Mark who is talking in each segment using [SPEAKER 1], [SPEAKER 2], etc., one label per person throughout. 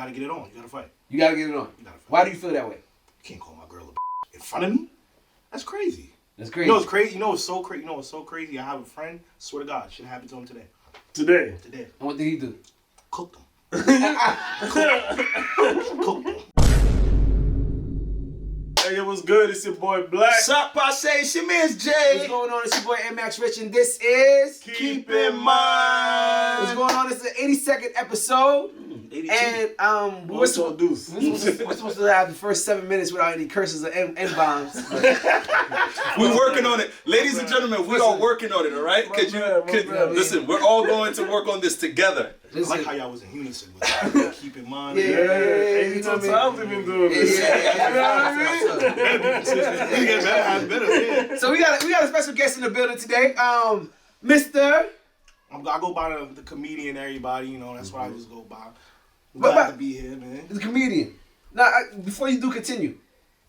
[SPEAKER 1] gotta get it on. You gotta fight.
[SPEAKER 2] You gotta get it on.
[SPEAKER 1] You gotta fight.
[SPEAKER 2] Why do you feel that way?
[SPEAKER 1] You can't call my girl a in front of me. That's crazy.
[SPEAKER 2] That's crazy.
[SPEAKER 1] You know what's crazy? You know what's so crazy? You know what's so crazy? I have a friend. Swear to God, shit happened to him today.
[SPEAKER 3] Today.
[SPEAKER 1] Today.
[SPEAKER 2] And what did he do?
[SPEAKER 1] Cooked him. Cooked him.
[SPEAKER 3] Hey, it was good. It's your boy Black.
[SPEAKER 4] Sup, Passe? It's your man's Jay.
[SPEAKER 2] What's going on? It's your boy M-Max Rich, and this is...
[SPEAKER 3] Keep in mind.
[SPEAKER 2] What's going on? This is the 82nd episode.
[SPEAKER 4] 82.
[SPEAKER 2] And we're supposed to have the first 7 minutes without any curses or N-bombs.
[SPEAKER 4] We're working on it. Ladies and gentlemen, we are working on it, all right? Listen, we're all going to work on this together.
[SPEAKER 1] I like how y'all was in unison with that. Keep in mind.
[SPEAKER 2] Yeah.
[SPEAKER 3] 82 times we've been doing this.
[SPEAKER 1] Better.
[SPEAKER 2] So we got a special guest in the building today. Mr.
[SPEAKER 1] I go by the comedian, everybody. You know, that's what I just go by. Glad to be here, man.
[SPEAKER 2] The comedian. Now, before you do continue,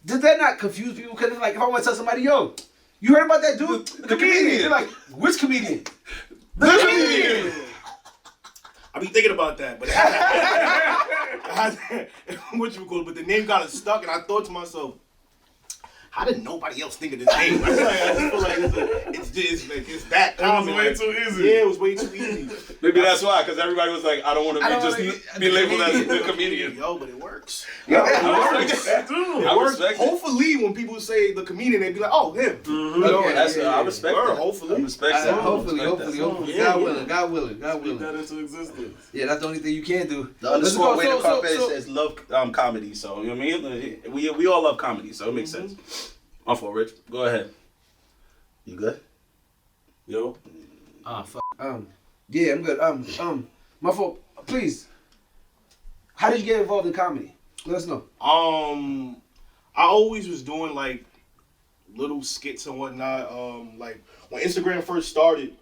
[SPEAKER 2] did that not confuse people? Because like, if I want to tell somebody, yo, you heard about that dude? The comedian. They're like, which comedian? The comedian.
[SPEAKER 1] I be thinking about that, but what you call it? But the name got stuck, and I thought to myself, how did nobody else think of this name? I just feel like it's that common.
[SPEAKER 3] It was way too easy.
[SPEAKER 1] Yeah, it was way too easy.
[SPEAKER 4] Maybe that's why, because everybody was like, I don't want to be labeled as the comedian.
[SPEAKER 1] Yo, but it works.
[SPEAKER 3] I
[SPEAKER 4] respect it.
[SPEAKER 1] Hopefully, when people say the comedian, they be like, "Oh, him."
[SPEAKER 4] I respect that.
[SPEAKER 1] Hopefully.
[SPEAKER 4] I respect that.
[SPEAKER 2] Hopefully.
[SPEAKER 1] Yeah,
[SPEAKER 2] God willing.
[SPEAKER 3] Speak that into existence.
[SPEAKER 2] Yeah, that's the only thing you can do.
[SPEAKER 4] The underscore way to carpet says love comedy, so you know what I mean? We all love comedy, so it makes sense. My fault, Rich. Go ahead. You good?
[SPEAKER 3] Yo.
[SPEAKER 2] Fuck. Yeah, I'm good. My fault. Please. How did you get involved in comedy? Let us know.
[SPEAKER 1] I always was doing like little skits and whatnot. Like when Instagram first started,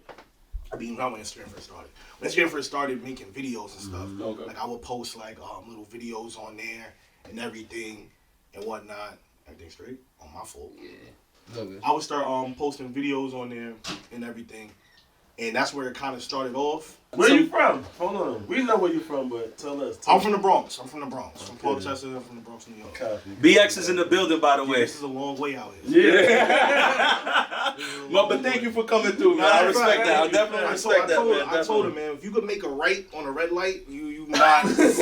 [SPEAKER 1] not when Instagram first started. When Instagram first started making videos and stuff,
[SPEAKER 4] Okay.
[SPEAKER 1] like I would post like little videos on there and everything and whatnot. Everything straight? On my fault.
[SPEAKER 2] Yeah. Okay.
[SPEAKER 1] I would start posting videos on there and everything, and that's where it kind of started off.
[SPEAKER 3] Where you from? Hold on. We know where you from, but tell us.
[SPEAKER 1] I'm from the Bronx. From Portchester. I'm from the Bronx, New York.
[SPEAKER 3] Copy.
[SPEAKER 4] BX is in the building, by the way.
[SPEAKER 1] This is a long way out here.
[SPEAKER 3] Yeah.
[SPEAKER 4] But thank you for coming through, man. I respect that. I definitely respect that, man.
[SPEAKER 1] I told him, man, if you could make a right on a red light, you not in the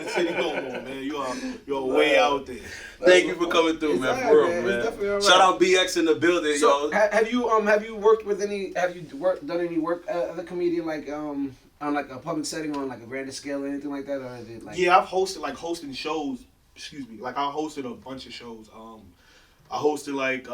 [SPEAKER 1] city no more, man. You're way out there.
[SPEAKER 4] Thank you for coming through, man.
[SPEAKER 2] It's
[SPEAKER 4] For
[SPEAKER 2] all right,
[SPEAKER 4] real,
[SPEAKER 2] man. It's
[SPEAKER 4] man.
[SPEAKER 2] definitely all right.
[SPEAKER 4] Shout out BX in the building,
[SPEAKER 2] So
[SPEAKER 4] yo.
[SPEAKER 2] have you worked with any? Have you done any work as a comedian like on like a public setting on like a grander scale or anything like that, or is it like?
[SPEAKER 1] Yeah, I've hosting shows. Excuse me, like I hosted a bunch of shows. I hosted like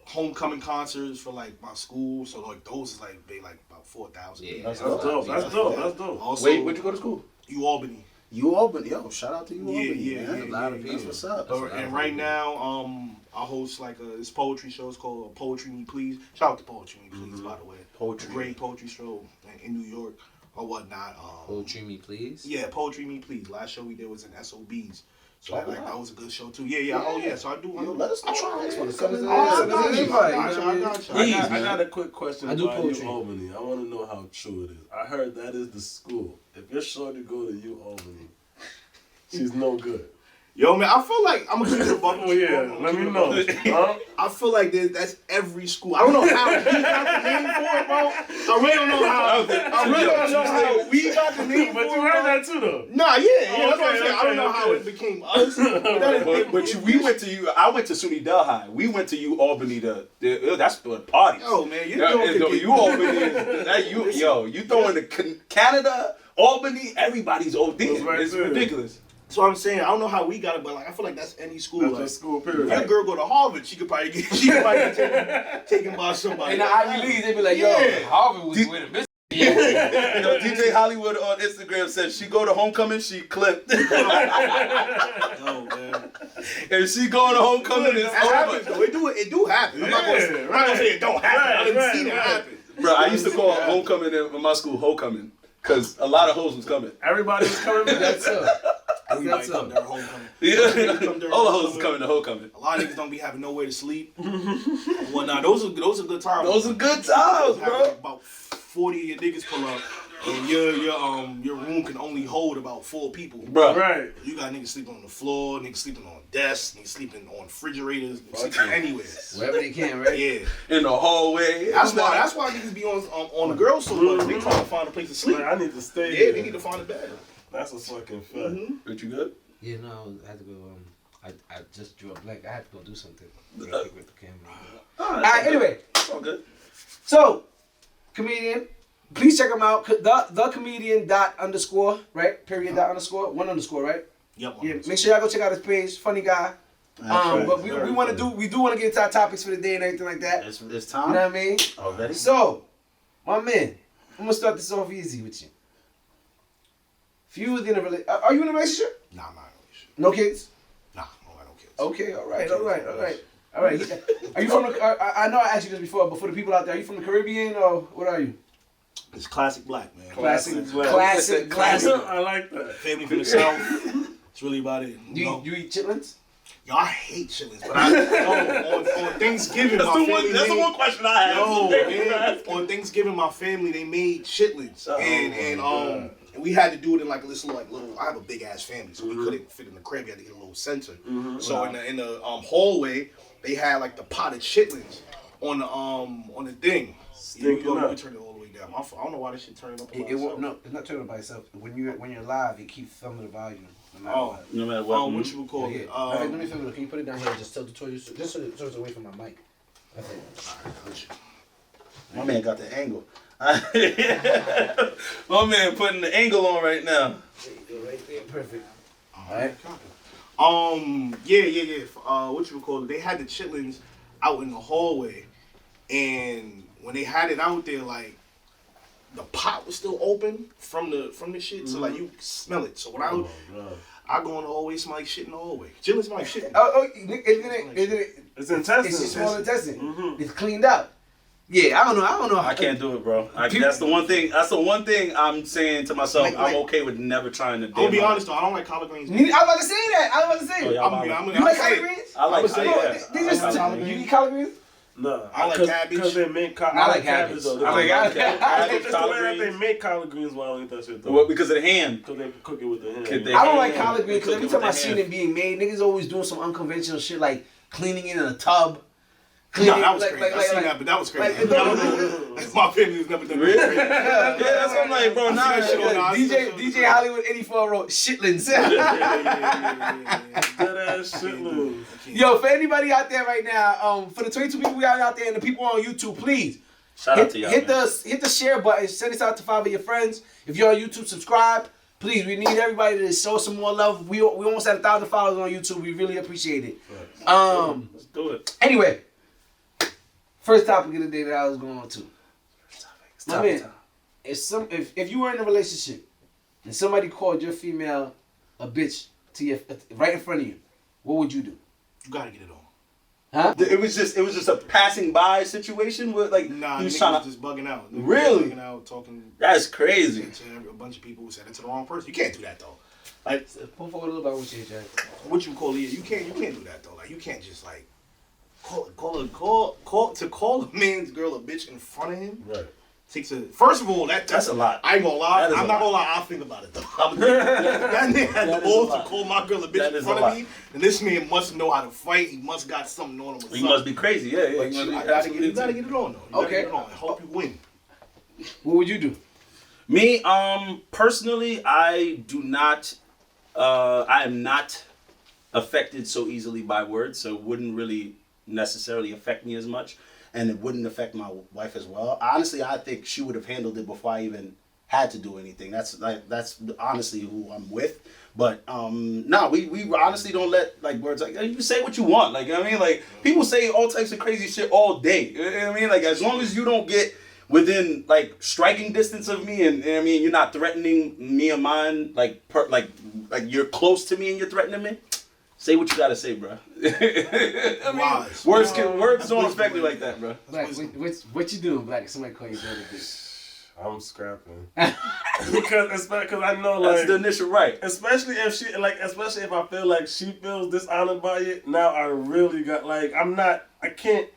[SPEAKER 1] homecoming concerts for like my school. So like those is like they like about 4,000.
[SPEAKER 2] Yeah.
[SPEAKER 3] That's dope. That's dope.
[SPEAKER 1] Also,
[SPEAKER 4] Wait, where'd you go to school?
[SPEAKER 1] Albany.
[SPEAKER 4] Albany. Yo, shout out to
[SPEAKER 1] Yeah,
[SPEAKER 4] Albany.
[SPEAKER 1] yeah,
[SPEAKER 4] man.
[SPEAKER 1] yeah,
[SPEAKER 4] A lot of
[SPEAKER 1] yeah.
[SPEAKER 4] people. What's up?
[SPEAKER 1] And right now, I host like this poetry show. It's called Poetry Me Please. Shout out to Poetry Me Please, by the way.
[SPEAKER 4] Poetry.
[SPEAKER 1] A great poetry show in New York or whatnot.
[SPEAKER 2] Poetry Me Please.
[SPEAKER 1] Yeah, Poetry Me Please. Last show we did was in SOBs. So that was a good show too. Yeah. Oh yeah. So I do.
[SPEAKER 4] Yo, let us know.
[SPEAKER 3] I got a quick question
[SPEAKER 2] I do
[SPEAKER 3] about
[SPEAKER 2] poetry.
[SPEAKER 3] U Albany. I want to know how true it is. I heard that is the school. If you're sure to go to U Albany, she's no good.
[SPEAKER 1] Yo, man, I feel like I'm gonna keep it a buck.
[SPEAKER 3] Oh yeah, let me know. Huh?
[SPEAKER 1] I feel like that's every school. I don't know how we got the name for it, bro. I really don't know how. We got the name for it.
[SPEAKER 3] But you heard that too, though.
[SPEAKER 1] Nah, yeah, that's what I'm
[SPEAKER 3] Okay,
[SPEAKER 1] saying. I don't know how it became us.
[SPEAKER 4] I went to SUNY Delhi. We went to U Albany. That's the party.
[SPEAKER 1] Yo, man, you doing
[SPEAKER 4] U Albany. You throw in the Canada, Albany, everybody's OD.
[SPEAKER 3] Right
[SPEAKER 4] It's
[SPEAKER 3] there.
[SPEAKER 4] ridiculous.
[SPEAKER 1] So I'm saying I don't know how we got it, but like I feel like that's any school.
[SPEAKER 3] That's
[SPEAKER 1] Like,
[SPEAKER 3] a school
[SPEAKER 1] if
[SPEAKER 3] period.
[SPEAKER 1] your girl go to Harvard, she could probably get taken by somebody.
[SPEAKER 2] In the Ivy League, they be like, yo,
[SPEAKER 1] Yeah.
[SPEAKER 2] Harvard was with a bitch.
[SPEAKER 4] DJ Hollywood on Instagram says she go to homecoming, she clipped.
[SPEAKER 1] Oh man,
[SPEAKER 4] If she going to homecoming, it's
[SPEAKER 1] that happens
[SPEAKER 4] over.
[SPEAKER 1] though. It do happen. I'm not gonna say it don't happen. I've seen it happen.
[SPEAKER 4] Bro, I used to call homecoming in my school homecoming because a lot of hoes was coming.
[SPEAKER 3] Everybody was coming back.
[SPEAKER 2] That's up.
[SPEAKER 1] Everybody come during homecoming.
[SPEAKER 4] Yeah, all the hoes was coming to homecoming.
[SPEAKER 1] A lot of niggas don't be having nowhere to sleep. Well, nah, those are good times.
[SPEAKER 4] Those are good times,
[SPEAKER 1] Having
[SPEAKER 4] bro.
[SPEAKER 1] like about 40 of your niggas pull up. and your room can only hold about 4 people.
[SPEAKER 4] Bro.
[SPEAKER 3] Right.
[SPEAKER 1] You got niggas sleeping on the floor, niggas sleeping on desks, niggas sleeping on refrigerators, niggas sleeping anywhere.
[SPEAKER 2] Wherever they can, right?
[SPEAKER 1] Yeah.
[SPEAKER 4] In the hallway.
[SPEAKER 1] That's why niggas be on the girls so much. They trying to find a place to sleep.
[SPEAKER 3] Like, I need to stay
[SPEAKER 1] Yeah,
[SPEAKER 3] here.
[SPEAKER 1] they need to find a bed.
[SPEAKER 3] That's a fucking fact.
[SPEAKER 1] Mm-hmm.
[SPEAKER 4] But you good?
[SPEAKER 2] Yeah, no, I had to go. I just drew a blank. I had to go do something real quick with the camera. All right, anyway.
[SPEAKER 4] It's all good.
[SPEAKER 2] So, comedian, please check him out. The comedian _, right? Period _ 1 _, right?
[SPEAKER 1] Yep.
[SPEAKER 2] Yeah, make sure y'all go check out his page. Funny guy.
[SPEAKER 3] right.
[SPEAKER 2] But we want to we do want to get into our topics for the day and everything like that.
[SPEAKER 4] It's
[SPEAKER 2] You
[SPEAKER 4] time.
[SPEAKER 2] know what I mean?
[SPEAKER 4] Already?
[SPEAKER 2] So, my man, I'm gonna start this off easy with you. If you was in a relationship, are you in a relationship?
[SPEAKER 1] Nah, I'm not in a relationship.
[SPEAKER 2] No kids?
[SPEAKER 1] Nah, I don't kids.
[SPEAKER 2] Okay, all right. Are you from the? I know I asked you this before, but for the people out there, are you from the Caribbean or what are you?
[SPEAKER 1] It's classic black, man.
[SPEAKER 3] Classic.
[SPEAKER 2] Classic.
[SPEAKER 3] I like that.
[SPEAKER 1] Family from the South. It's really about it.
[SPEAKER 2] You eat chitlins?
[SPEAKER 1] Y'all I hate chitlins, but on Thanksgiving,
[SPEAKER 4] That's,
[SPEAKER 1] my
[SPEAKER 4] the,
[SPEAKER 1] family
[SPEAKER 4] one, that's the
[SPEAKER 1] made,
[SPEAKER 4] one question I have.
[SPEAKER 1] on Thanksgiving, my family they made chitlins, and we had to do it in like this little. I have a big ass family, so we couldn't fit in the crib. We had to get a little center. So in the hallway, they had like the pot of chitlins on the thing. You turn it all the way down. My fault. I don't know why this shit turned up.
[SPEAKER 2] It won't. No, it's not turning by itself. When you're live, it keeps thumbing the volume. No matter
[SPEAKER 1] Oh,
[SPEAKER 2] what.
[SPEAKER 4] No matter what.
[SPEAKER 1] what you would call it?
[SPEAKER 2] Let me film it. Can you put it down here? Just tilt it towards you, just so it's away from my mic. That's it.
[SPEAKER 4] My man got the angle. My man putting the angle on right now.
[SPEAKER 2] There you go, right there. Perfect.
[SPEAKER 1] Alright. Yeah. What you would call it? They had the chitlins out in the hallway, and when they had it out there, like the pot was still open from the shit, so like you could smell it. So when I go in the hallway, smell like shit in the hallway. Chitlins smell like shit.
[SPEAKER 2] Isn't it?
[SPEAKER 3] It's intestine.
[SPEAKER 2] It's small intestine. It's cleaned out. Yeah, I don't know.
[SPEAKER 4] I can't do it, bro. That's the one thing. That's the one thing I'm saying to myself.
[SPEAKER 1] Like-
[SPEAKER 4] I'm okay with never trying to.
[SPEAKER 1] I'm gonna be honest though, I don't like collard greens.
[SPEAKER 2] I was about to say that.
[SPEAKER 4] Oh, yeah,
[SPEAKER 2] You like collard greens?
[SPEAKER 4] I like.
[SPEAKER 1] I'ma say
[SPEAKER 2] You eat collard greens?
[SPEAKER 3] No,
[SPEAKER 1] I like cabbage.
[SPEAKER 3] Because they make collard
[SPEAKER 2] I like
[SPEAKER 3] cabbage.
[SPEAKER 2] cabbage.
[SPEAKER 3] Though.
[SPEAKER 2] I like
[SPEAKER 3] It's the
[SPEAKER 4] collard
[SPEAKER 3] way that they
[SPEAKER 4] greens.
[SPEAKER 3] make collard greens. Why I don't eat that shit though?
[SPEAKER 4] What, because of the hand.
[SPEAKER 3] Because they cook it with the hand.
[SPEAKER 2] I don't like collard greens because
[SPEAKER 4] Cook
[SPEAKER 2] every
[SPEAKER 4] it
[SPEAKER 2] time
[SPEAKER 4] with
[SPEAKER 2] I
[SPEAKER 4] the
[SPEAKER 2] seen
[SPEAKER 4] hand.
[SPEAKER 2] it being made, niggas always doing some unconventional shit like cleaning it in a tub.
[SPEAKER 1] No, that was crazy. I seen that, but that was crazy.
[SPEAKER 2] like-
[SPEAKER 1] I don't know. My family's never done
[SPEAKER 2] Really?
[SPEAKER 1] that.
[SPEAKER 4] Yeah, that's what I'm like, bro.
[SPEAKER 1] I see
[SPEAKER 4] Nah,
[SPEAKER 1] that shit on
[SPEAKER 2] DJ Hollywood 84 wrote shitlins.
[SPEAKER 3] Dead ass shitlins.
[SPEAKER 2] Yo, for anybody out there right now, for the 22 people we got out there and the people on YouTube, please
[SPEAKER 4] Shout out to y'all.
[SPEAKER 2] hit
[SPEAKER 4] man.
[SPEAKER 2] the share button. Send this out to 5 of your friends. If you're on YouTube, subscribe. Please, we need everybody to show some more love. We almost had 1,000 followers on YouTube. We really appreciate it.
[SPEAKER 4] Let's do it.
[SPEAKER 2] Anyway, first topic of the day that I was going on to. My man, if you were in a relationship and somebody called your female a bitch to right in front of you, what would you do?
[SPEAKER 1] You gotta get it on.
[SPEAKER 2] Huh?
[SPEAKER 4] It was just a passing by situation with like
[SPEAKER 1] Nah,
[SPEAKER 4] he
[SPEAKER 1] niggas
[SPEAKER 4] was trying
[SPEAKER 1] was
[SPEAKER 4] to.
[SPEAKER 1] just bugging out. Niggas
[SPEAKER 4] Really?
[SPEAKER 1] was bugging out, talking
[SPEAKER 4] That's crazy.
[SPEAKER 1] to a bunch of people who said it to the wrong person. You can't do that though. Like,
[SPEAKER 2] Pull forward a little bit with you, Jack.
[SPEAKER 1] what you call it? You can't do that though. Like, you can't just like call a man's girl a bitch in front of him.
[SPEAKER 3] Right.
[SPEAKER 1] Takes a first of all
[SPEAKER 4] That's a lot.
[SPEAKER 1] I ain't gonna lie.
[SPEAKER 4] That is
[SPEAKER 1] I'm
[SPEAKER 4] a
[SPEAKER 1] not
[SPEAKER 4] lot.
[SPEAKER 1] gonna lie. I'll think about it though. That nigga had
[SPEAKER 4] That
[SPEAKER 1] the
[SPEAKER 4] is a
[SPEAKER 1] balls to
[SPEAKER 4] lot.
[SPEAKER 1] call my girl a
[SPEAKER 4] That
[SPEAKER 1] bitch in
[SPEAKER 4] is a
[SPEAKER 1] front
[SPEAKER 4] lot.
[SPEAKER 1] of me, and this man must know how to fight. He must got something on him. Or
[SPEAKER 4] He must be crazy. Yeah, yeah.
[SPEAKER 1] Like,
[SPEAKER 4] he must be
[SPEAKER 1] you gotta
[SPEAKER 4] absolutely
[SPEAKER 1] get it on though. You
[SPEAKER 2] Okay.
[SPEAKER 1] gotta get it on. I hope you win.
[SPEAKER 2] What would you do?
[SPEAKER 4] Me, personally, I do not. I am not affected so easily by words, so it wouldn't really necessarily affect me as much, and it wouldn't affect my wife as well. Honestly, I think she would have handled it before I even had to do anything. That's honestly who I'm with. But no, we honestly don't let like words like you say what you want. Like I mean, like people say all types of crazy shit all day. You know what I mean, like as long as you don't get within like striking distance of me, and I mean you're not threatening me or mine, like you're close to me and you're threatening me. Say what you gotta say, bro. I mean,
[SPEAKER 1] Wise.
[SPEAKER 4] words
[SPEAKER 1] That's
[SPEAKER 4] don't
[SPEAKER 1] wisdom,
[SPEAKER 4] affect me
[SPEAKER 1] man.
[SPEAKER 4] like that, bro.
[SPEAKER 2] Black, what you doing, Black? If somebody call you brother bitch.
[SPEAKER 3] I'm scrapping. because I know
[SPEAKER 4] That's
[SPEAKER 3] like
[SPEAKER 4] the initial right.
[SPEAKER 3] especially if I feel like she feels dishonored by it, now I really got like I can't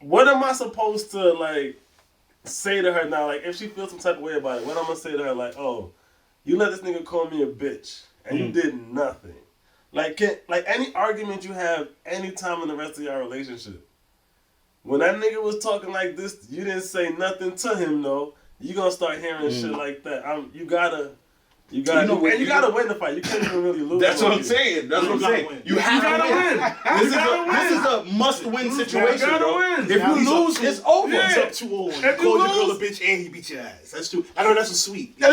[SPEAKER 3] what am I supposed to like say to her now, like, if she feels some type of way about it, what I'm gonna say to her, like, oh, you let this nigga call me a bitch, and you did nothing. Like, any argument you have any time in the rest of your relationship, when that nigga was talking like this, you didn't say nothing to him, though. You gonna start hearing shit like that. You gotta win the fight. You can't even really lose.
[SPEAKER 4] That's what I'm saying. That's what I'm saying. You have to win. This is a must-win situation,
[SPEAKER 2] gotta
[SPEAKER 4] bro.
[SPEAKER 2] win.
[SPEAKER 4] If you lose, it's over.
[SPEAKER 1] It's up 2-0. You call your girl a bitch and he beat your ass. That's true. I know that's a sweet.
[SPEAKER 2] You're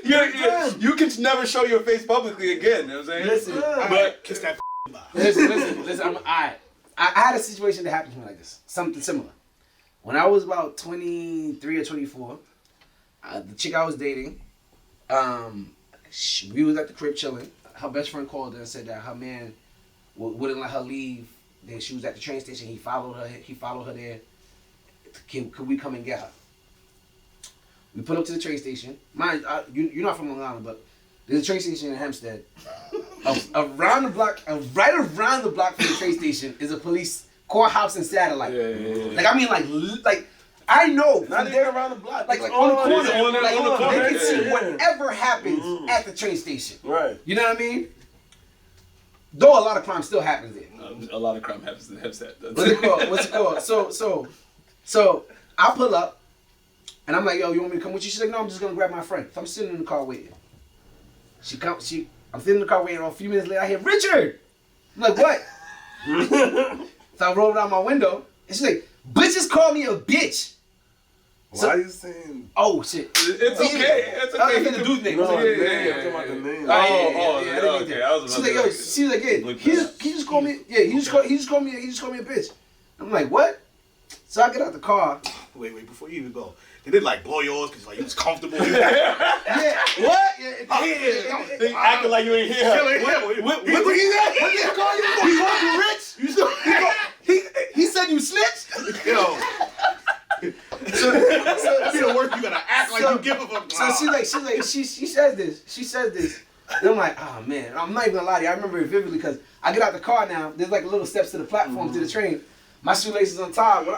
[SPEAKER 2] done.
[SPEAKER 4] You can never show your face publicly again. You know what I'm saying?
[SPEAKER 2] Listen,
[SPEAKER 1] But kiss that bye.
[SPEAKER 2] listen. I had a situation that happened to me like this. Something similar. When I was about 23 or 24, the chick I was dating, we was at the crib chilling. Her best friend called her and said that her man wouldn't let her leave. Then she was at the train station. He followed her there. Could we come and get her? We put up to the train station. Mind, you're not from Long Island, but there's a train station in Hempstead. Around the block, right around the block from the train station is a police courthouse and satellite.
[SPEAKER 4] Yeah.
[SPEAKER 2] Like, I mean, like I know.
[SPEAKER 3] Not even around the block.
[SPEAKER 2] Like on the corner.
[SPEAKER 3] On the corner.
[SPEAKER 2] They can see
[SPEAKER 3] Yeah.
[SPEAKER 2] whatever happens at the train station.
[SPEAKER 3] Right.
[SPEAKER 2] You know what I mean? Though a lot of crime still happens there.
[SPEAKER 4] A lot of crime happens in Hempstead.
[SPEAKER 2] What's it called? So I pull up, and I'm like, yo, you want me to come with you? She's like, no, I'm just gonna grab my friend. So I'm sitting in the car waiting. I'm sitting in the car waiting. A few minutes later, I hear Richard. I'm like, what? So I roll down my window, and she's like, bitches call me a bitch.
[SPEAKER 3] Why are you saying?
[SPEAKER 2] Oh shit!
[SPEAKER 4] It's okay. It's okay.
[SPEAKER 2] I the dude's name.
[SPEAKER 3] No,
[SPEAKER 2] What's his name?
[SPEAKER 3] I'm talking about the name.
[SPEAKER 4] Okay. I was
[SPEAKER 2] She's
[SPEAKER 4] about
[SPEAKER 2] like,
[SPEAKER 4] to
[SPEAKER 2] yo, she's like, yeah, he just called me, yeah, he just called me a bitch. I'm like, what? So I get out the car.
[SPEAKER 1] Wait, before you even go. They did like blow yours because like you was comfortable.
[SPEAKER 2] Yeah, what? Yeah,
[SPEAKER 4] They acting like you ain't here.
[SPEAKER 1] What did he call you? He called you rich?
[SPEAKER 2] He said you snitched?
[SPEAKER 1] Yo. That'd be the work. You gotta act like you give a fuck.
[SPEAKER 2] So she says this. And I'm like, oh man, I'm not even gonna lie to you. I remember it vividly because I get out the car now. There's like little steps to the platform to the train. My shoelaces untied.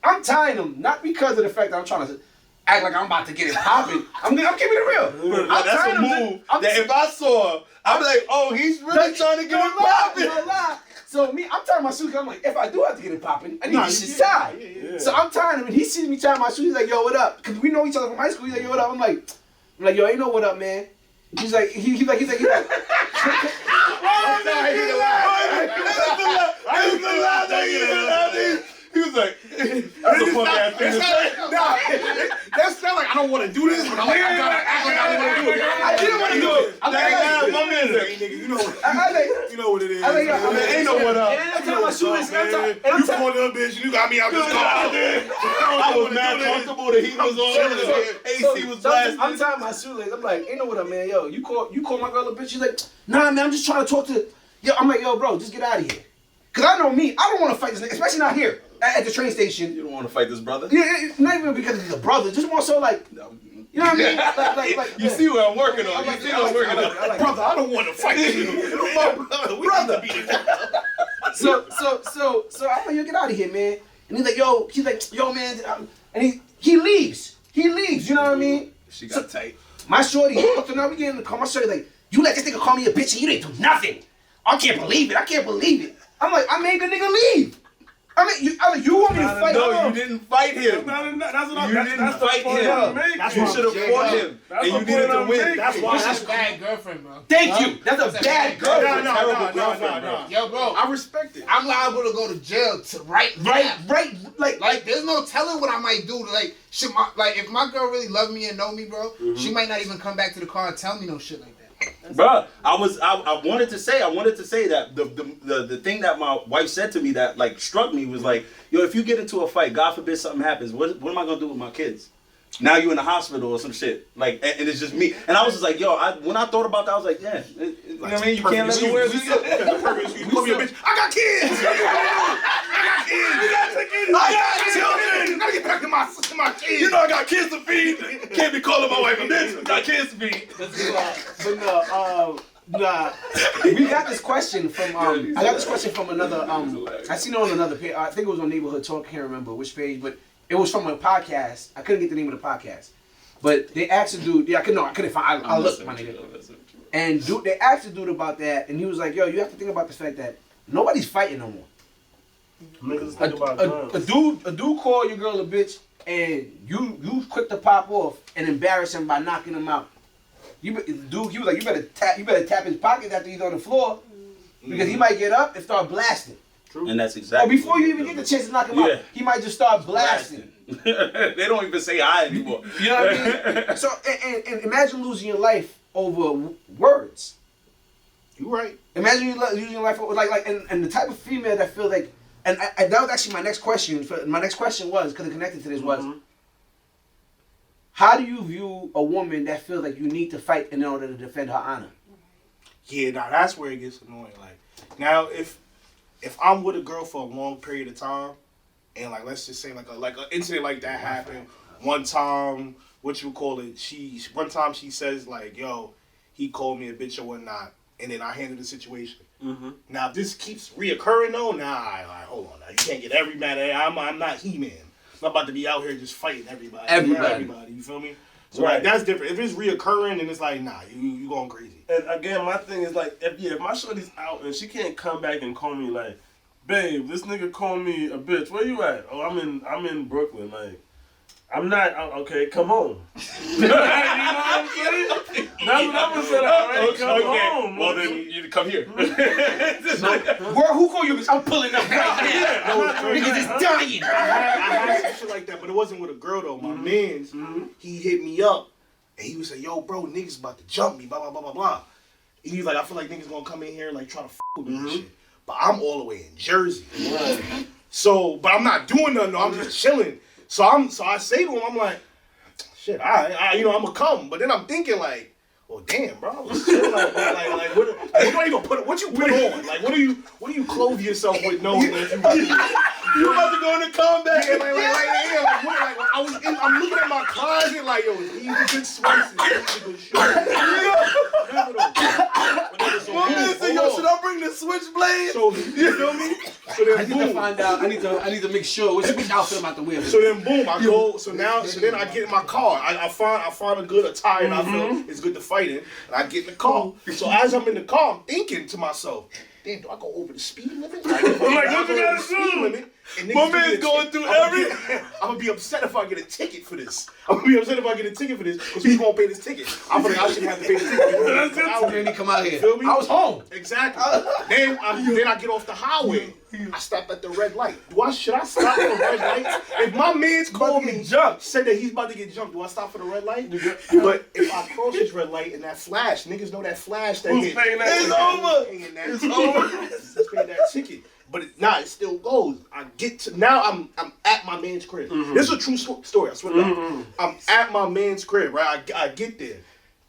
[SPEAKER 2] I'm tying them not because of the fact that I'm trying to act like I'm about to get it popping. I'm keeping it real.
[SPEAKER 4] That's a move that if I saw, I'd be like, oh, he's really trying to get it popping.
[SPEAKER 2] No lie. So I'm tying my shoes. I'm like, if I do have to get it popping, I need
[SPEAKER 1] Nah,
[SPEAKER 2] this shit
[SPEAKER 1] yeah,
[SPEAKER 2] tied.
[SPEAKER 1] yeah.
[SPEAKER 2] So I'm tying him, and he sees me tying my shoes. He's like, yo, what up? Because we know each other from high school. He's like, yo, what up? I'm like, yo, ain't no what up, man. He's like.
[SPEAKER 4] He was like, that's a punk ass thing to say.
[SPEAKER 1] That's not like I don't want to do this, but I'm like, I gotta act like I want to do it.
[SPEAKER 2] I didn't want to do it. I'm like,
[SPEAKER 4] My man's like,
[SPEAKER 1] Nigga, you know what it is.
[SPEAKER 4] ain't no what up.
[SPEAKER 2] and I'm tying my shoes.
[SPEAKER 1] You called her a bitch. You got me out this car.
[SPEAKER 4] I was mad comfortable. The heat was on. The AC was blasting.
[SPEAKER 2] I'm tying my shoelace. I'm like, ain't no what up, man. Yo, you call my girl a bitch. She's like, nah, man, I'm just trying to talk to. Yo, I'm like, yo, bro, just get out of here. Cause I know me, I don't want to fight this nigga, especially not here at the train station.
[SPEAKER 4] You don't want to fight this brother?
[SPEAKER 2] Yeah, not even because he's a brother, just more so like, you know what I mean? Like
[SPEAKER 4] You see what I'm working on. You see what I'm working on.
[SPEAKER 1] Brother, I don't want to fight you.
[SPEAKER 2] Brother. So I'm like, yo, get out of here, man. And he's like, yo, man, and he leaves. He leaves, you know what I mean?
[SPEAKER 4] She got tight.
[SPEAKER 2] My shorty, so now we get in the car. My shorty like, you let this nigga call me a bitch and you didn't do nothing. I can't believe it. I'm like, I made the nigga leave. I mean, you want me to fight him?
[SPEAKER 4] No, you didn't fight him.
[SPEAKER 3] That's what
[SPEAKER 4] You didn't fight him.
[SPEAKER 1] That's
[SPEAKER 4] You
[SPEAKER 1] why
[SPEAKER 4] should have fought him, and you needed to win.
[SPEAKER 1] That's why.
[SPEAKER 5] That's a bad girlfriend, bro.
[SPEAKER 2] Thank you. That's a bad girl.
[SPEAKER 1] No.
[SPEAKER 5] Yo, bro,
[SPEAKER 1] I respect it.
[SPEAKER 5] I'm liable to go to jail right now.
[SPEAKER 2] Right.
[SPEAKER 5] Like, there's no telling what I might do. Like, if my girl really love me and know me, bro, she might not even come back to the car and tell me no shit like that.
[SPEAKER 4] Bruh, I wanted to say that the thing that my wife said to me that like struck me was like, yo, if you get into a fight, God forbid something happens, what am I gonna do with my kids? Now you in the hospital or some shit. Like, and it's just me. And I was just like, yo, when I thought about that, I was like, yeah. You know what I mean? You can't let the words
[SPEAKER 1] You call me a bitch. I got kids. You gotta take it. I got children. Gotta get back to my kids.
[SPEAKER 4] You know I got kids to feed. Can't be calling my wife a bitch. I got kids to feed.
[SPEAKER 2] But no, Nah, we got this question from I got this question from another I seen it on another page. I think it was on Neighborhood Talk. I can't remember which page, but it was from a podcast. I couldn't get the name of the podcast, but they asked the dude. Yeah, I couldn't find. I looked, my nigga. And dude, they asked the dude about that, and he was like, "Yo, you have to think about the fact that nobody's fighting no more.
[SPEAKER 3] Niggas think about guns.
[SPEAKER 2] A dude call your girl a bitch, and you quick to pop off and embarrass him by knocking him out. Dude, he was like, you better tap his pockets after he's on the floor, because he might get up and start blasting.
[SPEAKER 4] True. And that's exactly.
[SPEAKER 2] Or before you even get the chance to knock him out, he might just start blasting.
[SPEAKER 4] They don't even say hi anymore.
[SPEAKER 2] You know what I mean? So and imagine losing your life over words.
[SPEAKER 1] You right.
[SPEAKER 2] Imagine you losing your life over and the type of female that feels like, and that was actually my next question. My next question was, because it connected to this, was, how do you view a woman that feels like you need to fight in order to defend her honor?
[SPEAKER 1] Yeah, now that's where it gets annoying. Like, now if I'm with a girl for a long period of time, and like let's just say like an incident like that happened one time, one time she says like, yo, he called me a bitch or whatnot, and then I handle the situation.
[SPEAKER 3] Mm-hmm.
[SPEAKER 1] Now if this keeps reoccurring though, hold on now, you can't get every man. I'm not He-Man. I'm not about to be out here just fighting everybody. Everybody, you feel me? So
[SPEAKER 3] right.
[SPEAKER 1] like that's different. If it's reoccurring, then it's like, nah, you going crazy.
[SPEAKER 3] And again, my thing is like, if my shorty's out and she can't come back and call me like, babe, this nigga called me a bitch. Where you at? Oh, I'm in Brooklyn. Like, I'm not. Okay, come home. You know what I'm saying? That's what I'm gonna say. Already, come home.
[SPEAKER 4] Well, then you come here.
[SPEAKER 2] Who called you? I'm pulling up right now. Niggas is dying.
[SPEAKER 1] I had some shit like that, but it wasn't with a girl though. My man's, he hit me up, and he was like, yo, bro, niggas about to jump me, blah, blah, blah, blah, blah. And he was like, I feel like niggas gonna come in here and like try to with me and shit. But I'm all the way in Jersey. So, but I'm not doing nothing though, I'm just chilling. So I say to him, I'm like, shit, I'm gonna come. But then I'm thinking like, well, damn, bro, I was chilling what you put on? Like, what do you clothe yourself with knowing that you about to go into combat? Yeah, I'm looking at my closet like, yo, these are good sweats and these are good shorts.
[SPEAKER 3] My man said, yo, should I bring the switchblade?
[SPEAKER 1] So, you feel me? So then,
[SPEAKER 2] I need to find out. I need to make sure which outfit I'm about to wear.
[SPEAKER 1] So then, boom, I go. So then I get in my car. I find a good attire, and I feel it's good to fight in. And I get in the car. So as I'm in the car, I'm thinking to myself, damn, do I go over the speed limit? Like,
[SPEAKER 3] what you gotta do? My man's going through
[SPEAKER 1] I'm gonna be upset if I get a ticket for this. Because he's gonna pay this ticket. I shouldn't have to pay the ticket.
[SPEAKER 2] Then he come out here.
[SPEAKER 1] Feel me?
[SPEAKER 2] I was home.
[SPEAKER 1] Exactly. Then I get off the highway. I stop at the red light. Should I stop at the red light? If my man's called me, said that he's about to get jumped, do I stop for the red light? But if I cross this red light and that flash, niggas know that flash that
[SPEAKER 3] Who's
[SPEAKER 1] hit.
[SPEAKER 3] paying that
[SPEAKER 1] It's
[SPEAKER 3] ticket?
[SPEAKER 1] over. It's over. Let's pay that ticket. But it still goes. I'm at my man's crib. This is a true story. I swear to God. I'm at my man's crib, right? I get there.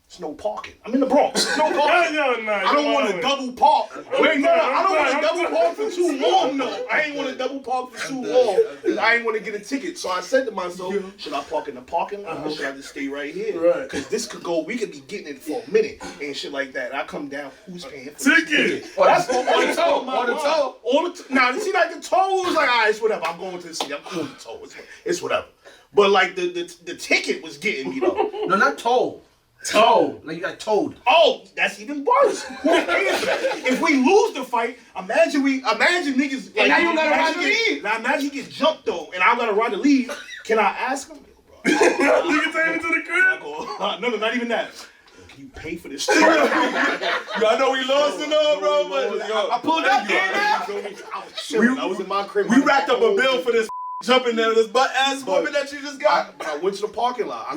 [SPEAKER 1] There's no parking. I'm in the Bronx. There's no parking. I don't want to double park. I don't want to double park for too long, though. I ain't want to double park for too long. And I ain't want to get a ticket. So I said to myself, should I park in the parking lot or should I just stay right here?
[SPEAKER 3] Right.
[SPEAKER 1] Because we could be getting it for a minute and shit like that. And I come down, who's paying for
[SPEAKER 3] Ticket.
[SPEAKER 1] this ticket? That's on the toe. Now, see, like the toe was like, all right, it's whatever. I'm going to the city. I'm cool with the toe. It's whatever. But like the ticket was getting me though.
[SPEAKER 2] No, not toll. Told. Like you got told.
[SPEAKER 1] Oh, that's even worse. Who's paying for that? If we lose the fight, imagine niggas. Like,
[SPEAKER 2] and now you gotta ride to leave.
[SPEAKER 1] Now imagine he gets jumped though, and I gotta ride to leave. Can I ask him?
[SPEAKER 3] You can take him to the crib?
[SPEAKER 1] No, not even that. Can you pay for this shit?
[SPEAKER 3] I know we lost and all, bro, but
[SPEAKER 2] I pulled up there now.
[SPEAKER 1] I was chilling. I was in my crib.
[SPEAKER 3] we racked up a bill for this jumping down this butt ass woman that you just got.
[SPEAKER 1] I went to the parking lot. I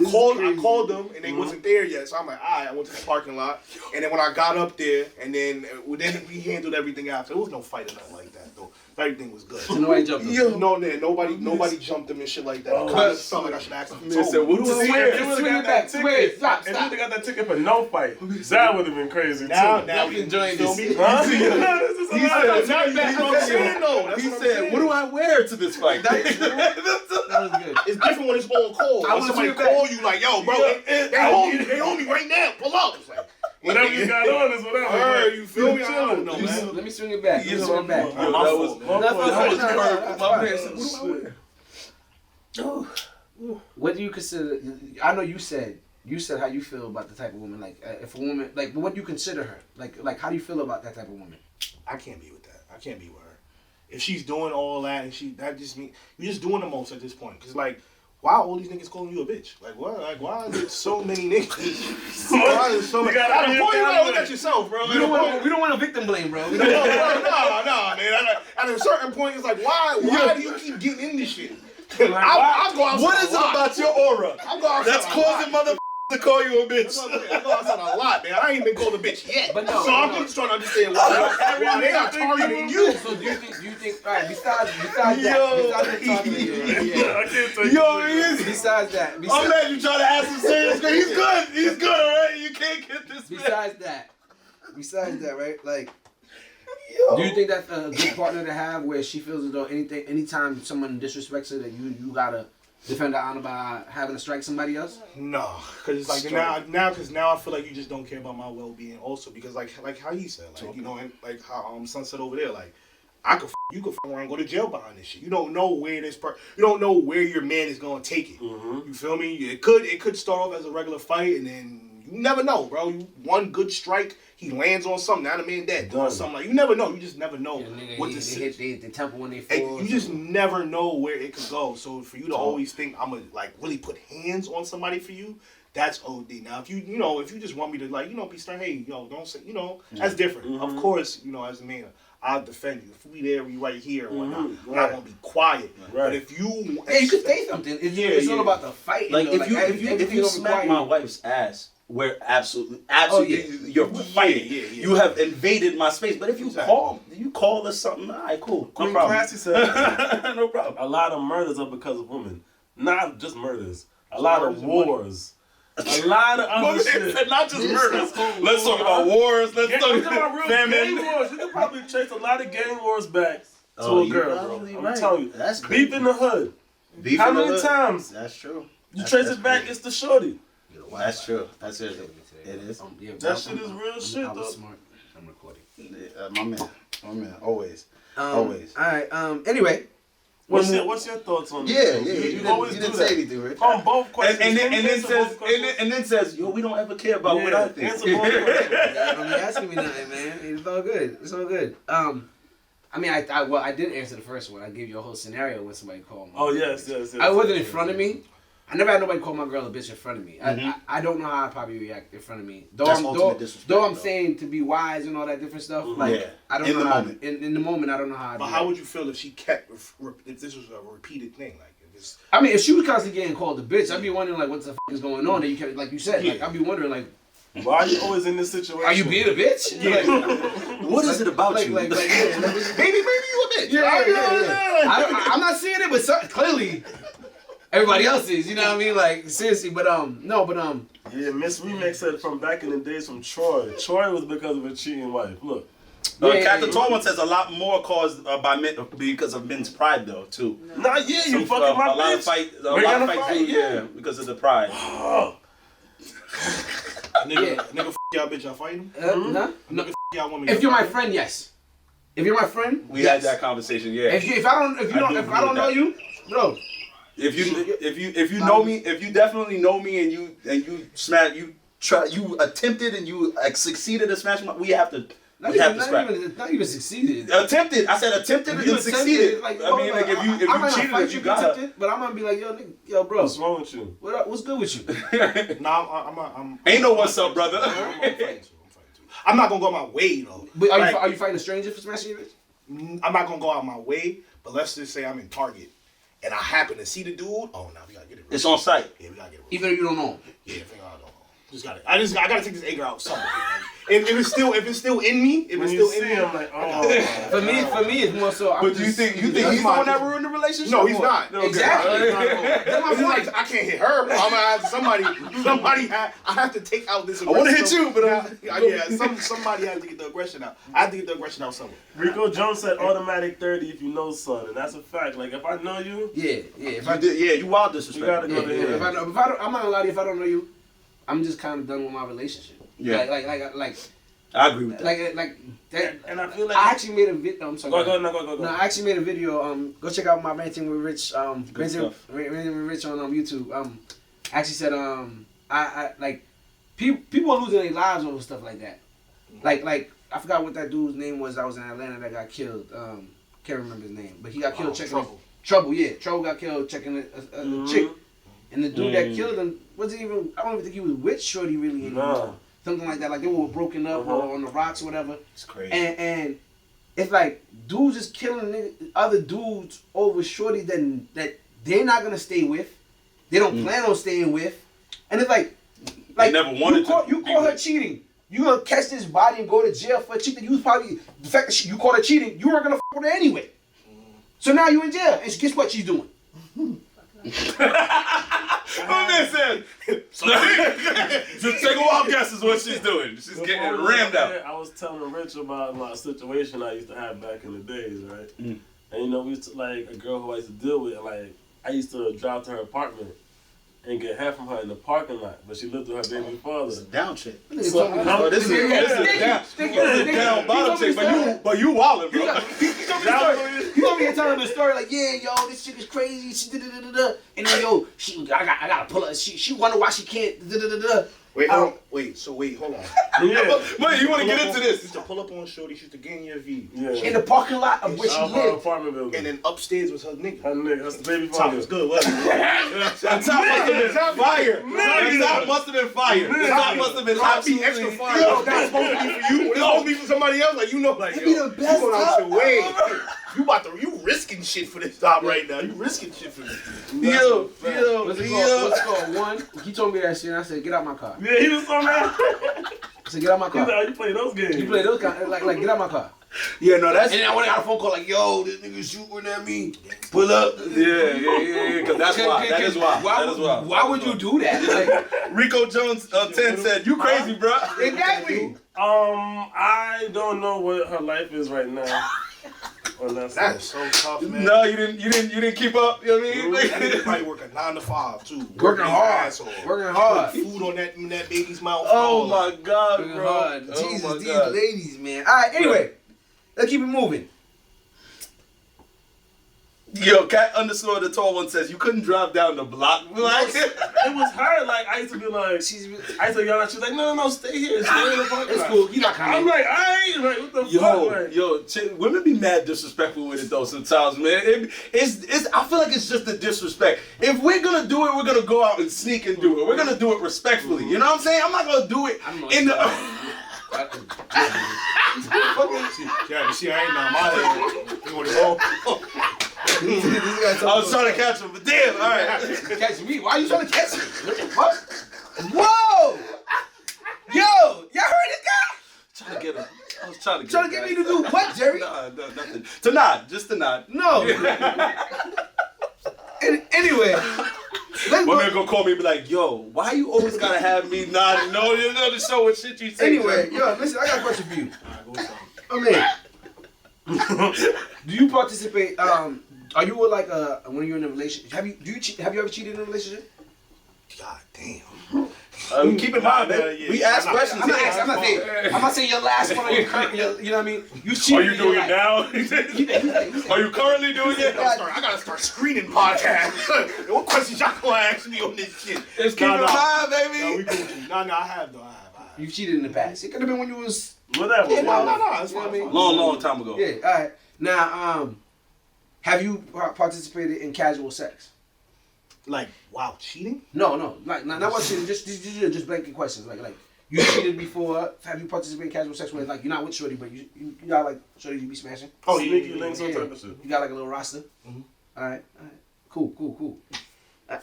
[SPEAKER 1] called them and they wasn't there yet. So I'm like, all right, I went to the parking lot. And then when I got up there, and then we handled everything after. There was no fight or nothing like that though. Everything was good.
[SPEAKER 2] So nobody jumped him.
[SPEAKER 1] Nobody jumped him and shit like that. I kind of felt like I should ask him.
[SPEAKER 3] Said, what do I wear?
[SPEAKER 2] Swing it back. Stop.
[SPEAKER 3] And then they got that ticket for no fight. That would have been crazy too.
[SPEAKER 1] Now
[SPEAKER 2] we enjoying
[SPEAKER 1] feel
[SPEAKER 2] this.
[SPEAKER 1] me?
[SPEAKER 3] Huh?
[SPEAKER 1] He said,
[SPEAKER 4] what do I wear to this fight?
[SPEAKER 2] That was good.
[SPEAKER 1] it's different when it's on call.
[SPEAKER 2] I
[SPEAKER 1] When
[SPEAKER 2] was
[SPEAKER 1] somebody
[SPEAKER 2] swing back.
[SPEAKER 1] call you like, yo, bro, they hold me right now. Pull up. It's like,
[SPEAKER 3] Whatever you got on is whatever.
[SPEAKER 1] Hey, you feel me? I
[SPEAKER 3] chilling.
[SPEAKER 1] don't know, man.
[SPEAKER 2] Let me swing it back. Let me swing it back.
[SPEAKER 1] Yeah, my fault, man.
[SPEAKER 4] My man said, what do I wear?
[SPEAKER 2] What do you consider? I know you said how you feel about the type of woman. Like if a woman, like, what do you consider her? Like how do you feel about that type of woman?
[SPEAKER 1] I can't be with that. I can't be with her. If she's doing all that and that just mean you're just doing the most at this point. Cause like, why are all these niggas calling you a bitch? Like what? Like why is there so many niggas? Why is so many? At a point, you gotta look at yourself, bro.
[SPEAKER 2] We don't want to victim blame, bro.
[SPEAKER 1] No, man. At a certain point, it's like, why do you keep getting in this shit? I go outside.
[SPEAKER 4] What is it about your aura
[SPEAKER 1] I go outside
[SPEAKER 4] that's
[SPEAKER 1] a
[SPEAKER 4] causing
[SPEAKER 1] lot.
[SPEAKER 4] mother to call you a bitch?
[SPEAKER 1] I go outside a lot, man. I ain't been called a bitch yet.
[SPEAKER 2] But no,
[SPEAKER 1] so I'm just trying to understand why they are targeting you.
[SPEAKER 2] So do you think? All right. Besides that, besides that,
[SPEAKER 4] I'm glad you trying to ask him serious. He's good, alright? You can't get this man.
[SPEAKER 2] Besides that, right? Like, do you think that's a good partner to have, where she feels as though anytime someone disrespects her, that you gotta defend her honor by having to strike somebody else?
[SPEAKER 1] No, because it's like now I feel like you just don't care about my well-being also, because like how he said, like, you know, and like how Son said over there, like, you could around and go to jail behind this shit. You don't know where you don't know where your man is gonna take it.
[SPEAKER 3] Mm-hmm.
[SPEAKER 1] You feel me? It could start off as a regular fight, and then you never know, bro. One good strike, he lands on something. Now the man dead. Or something like, you never know. You just never know what to see.
[SPEAKER 2] They hit the temple when they fall.
[SPEAKER 1] You just never know where it could go. So for you to always think I'm gonna like really put hands on somebody for you, that's OD. Now if you just want me to like, be stern, hey, don't say, that's different.
[SPEAKER 3] Mm-hmm.
[SPEAKER 1] Of course, as a man, I'll defend you. If we there, we right here or whatnot.
[SPEAKER 3] Mm-hmm.
[SPEAKER 1] I'm not gonna be quiet.
[SPEAKER 3] Right.
[SPEAKER 1] But if you
[SPEAKER 2] you could say something. It's all about the fight.
[SPEAKER 4] Like if you smack my wife's ass, we're absolutely you're fighting.
[SPEAKER 1] Yeah.
[SPEAKER 4] You have invaded my space. But if you call us something, all right, cool.
[SPEAKER 3] Queen
[SPEAKER 4] No problem.
[SPEAKER 3] Classy said,
[SPEAKER 4] no problem.
[SPEAKER 3] a lot of murders are because of women. Not just murders. A lot of wars. A lot of other shit.
[SPEAKER 4] Not just murders. Let's talk about wars. Let's talk about
[SPEAKER 3] real
[SPEAKER 4] famine.
[SPEAKER 3] gang wars. You can probably trace a lot of gang wars back to
[SPEAKER 4] Oh,
[SPEAKER 3] a
[SPEAKER 4] you
[SPEAKER 3] girl,
[SPEAKER 4] probably
[SPEAKER 3] bro.
[SPEAKER 4] right.
[SPEAKER 3] I'm telling you.
[SPEAKER 4] That's
[SPEAKER 3] Beef in the hood.
[SPEAKER 4] Beef
[SPEAKER 3] How
[SPEAKER 4] in the
[SPEAKER 3] many
[SPEAKER 4] hood.
[SPEAKER 3] times
[SPEAKER 4] That's true.
[SPEAKER 3] you trace it back, it's the shorty.
[SPEAKER 4] That's true. That's it. It is.
[SPEAKER 3] That shit is real shit,
[SPEAKER 2] I was
[SPEAKER 3] though.
[SPEAKER 2] smart. I'm recording.
[SPEAKER 4] My man. Always.
[SPEAKER 2] Always. All right. Anyway.
[SPEAKER 3] What's your thoughts on
[SPEAKER 4] Yeah.
[SPEAKER 3] this?
[SPEAKER 4] You
[SPEAKER 3] always
[SPEAKER 4] didn't
[SPEAKER 3] do
[SPEAKER 4] say
[SPEAKER 3] that.
[SPEAKER 4] anything, right?
[SPEAKER 3] On both questions.
[SPEAKER 4] And then
[SPEAKER 3] Answer
[SPEAKER 4] says
[SPEAKER 3] both questions.
[SPEAKER 4] and then says, yo, we don't ever care about what I think.
[SPEAKER 3] Answer both questions.
[SPEAKER 2] Don't be asking me nothing, man. It's all good. It's all good. I mean, I did answer the first one. I gave you a whole scenario when somebody called me.
[SPEAKER 3] Oh, yes.
[SPEAKER 2] I wasn't in front of me. I never had nobody call my girl a bitch in front of me. I don't know how I'd probably react in front of me.
[SPEAKER 4] That's ultimate disrespect,
[SPEAKER 2] though I'm
[SPEAKER 4] though.
[SPEAKER 2] saying to be wise and all that different stuff. Like,
[SPEAKER 4] Yeah.
[SPEAKER 2] I don't
[SPEAKER 4] In
[SPEAKER 2] know
[SPEAKER 4] the
[SPEAKER 2] how.
[SPEAKER 4] moment.
[SPEAKER 2] In the moment, I don't know how.
[SPEAKER 1] But how would you feel if she kept if this was a repeated thing? Like if it's
[SPEAKER 2] I mean, if she was constantly getting called a bitch, I'd be wondering like, what the f is going on? And you kept, like you said, like I'd be wondering like,
[SPEAKER 3] Why are you always in this situation?
[SPEAKER 2] are you being a bitch?
[SPEAKER 1] Yeah.
[SPEAKER 4] What is it about you?
[SPEAKER 2] Baby,
[SPEAKER 1] maybe you a bitch.
[SPEAKER 2] I'm not seeing it, but clearly everybody else is. You know what I mean? Like seriously, but
[SPEAKER 3] Yeah, Miss Remix said from back in the days from Troy. Troy was because of a cheating wife. Look.
[SPEAKER 4] Captain Tormund says a lot more caused by men because of men's pride, though, too.
[SPEAKER 3] Nah, yeah, you fucking my
[SPEAKER 4] a lot of
[SPEAKER 3] bitch.
[SPEAKER 4] a lot of fights, yeah, because of the pride.
[SPEAKER 3] Oh.
[SPEAKER 1] Nigga, f y'all bitch, y'all fighting?
[SPEAKER 2] no.
[SPEAKER 1] Nigga, f y'all woman.
[SPEAKER 2] If you're my friend, yes. If you're my friend,
[SPEAKER 4] We
[SPEAKER 2] yes.
[SPEAKER 4] had that conversation, yeah.
[SPEAKER 2] If I don't know you, bro.
[SPEAKER 4] If you know me, if you definitely know me and you smash, you attempted and you succeeded at smashing my, we have to
[SPEAKER 2] Not even succeeded.
[SPEAKER 4] Attempted. I said attempted
[SPEAKER 2] If you
[SPEAKER 4] and succeeded.
[SPEAKER 2] like,
[SPEAKER 4] I mean, like if you cheated,
[SPEAKER 2] fight
[SPEAKER 4] if you got her.
[SPEAKER 2] but I'm gonna be like, yo, bro,
[SPEAKER 3] What's wrong with you?
[SPEAKER 2] what's good with you?
[SPEAKER 1] Nah, I'm
[SPEAKER 4] Ain't no what's up, brother.
[SPEAKER 1] I'm fighting too. I'm not gonna go my way though.
[SPEAKER 2] But
[SPEAKER 1] Like,
[SPEAKER 2] are you fighting a stranger for smashing your bitch?
[SPEAKER 1] I'm not gonna go out my way, but let's just say I'm in Target and I happen to see the dude. Oh, no, we gotta get it.
[SPEAKER 4] It's on site.
[SPEAKER 1] Yeah, we gotta get it.
[SPEAKER 2] Even if you don't know him.
[SPEAKER 1] Yeah, I think I don't know. I gotta take this anger out somewhere. If it's still in me, if
[SPEAKER 3] When
[SPEAKER 1] it's
[SPEAKER 3] you
[SPEAKER 1] still in
[SPEAKER 3] see
[SPEAKER 1] me,
[SPEAKER 3] him, like, oh.
[SPEAKER 2] For me, it's more so.
[SPEAKER 4] But do you think he's the one that ruined the relationship?
[SPEAKER 1] No, he's not.
[SPEAKER 2] Exactly.
[SPEAKER 1] That's my point. I can't hit her. I'm gonna have somebody. I have to take out this.
[SPEAKER 4] I want to hit you, but
[SPEAKER 1] somebody has to get the aggression out. I have to get the aggression out somewhere.
[SPEAKER 3] Rico Jones said automatic 30 if you know son, and that's a fact. Like if I know you,
[SPEAKER 2] Yeah.
[SPEAKER 4] You wild
[SPEAKER 3] you
[SPEAKER 4] disrespect.
[SPEAKER 3] gotta go to him.
[SPEAKER 2] I'm not gonna lie to you. If I don't know you, I'm just kind of done with my relationship.
[SPEAKER 4] Yeah.
[SPEAKER 2] Like
[SPEAKER 4] I agree with that.
[SPEAKER 2] like that.
[SPEAKER 3] And I feel like
[SPEAKER 2] I actually made a video. I'm sorry.
[SPEAKER 3] go.
[SPEAKER 2] No, I actually made a video. Go check out my Ranting with Rich.
[SPEAKER 4] Good
[SPEAKER 2] Ranting
[SPEAKER 4] stuff.
[SPEAKER 2] Ranting with Rich on YouTube. I actually said I like people are losing their lives over stuff like that. Like I forgot what that dude's name was. I was in Atlanta that got killed. Can't remember his name, but he got killed checking Trouble. Yeah, Trouble got killed checking a chick, and the dude that killed him wasn't even. I don't even think he was with Shorty really anymore.
[SPEAKER 3] No.
[SPEAKER 2] Something like that. Like they were broken up or on the rocks or whatever.
[SPEAKER 1] It's crazy.
[SPEAKER 2] And it's like dudes just killing other dudes over Shorty that they're not gonna stay with. They don't plan on staying with, and it's like
[SPEAKER 4] never wanted
[SPEAKER 2] you call her cheating. You gonna catch this body and go to jail for cheating. You was probably the fact that you called her cheating. You weren't gonna with her anyway. So now you in jail, and guess what she's doing?
[SPEAKER 4] My man said, just take a wild guess is what she's doing. She's getting rammed out.
[SPEAKER 3] I was telling Rich about my situation I used to have back in the days, right? And you know, we used to, like, a girl who I used to deal with, like, I used to drive to her apartment and get half from her in the parking lot, but she lived with her baby father.
[SPEAKER 1] Down chick.
[SPEAKER 3] So,
[SPEAKER 4] This is a down bottom chick, but you wildin', bro.
[SPEAKER 2] You over here telling the story like, yeah, yo, this shit is crazy. She da-da-da-da-da. And then, yo, I gotta pull her. She wonder why she can't da-da-da-da.
[SPEAKER 1] Wait, hold on.
[SPEAKER 3] Yeah.
[SPEAKER 4] Wait, you want to get into this?
[SPEAKER 1] Used to pull up on Shorty, she used to get in your V.
[SPEAKER 3] Yeah.
[SPEAKER 2] In the parking lot of where she
[SPEAKER 3] Our
[SPEAKER 2] lived.
[SPEAKER 3] apartment building.
[SPEAKER 1] And then upstairs was her nigga.
[SPEAKER 3] Her nigga, that's the baby
[SPEAKER 1] Top
[SPEAKER 3] father.
[SPEAKER 1] was good, wasn't it?
[SPEAKER 4] The top must have been fire. The top must have been fire. The top must have been
[SPEAKER 1] Top be extra fire.
[SPEAKER 2] Yo,
[SPEAKER 1] That's supposed to be for you. It's supposed to be for somebody else. Like, you know, like,
[SPEAKER 2] It
[SPEAKER 1] yo,
[SPEAKER 2] be the best
[SPEAKER 1] you going out
[SPEAKER 2] top.
[SPEAKER 1] your way. You risking shit for this top right now. You risking shit for this.
[SPEAKER 4] Yo.
[SPEAKER 2] What's it called? One, he told me that shit, and I said, get out my car.
[SPEAKER 3] Yeah, he was so mad.
[SPEAKER 2] I said, get out my
[SPEAKER 3] He's
[SPEAKER 2] car.
[SPEAKER 3] like, oh, you play those games.
[SPEAKER 2] You play those kind like get out my car.
[SPEAKER 4] Yeah, no, that's
[SPEAKER 2] And then I went out a phone call like, yo, this nigga shooting at me. Pull up.
[SPEAKER 4] yeah. Because that's why. That is why. That is why.
[SPEAKER 2] Why would you do that? Like,
[SPEAKER 4] Rico Jones 10 said, "You crazy, bro."
[SPEAKER 2] exactly.
[SPEAKER 3] I don't know what her life is right now.
[SPEAKER 1] That is so tough, man.
[SPEAKER 4] No, you didn't keep up. You know what I mean?
[SPEAKER 1] That nigga probably work a 9 to 5 too.
[SPEAKER 2] Working
[SPEAKER 1] his
[SPEAKER 2] hard.
[SPEAKER 1] ass off.
[SPEAKER 2] Working hard.
[SPEAKER 1] Put food on that baby's mouth.
[SPEAKER 4] Oh my God,
[SPEAKER 2] Working
[SPEAKER 4] bro.
[SPEAKER 2] hard.
[SPEAKER 4] Oh
[SPEAKER 2] Jesus,
[SPEAKER 4] my
[SPEAKER 2] these
[SPEAKER 4] God.
[SPEAKER 2] ladies, man. All right, anyway, let's keep it moving.
[SPEAKER 4] Yo, Cat _ the tall one says you couldn't drive down the block. Like,
[SPEAKER 3] It was her. Like, I used to be like, I used to yell at you like, no, stay here. Stay in the parking
[SPEAKER 2] It's
[SPEAKER 3] lot.
[SPEAKER 2] cool. You're not coming.
[SPEAKER 3] I'm like, I ain't. Like, what the fuck? Like,
[SPEAKER 4] women be mad disrespectful with it though sometimes, man. It's I feel like it's just the disrespect. If we're gonna do it, we're gonna go out and sneak and do it. We're gonna do it respectfully. You know what I'm saying? I'm not gonna do it in the.
[SPEAKER 1] Yeah, see, I ain't on my head. You want to go?
[SPEAKER 4] I was trying to catch him, but damn, all right.
[SPEAKER 2] Catch me? Why are you trying to catch me? What the fuck? Whoa! Yo, y'all heard this guy?
[SPEAKER 4] Trying to get him. I was trying to get
[SPEAKER 2] Trying to get me to do what, Jerry?
[SPEAKER 4] Nah, nothing. To nod, just to nod.
[SPEAKER 2] No. Anyway, let's
[SPEAKER 4] My man
[SPEAKER 2] go.
[SPEAKER 4] gonna call me and be like, yo, why you always gotta have me nodding? No, you know the show what shit you say.
[SPEAKER 2] Anyway, yo, listen, I got a question for you. Do you participate? Are you like when you're in a relationship? Have you ever cheated in a relationship?
[SPEAKER 1] God damn.
[SPEAKER 4] Keep in mind, man.
[SPEAKER 1] Yeah.
[SPEAKER 4] We ask questions.
[SPEAKER 2] I'm not saying your last one or your current. You know what I mean? You cheated.
[SPEAKER 4] Are you doing it now?
[SPEAKER 2] He's
[SPEAKER 4] Are you currently doing it?
[SPEAKER 1] I gotta start screening podcasts. What questions y'all gonna ask me on this shit?
[SPEAKER 4] It's keep it alive, baby.
[SPEAKER 1] No, we Gucci. No, I have though. I have.
[SPEAKER 2] You've cheated in the past. It could have been when you was.
[SPEAKER 3] whatever.
[SPEAKER 2] Yeah,
[SPEAKER 1] No,
[SPEAKER 2] You know
[SPEAKER 1] it's fine.
[SPEAKER 2] what I mean?
[SPEAKER 4] Long time ago.
[SPEAKER 2] Yeah. All right. Now, have you participated in casual sex?
[SPEAKER 1] Like, wow, cheating?
[SPEAKER 2] No, like not what cheating. Just blanket questions. Like you cheated before. Have you participated in casual sex where like you're not with shorty, but you got like shorty you be smashing?
[SPEAKER 1] Oh,
[SPEAKER 3] Sneaky links, all type of shit.
[SPEAKER 2] You got like a little roster.
[SPEAKER 1] Mhm.
[SPEAKER 2] All right. Cool.
[SPEAKER 1] I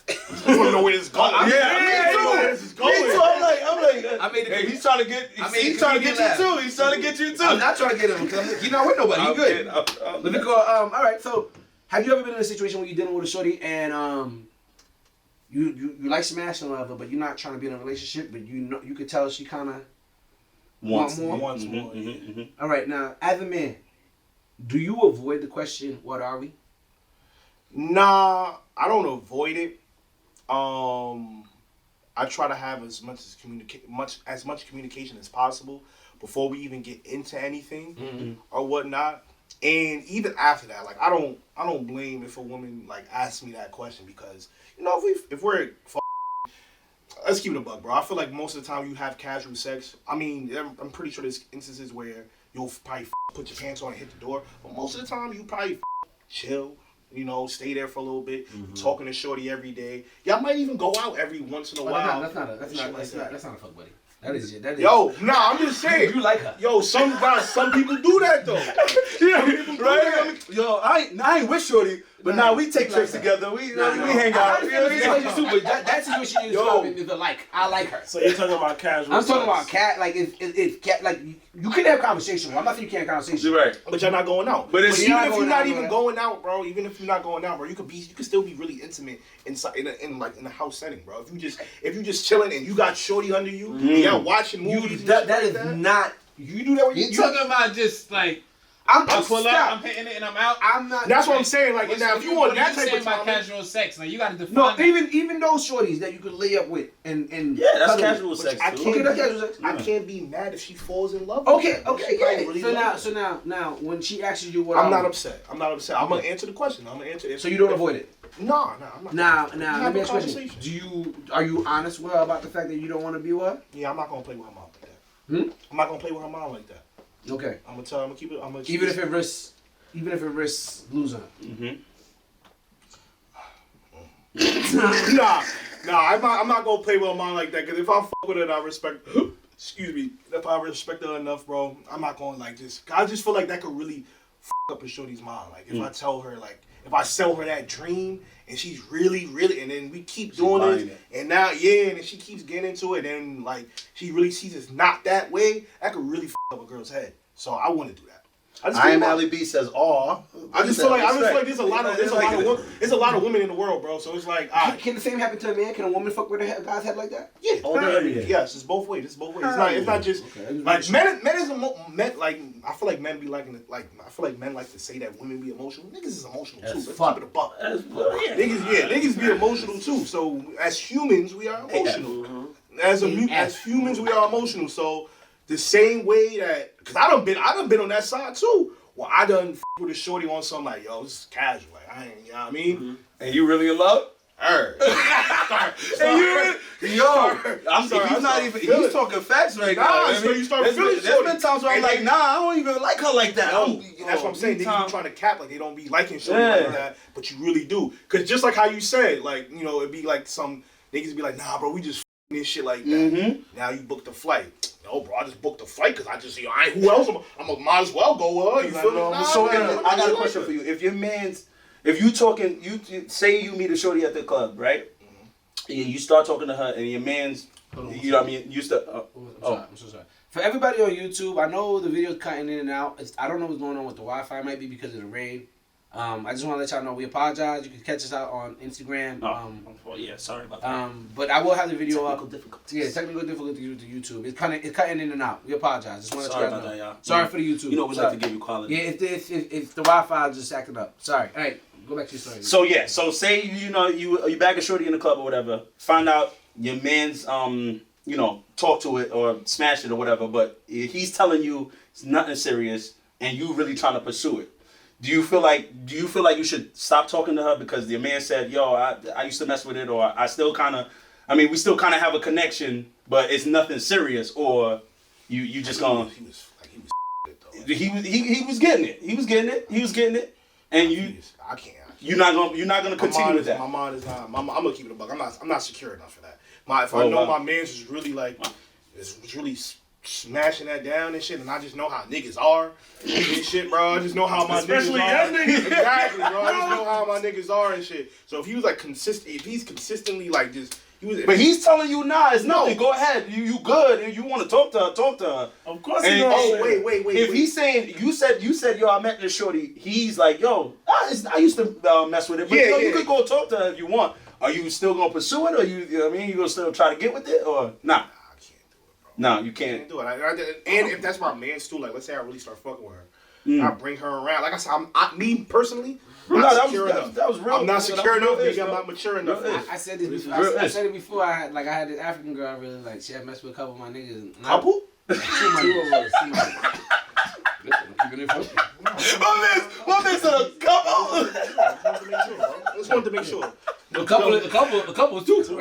[SPEAKER 1] don't know where this is going.
[SPEAKER 4] Yeah, me too.
[SPEAKER 1] Where this is going.
[SPEAKER 4] Me too. I'm like,
[SPEAKER 2] I made the
[SPEAKER 4] hey, he's trying to get.
[SPEAKER 2] I made
[SPEAKER 4] He's
[SPEAKER 2] the
[SPEAKER 4] trying to get
[SPEAKER 2] comedian
[SPEAKER 4] you
[SPEAKER 2] laugh.
[SPEAKER 4] too. He's trying to get you too.
[SPEAKER 2] I'm not trying to get him because he's not with nobody. He good. Let me go. All right. So, have you ever been in a situation where you're dealing with a shorty and you like smashing or whatever, but you're not trying to be in a relationship, but you know you could tell she kind of want more.
[SPEAKER 1] Once more.
[SPEAKER 2] All right. Now, as a man, do you avoid the question, "What are we?"
[SPEAKER 1] Nah, I don't avoid it. I try to have as much communication as possible before we even get into anything or whatnot. And even after that, like I don't blame if a woman like asks me that question, because you know if we're let's keep it a buck, bro. I feel like most of the time you have casual sex. I mean, I'm pretty sure there's instances where you'll probably put your pants on and hit the door, but most of the time you probably chill. You know, stay there for a little bit. Talking to shorty every day. Y'all might even go out every once in a while.
[SPEAKER 2] That's not a fuck buddy. That is.
[SPEAKER 1] Yo, nah, I'm just saying.
[SPEAKER 2] You like her?
[SPEAKER 1] Yo, some people do that though.
[SPEAKER 4] Right? Yo, I ain't with shorty, but now we take trips together. We hang out.
[SPEAKER 2] But that situation is like I like her.
[SPEAKER 3] So you're talking about casual.
[SPEAKER 2] I'm talking about cat. Like if cat, like you can have conversation. I'm not saying you can't have conversation.
[SPEAKER 4] You're right.
[SPEAKER 1] But you're not going out.
[SPEAKER 4] But it's
[SPEAKER 1] even if you're not even going out, bro. Even if you're not going out, bro, you could still be really intimate inside in a house setting, bro. If you just chilling and you got shorty under you, and y'all watching movies.
[SPEAKER 2] That is not. You do that when
[SPEAKER 5] You talking about just like
[SPEAKER 2] I'm
[SPEAKER 5] pull up, I'm hitting it, and I'm out.
[SPEAKER 2] I'm not.
[SPEAKER 1] That's what I'm saying. Like now, if you want that type of
[SPEAKER 5] about
[SPEAKER 1] time,
[SPEAKER 5] casual sex, like you gotta define.
[SPEAKER 2] No,
[SPEAKER 5] that.
[SPEAKER 2] even those shorties that you could lay up with and
[SPEAKER 4] Yeah, that's
[SPEAKER 2] cuddle
[SPEAKER 4] casual
[SPEAKER 2] with.
[SPEAKER 4] sex.
[SPEAKER 1] I
[SPEAKER 4] too.
[SPEAKER 1] can't.
[SPEAKER 2] that's casual sex.
[SPEAKER 1] I can't be mad if she falls in love.
[SPEAKER 2] Okay,
[SPEAKER 1] with me. She
[SPEAKER 2] yeah.
[SPEAKER 1] might really love me.
[SPEAKER 2] So now, when she asks you what,
[SPEAKER 1] I'm not upset. I'm gonna answer the question. I'm gonna answer it.
[SPEAKER 2] So you don't avoid it.
[SPEAKER 1] No, I'm not.
[SPEAKER 2] Now, let me ask you a question. Are you honest with her about the fact that you don't want to be with her?
[SPEAKER 1] Yeah, I'm not gonna play with her mom like that. I'm not gonna play with her mom like that.
[SPEAKER 2] Okay.
[SPEAKER 1] I'm gonna keep it.
[SPEAKER 2] Even if it risks losing her.
[SPEAKER 1] Nah, I'm not gonna play with her mom like that. Cause if I fuck with her, and I respect. Excuse me. If I respect her enough, bro, I'm not gonna like just. I just feel like that could really fuck up a shorty's mind. Like if I tell her, like if I sell her that dream and she's really, and then we keep doing it, and now and then she keeps getting into it, and then like she really sees it's not that way, that could really fuck up a girl's head. So I wouldn't do that.
[SPEAKER 6] I am Ali B says, "Aw."
[SPEAKER 1] I just feel like there's a lot of women in the world, bro. So it's like,
[SPEAKER 2] Can the same happen to a man? Can a woman fuck with a guy's head like that?
[SPEAKER 1] yeah,
[SPEAKER 6] All day, every day.
[SPEAKER 1] yes, it's both ways. It's not just like men like I feel like men be liking it. Like I feel like men like to say that women be emotional. Niggas is emotional too. Let's keep it a buck. Niggas be emotional too. So as humans, we are emotional. As humans, we are emotional. So the same way that, cause I done been on that side too. Well, I done with a shorty on something like, yo, this is casual. Like I ain't, you know what I mean?
[SPEAKER 4] And you really in love?
[SPEAKER 1] Sorry.
[SPEAKER 4] I'm sorry. He's talking facts right now.
[SPEAKER 1] Nah, so you start feeling
[SPEAKER 4] There's been times where I'm like, nah, I don't even like her like that.
[SPEAKER 1] That's what I'm saying. Niggas be trying to cap like they don't be liking shorty like that, but you really do. Cause just like how you said, like, you know, it'd be like some niggas be like, nah, bro, we just this shit like that. Now you booked the flight. No, bro, I just booked the flight because I just, I ain't, who else? I'm might as well go. You feel me?
[SPEAKER 4] So I got a question for you. If you say you meet a shorty at the club, right? And you start talking to her, and your man's, you know what I mean? You start.
[SPEAKER 2] I'm so sorry. For everybody on YouTube, I know the video's cutting in and out. I don't know what's going on with the Wi-Fi. It might be because of the rain. I just want to let y'all know we apologize. You can catch us out on Instagram.
[SPEAKER 4] Sorry about that.
[SPEAKER 2] But I will have the video
[SPEAKER 4] Technical
[SPEAKER 2] up.
[SPEAKER 4] difficulties.
[SPEAKER 2] Yeah, technical difficulties with the YouTube. It's cutting in and out. We apologize. Just want to
[SPEAKER 4] Sorry
[SPEAKER 2] let
[SPEAKER 4] about
[SPEAKER 2] you
[SPEAKER 4] that,
[SPEAKER 2] know.
[SPEAKER 4] y'all.
[SPEAKER 2] Sorry for the YouTube.
[SPEAKER 4] You know we like to give you quality.
[SPEAKER 2] Yeah, if the Wi-Fi is just acting up. Sorry. All right, go back to your story.
[SPEAKER 4] So say you bag a shorty in the club or whatever. Find out your man's talk to it or smash it or whatever. But he's telling you it's nothing serious, and you really trying to pursue it. Do you feel like you should stop talking to her because your man said, yo, I used to mess with it, or we still kind of have a connection, but it's nothing serious, or you just gonna he was getting it, and
[SPEAKER 1] I can't.
[SPEAKER 4] You're not gonna continue with that.
[SPEAKER 1] My mind is not. I'm gonna keep it a buck. I'm not secure enough for that. I know my man's is really like, it's really smashing that down and shit, and I just know how niggas are and shit, bro. I just know how my
[SPEAKER 3] Especially
[SPEAKER 1] niggas are.
[SPEAKER 3] young niggas.
[SPEAKER 1] Exactly, bro. I just know how my niggas are and shit. So if he was like if he's consistently like just,
[SPEAKER 4] but he's telling you, nah, it's nothing. Go ahead, you good, and you want to talk to her.
[SPEAKER 3] Of course
[SPEAKER 4] And
[SPEAKER 3] he gonna
[SPEAKER 1] oh,
[SPEAKER 3] say
[SPEAKER 1] wait.
[SPEAKER 4] If he's saying you said yo, I met this shorty, he's like, yo, I used to mess with it, but you could go talk to her if you want. Are you still gonna pursue it, or you know what I mean, you gonna still try to get with it, or nah?
[SPEAKER 1] I can't do it, bro.
[SPEAKER 4] No, you
[SPEAKER 1] I can't
[SPEAKER 4] can't.
[SPEAKER 1] do it. And if that's my man's too, like let's say I really start fucking with her, I bring her around. Like I said, me personally,
[SPEAKER 4] No,
[SPEAKER 1] not
[SPEAKER 4] that
[SPEAKER 1] secure
[SPEAKER 4] was
[SPEAKER 1] enough.
[SPEAKER 4] real.
[SPEAKER 1] I'm not
[SPEAKER 4] That
[SPEAKER 1] secure
[SPEAKER 4] was real
[SPEAKER 1] enough.
[SPEAKER 4] ish,
[SPEAKER 1] Nigga, I'm
[SPEAKER 4] bro.
[SPEAKER 1] not mature enough.
[SPEAKER 4] Real ish.
[SPEAKER 2] I said this before.
[SPEAKER 4] Real
[SPEAKER 2] I
[SPEAKER 4] ish.
[SPEAKER 2] said it before. I had this African girl I really like. She had messed with a couple of my niggas. And
[SPEAKER 1] Couple?
[SPEAKER 2] Two of us. Listen, I'm keeping it funky.
[SPEAKER 4] My man said a couple.
[SPEAKER 1] Just wanted to make sure.
[SPEAKER 2] A couple is two.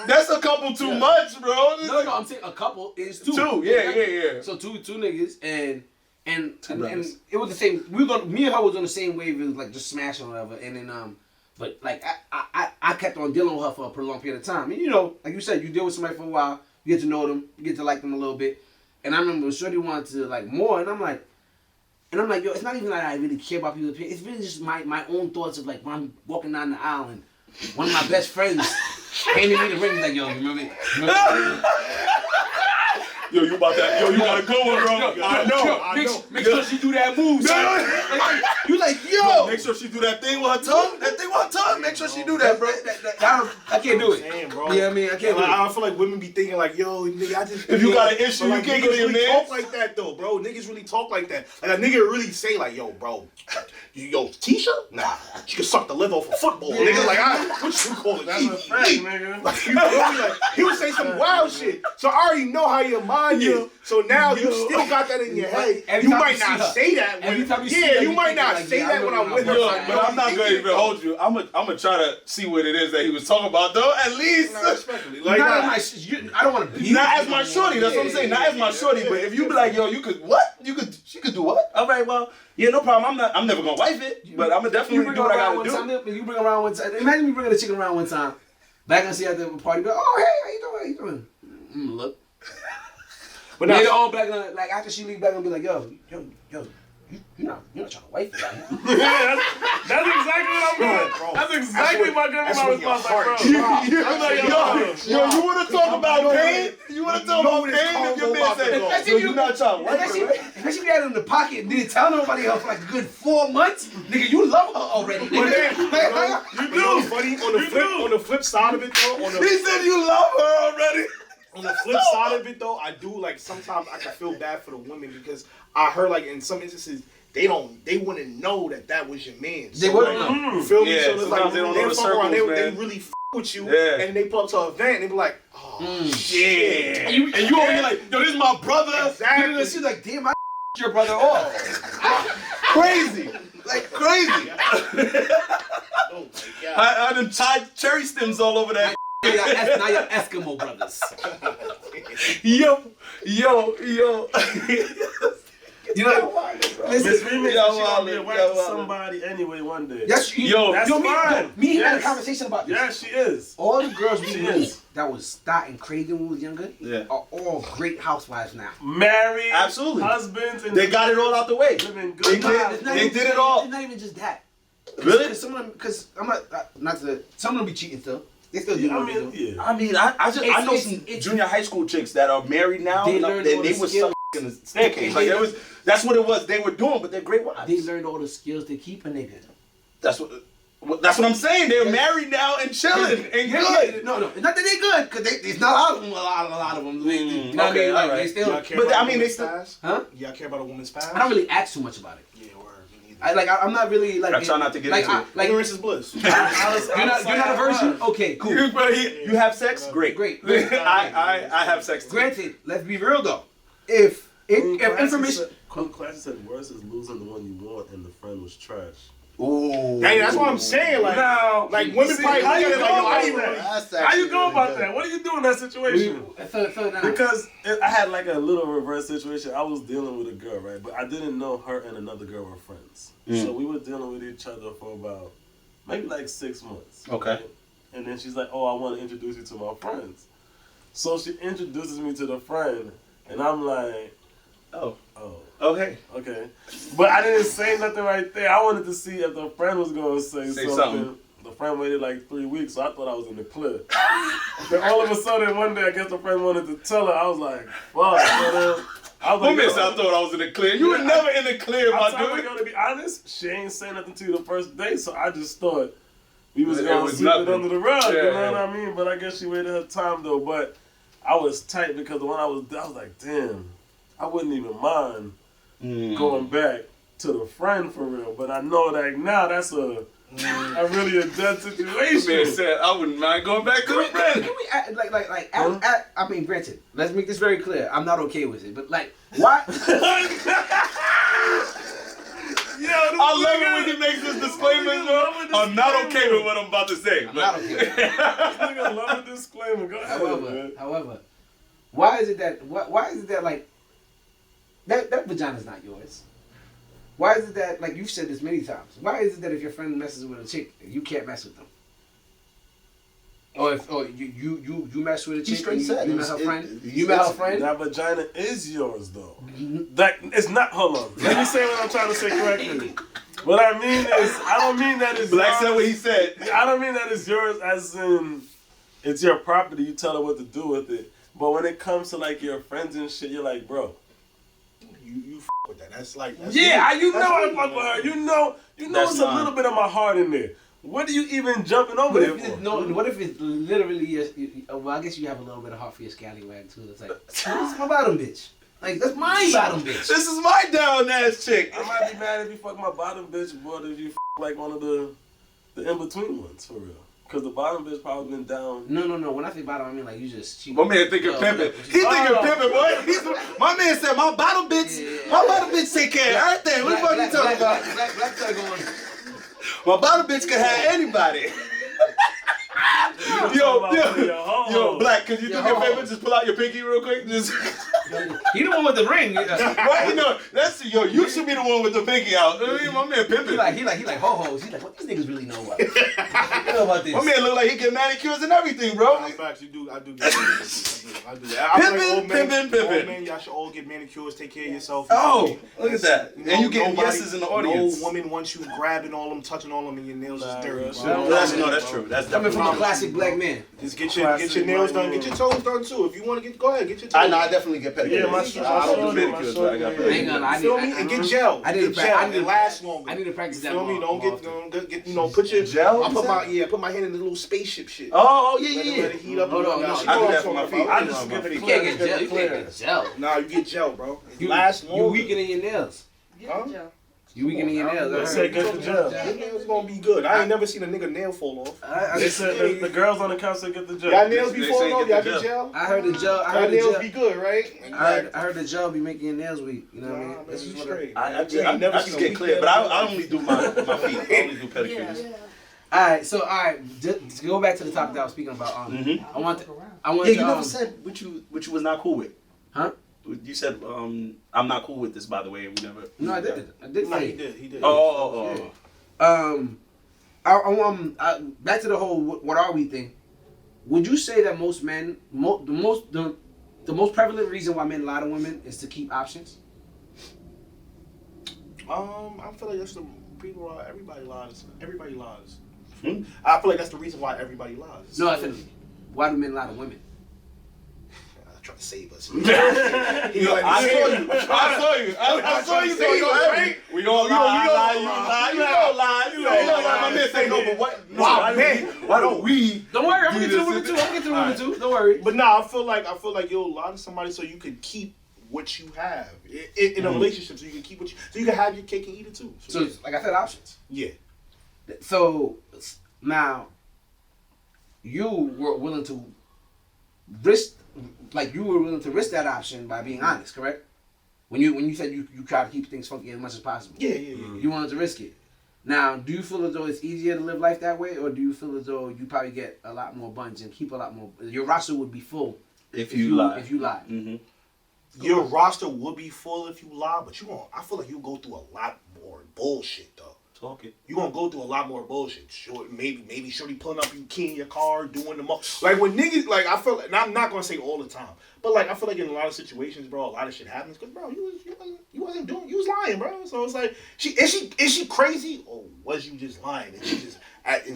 [SPEAKER 4] That's a couple too much, bro.
[SPEAKER 2] No, I'm saying a couple is two.
[SPEAKER 4] Two, yeah.
[SPEAKER 2] So two niggas and
[SPEAKER 4] brothers.
[SPEAKER 2] it was the same. Me and her was on the same wave. It was like just smashing or whatever. And then but like I kept on dealing with her for a prolonged period of time. And you know, like you said, you deal with somebody for a while, you get to know them, you get to like them a little bit. And I remember Shorty wanted to like more, and I'm like, yo, it's not even like I really care about people's opinion. It's really just my own thoughts of like when I'm walking down the aisle and one of my best friends handed me the ring. He's like, yo, remember?
[SPEAKER 4] Yo, you about that? Yo, you got a good one, bro. I know.
[SPEAKER 2] Make sure she do that move. Son. You like, yo.
[SPEAKER 4] Make sure she do that thing with her tongue. That thing with her tongue. Make sure she do that, bro.
[SPEAKER 2] I can't do it.
[SPEAKER 1] Damn, bro.
[SPEAKER 2] Yeah, I mean, I can't do it.
[SPEAKER 1] I feel like women be thinking like, yo, nigga, I just.
[SPEAKER 4] If you got an issue,
[SPEAKER 1] But, like,
[SPEAKER 4] you can't
[SPEAKER 1] niggas
[SPEAKER 4] go to your
[SPEAKER 1] really
[SPEAKER 4] man.
[SPEAKER 1] talk like that though, bro. Niggas really talk like that. Like a nigga really say like, yo, bro, yo, Tisha? Nah, she can suck the liver off a football. Nigga, like, what you call it?
[SPEAKER 3] That's a fact, nigga.
[SPEAKER 1] Like, you feel me? Like, he would say some wild shit. So I already know how your mind is. So now you still got that in your head.
[SPEAKER 2] Every
[SPEAKER 1] You
[SPEAKER 2] time
[SPEAKER 1] might
[SPEAKER 2] you see
[SPEAKER 1] not
[SPEAKER 2] her.
[SPEAKER 1] say that.
[SPEAKER 2] Every time you see
[SPEAKER 1] yeah,
[SPEAKER 2] her,
[SPEAKER 1] you
[SPEAKER 2] you
[SPEAKER 1] might
[SPEAKER 2] thinking
[SPEAKER 1] not
[SPEAKER 2] like,
[SPEAKER 1] say
[SPEAKER 2] yeah, I
[SPEAKER 1] that when
[SPEAKER 2] remember
[SPEAKER 1] I'm with
[SPEAKER 2] when
[SPEAKER 1] her.
[SPEAKER 2] I was
[SPEAKER 4] Yo, but I'm not gonna even hold you. I'm gonna try to see what it is that he was talking about, though. At least.
[SPEAKER 1] Nah, respectfully. Like,
[SPEAKER 2] Not
[SPEAKER 1] nah.
[SPEAKER 2] as I don't want to be.
[SPEAKER 4] Not as my shorty. That's what I'm saying. Not as my shorty. But if you be like, yo, you could what? She could do what? All right, well, yeah, no problem. I'm never gonna wife it, but I'm gonna
[SPEAKER 2] You
[SPEAKER 4] definitely
[SPEAKER 2] bring
[SPEAKER 4] do what I
[SPEAKER 2] around
[SPEAKER 4] gotta
[SPEAKER 2] one
[SPEAKER 4] do.
[SPEAKER 2] time. You bring around one time. Imagine me bringing a chicken around one time. Back and see at the party. Go, oh hey, how you doing? Look.
[SPEAKER 1] But
[SPEAKER 2] Later
[SPEAKER 1] now,
[SPEAKER 2] on, back on, like after she leave back and be like, yo, you're not trying to wife me, right?
[SPEAKER 3] Yeah, that's exactly what I'm doing.
[SPEAKER 1] Bro,
[SPEAKER 3] That's exactly my response. Like, bro.
[SPEAKER 4] You wanna talk about pain? You wanna talk about pain? If your man said, yo, you not trying to wife her, right?
[SPEAKER 2] Especially if you had it in the pocket and didn't tell nobody else for like a good 4 months. Nigga, you love her already. Nigga.
[SPEAKER 1] you know, funny on the flip side of it though.
[SPEAKER 4] He said you love her already.
[SPEAKER 1] On the flip side of it though, I do like sometimes I can feel bad for the women because I heard like in some instances they wouldn't know that was your man.
[SPEAKER 2] They wouldn't
[SPEAKER 1] like,
[SPEAKER 2] know.
[SPEAKER 1] You feel me?
[SPEAKER 4] Yeah,
[SPEAKER 1] So it's like
[SPEAKER 4] sometimes they don't know the
[SPEAKER 1] fuck around,
[SPEAKER 4] circles,
[SPEAKER 1] they
[SPEAKER 4] man.
[SPEAKER 1] really f with you,
[SPEAKER 4] Yeah.
[SPEAKER 1] and they pull up to an event and they be like, oh shit.
[SPEAKER 4] And you over here like, yo, this is my brother.
[SPEAKER 1] Exactly.
[SPEAKER 2] She's like, damn, I your brother off.
[SPEAKER 4] Crazy. Like crazy.
[SPEAKER 1] Oh my God.
[SPEAKER 4] I done tied cherry stems all over that.
[SPEAKER 2] Now you're Eskimo brothers.
[SPEAKER 4] Yo.
[SPEAKER 2] You know,
[SPEAKER 3] Miss
[SPEAKER 2] listen.
[SPEAKER 3] Remix,
[SPEAKER 4] Yo,
[SPEAKER 3] she gonna be a
[SPEAKER 4] Wildin',
[SPEAKER 3] wife
[SPEAKER 4] yo,
[SPEAKER 3] to
[SPEAKER 4] Wildin'.
[SPEAKER 3] somebody anyway one day.
[SPEAKER 2] That's
[SPEAKER 4] Yo,
[SPEAKER 3] that's fine.
[SPEAKER 2] Me had a
[SPEAKER 3] Yes.
[SPEAKER 2] conversation about this.
[SPEAKER 3] Yeah, she is.
[SPEAKER 2] All the girls we
[SPEAKER 3] She
[SPEAKER 2] knew
[SPEAKER 3] is.
[SPEAKER 2] that was starting crazy when we was younger
[SPEAKER 4] Yeah.
[SPEAKER 2] are all great housewives now.
[SPEAKER 3] Married,
[SPEAKER 4] Absolutely.
[SPEAKER 3] husbands, and
[SPEAKER 4] They got it all out the way.
[SPEAKER 3] living
[SPEAKER 4] They
[SPEAKER 3] good
[SPEAKER 4] did.
[SPEAKER 3] lives.
[SPEAKER 4] They did it all.
[SPEAKER 2] It's not even just that.
[SPEAKER 4] Really?
[SPEAKER 2] Because I'm not to. Some of them be cheating still. They still do
[SPEAKER 3] Yeah, I
[SPEAKER 2] what they
[SPEAKER 3] mean,
[SPEAKER 2] do.
[SPEAKER 3] yeah.
[SPEAKER 4] I mean, I know some junior high school chicks that are married now.
[SPEAKER 2] They
[SPEAKER 4] and
[SPEAKER 2] learned
[SPEAKER 4] they
[SPEAKER 2] all the
[SPEAKER 4] were
[SPEAKER 2] skills.
[SPEAKER 4] stuck in the staircase. Like that's what it was. They were doing, but they're great wives.
[SPEAKER 2] They learned all the skills to keep a nigga.
[SPEAKER 4] That's what I'm saying. They're married now and chilling and good.
[SPEAKER 2] No, it's not that they good, because it's not all of them. A lot of them. You know what I
[SPEAKER 4] okay,
[SPEAKER 2] mean? Like,
[SPEAKER 4] alright.
[SPEAKER 2] they still.
[SPEAKER 1] Y'all care
[SPEAKER 4] But
[SPEAKER 1] about
[SPEAKER 4] I
[SPEAKER 1] a
[SPEAKER 4] mean,
[SPEAKER 1] woman's
[SPEAKER 4] they still-
[SPEAKER 1] past?
[SPEAKER 2] Huh?
[SPEAKER 1] Y'all care about a woman's past?
[SPEAKER 2] I don't really ask too much about it.
[SPEAKER 1] Yeah, word. Me neither.
[SPEAKER 2] I'm not really like.
[SPEAKER 4] I try not to get
[SPEAKER 2] like,
[SPEAKER 4] into it.
[SPEAKER 2] Like,
[SPEAKER 1] Ignorance is bliss.
[SPEAKER 2] you're not a virgin? Okay, cool.
[SPEAKER 4] You have sex? Great.
[SPEAKER 2] Great.
[SPEAKER 4] I have sex too.
[SPEAKER 2] Granted, let's be real though. If information.
[SPEAKER 3] Queen Classic said worse is losing the one you want and the friend was trash.
[SPEAKER 2] Oh.
[SPEAKER 1] Hey, that's what I'm saying. Like,
[SPEAKER 3] Now,
[SPEAKER 1] like women
[SPEAKER 3] see,
[SPEAKER 1] probably
[SPEAKER 3] how you
[SPEAKER 1] look
[SPEAKER 3] go
[SPEAKER 1] at it like, yo, I
[SPEAKER 3] about
[SPEAKER 1] didn't
[SPEAKER 3] that?
[SPEAKER 1] really-
[SPEAKER 6] That's
[SPEAKER 3] How you
[SPEAKER 6] actually
[SPEAKER 3] go
[SPEAKER 6] really
[SPEAKER 3] about
[SPEAKER 6] good.
[SPEAKER 3] that? What do you do in that situation? Because I had like a little reverse situation. I was dealing with a girl, right? But I didn't know her and another girl were friends. So we were dealing with each other for about maybe like 6 months.
[SPEAKER 4] Okay.
[SPEAKER 3] right? And then she's like, oh, I want to introduce you to my friends. So she introduces me to the friend. And I'm like,
[SPEAKER 4] Oh.
[SPEAKER 3] oh,
[SPEAKER 4] Okay.
[SPEAKER 3] okay. But I didn't say nothing right there. I wanted to see if the friend was going to say something. The friend waited like 3 weeks, so I thought I was in the clear. Then all of a sudden, one day, I guess the friend wanted to tell her. I was like, fuck. I was like,
[SPEAKER 4] I thought I was in the clear. You were never in the clear,
[SPEAKER 3] I
[SPEAKER 4] my
[SPEAKER 3] told her,
[SPEAKER 4] dude.
[SPEAKER 3] yo, to be honest, she ain't say nothing to you the first day, so I just thought we was
[SPEAKER 4] It
[SPEAKER 3] going to
[SPEAKER 4] was
[SPEAKER 3] sweep it
[SPEAKER 4] nothing.
[SPEAKER 3] under the rug,
[SPEAKER 4] Yeah,
[SPEAKER 3] you know
[SPEAKER 4] yeah.
[SPEAKER 3] what I mean? But I guess she waited her time, though. But I was tight because when I was like, damn, I wouldn't even mind going back to the friend for real. But I know that now that's a really a dead situation.
[SPEAKER 4] Man said, I wouldn't mind going back to the friend.
[SPEAKER 2] Can we I mean, granted, let's make this very clear. I'm not okay with it, but like, why?
[SPEAKER 4] I love it when he makes his disclaimers, bro. I'm not okay with what I'm about to say.
[SPEAKER 2] I'm not okay with it.
[SPEAKER 3] This nigga love a disclaimer. Go ahead, man.
[SPEAKER 2] However, why is it that like that vagina's not yours? Why is it that, like you've said this many times, why is it that if your friend messes with a chick, you can't mess with them? Or if you mess with a chick,
[SPEAKER 6] straight
[SPEAKER 2] and
[SPEAKER 6] said
[SPEAKER 2] you
[SPEAKER 6] it
[SPEAKER 2] met her
[SPEAKER 6] was-
[SPEAKER 2] friend,
[SPEAKER 6] it-
[SPEAKER 2] you met her friend.
[SPEAKER 3] That vagina is yours, though. That it's not. Hold on. Let me say what I'm trying to say correctly. What I mean is, I don't mean that it's
[SPEAKER 4] Black said
[SPEAKER 3] yours.
[SPEAKER 4] what he said.
[SPEAKER 3] I don't mean that it's yours as in it's your property. You tell her what to do with it. But when it comes to like your friends and shit, you're like, bro.
[SPEAKER 1] You with that. That's like that's
[SPEAKER 3] Yeah, you
[SPEAKER 1] that's
[SPEAKER 3] know I
[SPEAKER 1] cool,
[SPEAKER 3] fuck with
[SPEAKER 1] man.
[SPEAKER 3] her. You know
[SPEAKER 4] That's
[SPEAKER 3] it's a
[SPEAKER 4] mine.
[SPEAKER 3] little bit of my heart in there. What are you even jumping over
[SPEAKER 2] What
[SPEAKER 3] there
[SPEAKER 2] if
[SPEAKER 3] for?
[SPEAKER 2] it's, no, what if it's literally well, I guess you have a little bit of heart for your scallywag too. It's like, that's my bottom bitch. Like, that's my bottom bitch.
[SPEAKER 4] This is my down ass chick.
[SPEAKER 3] I might be mad if you fuck my bottom bitch, but if you like one of the in-between ones, for real. Because the bottom bitch probably been down.
[SPEAKER 2] No. When I say bottom, I mean like you just cheat.
[SPEAKER 4] My man thinking pimping. He thinking pimping, boy. My man said, my bottom bitch take care of everything. What the fuck you talking about?
[SPEAKER 2] Black guy going.
[SPEAKER 4] My bottom bitch can have anybody. Yo, Black, could you do me a favor? Just pull out your pinky real quick. Just
[SPEAKER 2] He the one with the ring.
[SPEAKER 4] right, you know, you should be the one with the pinky out. My man pimping.
[SPEAKER 2] He like ho-hos. He's like, what these niggas really know about? You know about this?
[SPEAKER 4] My man look like he get manicures and everything, bro.
[SPEAKER 1] In fact, you do. I do. I do that. I feel like old men,
[SPEAKER 4] Pimpin'.
[SPEAKER 1] old men, y'all should all get manicures. Take care of yourself.
[SPEAKER 4] Oh, look at that.
[SPEAKER 1] You know,
[SPEAKER 4] And you getting
[SPEAKER 1] nobody-
[SPEAKER 4] yeses in the audience.
[SPEAKER 1] No woman wants you grabbing all them, touching all them, and your nails is dirty.
[SPEAKER 3] that's
[SPEAKER 1] bro.
[SPEAKER 3] true.
[SPEAKER 4] That's true. That's
[SPEAKER 2] Coming from a
[SPEAKER 4] definitely
[SPEAKER 2] classic black man.
[SPEAKER 1] Just get your nails done. Get your toes done too. If you want to go ahead, get your toes.
[SPEAKER 6] I know. I definitely get pedicures.
[SPEAKER 3] Yeah, my
[SPEAKER 6] I don't do
[SPEAKER 3] my
[SPEAKER 6] pedicures,
[SPEAKER 3] shoulder,
[SPEAKER 6] but I got
[SPEAKER 3] yeah.
[SPEAKER 6] pedicures.
[SPEAKER 2] Hang on, I
[SPEAKER 1] Feel
[SPEAKER 2] need-
[SPEAKER 1] me? And get gel.
[SPEAKER 2] I need to
[SPEAKER 1] Get gel.
[SPEAKER 2] I need
[SPEAKER 1] It
[SPEAKER 2] to-
[SPEAKER 1] lasts longer.
[SPEAKER 2] I need to practice that
[SPEAKER 1] Feel me?
[SPEAKER 2] more
[SPEAKER 1] Don't
[SPEAKER 2] often.
[SPEAKER 1] get put your
[SPEAKER 6] Gel,
[SPEAKER 1] I
[SPEAKER 6] you
[SPEAKER 1] put
[SPEAKER 6] said?
[SPEAKER 1] put my hand in the little spaceship shit.
[SPEAKER 4] Oh,
[SPEAKER 1] Let it heat up.
[SPEAKER 2] Hold on,
[SPEAKER 1] Nah,
[SPEAKER 2] no.
[SPEAKER 1] she
[SPEAKER 4] I do
[SPEAKER 1] know
[SPEAKER 4] that
[SPEAKER 1] what
[SPEAKER 4] for
[SPEAKER 1] I'm
[SPEAKER 4] my
[SPEAKER 1] talking
[SPEAKER 4] feet.
[SPEAKER 1] about.
[SPEAKER 3] I just get the
[SPEAKER 2] You can't get gel. You can't get gel.
[SPEAKER 1] Nah, you get gel, bro. It
[SPEAKER 2] You
[SPEAKER 1] lasts
[SPEAKER 2] you
[SPEAKER 1] longer.
[SPEAKER 2] weakening your nails.
[SPEAKER 1] Huh?
[SPEAKER 2] You weakening your nails.
[SPEAKER 3] They
[SPEAKER 2] I
[SPEAKER 3] said
[SPEAKER 2] heard.
[SPEAKER 3] get the gel.
[SPEAKER 1] Your nails gonna be good. I ain't never seen a nigga nail fall off.
[SPEAKER 3] They said the girls on the couch said get the gel.
[SPEAKER 1] Y'all nails be
[SPEAKER 4] They
[SPEAKER 1] falling
[SPEAKER 4] say
[SPEAKER 1] off.
[SPEAKER 4] get
[SPEAKER 1] Y'all
[SPEAKER 4] the
[SPEAKER 1] get gel.
[SPEAKER 2] I heard the gel.
[SPEAKER 1] Y'all nails be good, right?
[SPEAKER 2] I heard the gel be making your nails weak. You know what I mean?
[SPEAKER 1] Nah,
[SPEAKER 2] This
[SPEAKER 1] man,
[SPEAKER 2] is
[SPEAKER 1] you
[SPEAKER 2] what
[SPEAKER 1] straight.
[SPEAKER 4] I
[SPEAKER 1] You
[SPEAKER 4] just
[SPEAKER 1] ain't never seen a
[SPEAKER 4] get
[SPEAKER 1] weak
[SPEAKER 4] clear,
[SPEAKER 1] nail.
[SPEAKER 4] but I only do my feet. I only do pedicures.
[SPEAKER 2] Alright, so just go back to the topic that I was speaking about.
[SPEAKER 4] Mhm.
[SPEAKER 2] I want
[SPEAKER 6] Yeah,
[SPEAKER 2] to,
[SPEAKER 6] you never said what you was not cool with.
[SPEAKER 2] Huh?
[SPEAKER 4] You said I'm not cool with this, by the way. We never.
[SPEAKER 2] No, I did. I did.
[SPEAKER 1] Nah,
[SPEAKER 2] say
[SPEAKER 1] he
[SPEAKER 2] it.
[SPEAKER 1] did. He did.
[SPEAKER 4] Oh.
[SPEAKER 2] Back to the whole what are we thing. Would you say that most men, the most prevalent reason why men lie to women is to keep options?
[SPEAKER 1] I feel like that's the people. Everybody lies. Everybody lies.
[SPEAKER 4] Hmm?
[SPEAKER 1] I feel like that's the reason why everybody lies.
[SPEAKER 2] No, I think. Why do men lie to women?
[SPEAKER 1] I try to save us.
[SPEAKER 4] I saw you. I saw you. So you right? We gonna lie. You lie. My man say no, but what?
[SPEAKER 1] Wow, man.
[SPEAKER 4] Why don't we?
[SPEAKER 2] Don't worry, I'm gonna get to the
[SPEAKER 4] do
[SPEAKER 2] women
[SPEAKER 4] this?
[SPEAKER 2] too. I'm gonna get to the women too. Don't worry.
[SPEAKER 1] But nah, I feel like you'll lie to somebody so you could keep what you have in a relationship, so you can keep what so you can have your cake and eat it too.
[SPEAKER 2] So, like I said, options.
[SPEAKER 1] yeah.
[SPEAKER 2] So now, you were willing to risk, that option by being honest, correct? When you said you try to keep things funky as much as possible.
[SPEAKER 1] Yeah.
[SPEAKER 2] You wanted to risk it. Now, do you feel as though it's easier to live life that way, or do you feel as though you probably get a lot more buns and keep a lot more? Your roster would be full
[SPEAKER 4] If you lie.
[SPEAKER 2] If you lie.
[SPEAKER 4] Mm-hmm.
[SPEAKER 1] Your roster would be full if you lie, but I feel like you go through a lot more bullshit though.
[SPEAKER 4] Talk it.
[SPEAKER 1] You gonna go through a lot more bullshit. Sure, maybe shorty pulling up you key in your car, doing the most. Like when niggas, like I feel like, and I'm not gonna say all the time, but like I feel like in a lot of situations, bro, a lot of shit happens because bro, you was lying, bro. So it's like, is she crazy or was you just lying and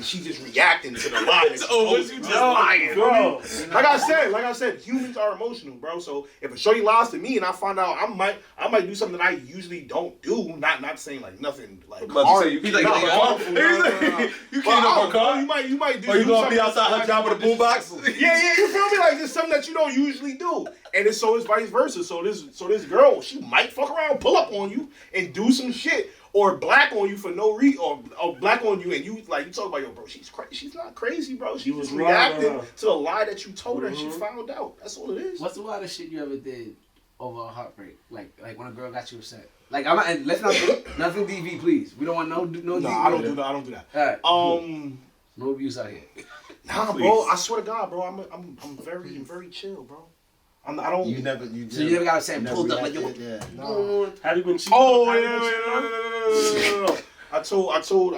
[SPEAKER 1] she just reacting to the lie?
[SPEAKER 4] Oh, was you just
[SPEAKER 1] lying,
[SPEAKER 3] bro?
[SPEAKER 1] Like I said, humans are emotional, bro. So if a shorty lies to me and I find out, I might do something that I usually don't do. Not saying like nothing like.
[SPEAKER 4] You can't up her car.
[SPEAKER 1] You might do.
[SPEAKER 4] Or you gonna be
[SPEAKER 1] something
[SPEAKER 4] outside her job with a boombox?
[SPEAKER 1] Yeah, you feel me? Like it's something that you don't usually do. And it's so it's vice versa. So this girl, she might fuck around, pull up on you, and do some shit, or black on you for no reason, or black on you, and you talk about, yo, bro, she's crazy. She's not crazy, bro. She was reacting to the lie that you told her, and she found out. That's all it is.
[SPEAKER 2] What's the wildest shit you ever did over a heartbreak? Like when a girl got you upset. Like I'm not. And let's not nothing DV, please. We don't want no DV.
[SPEAKER 1] I don't do that. I don't do that.
[SPEAKER 2] All right. No abuse out here.
[SPEAKER 1] Nah, bro. I swear to God, bro. I'm very chill, bro. I don't.
[SPEAKER 6] You never
[SPEAKER 2] got upset and pulled up like yo.
[SPEAKER 1] Nah.
[SPEAKER 3] Have you been cheating?
[SPEAKER 1] Oh wait, no. I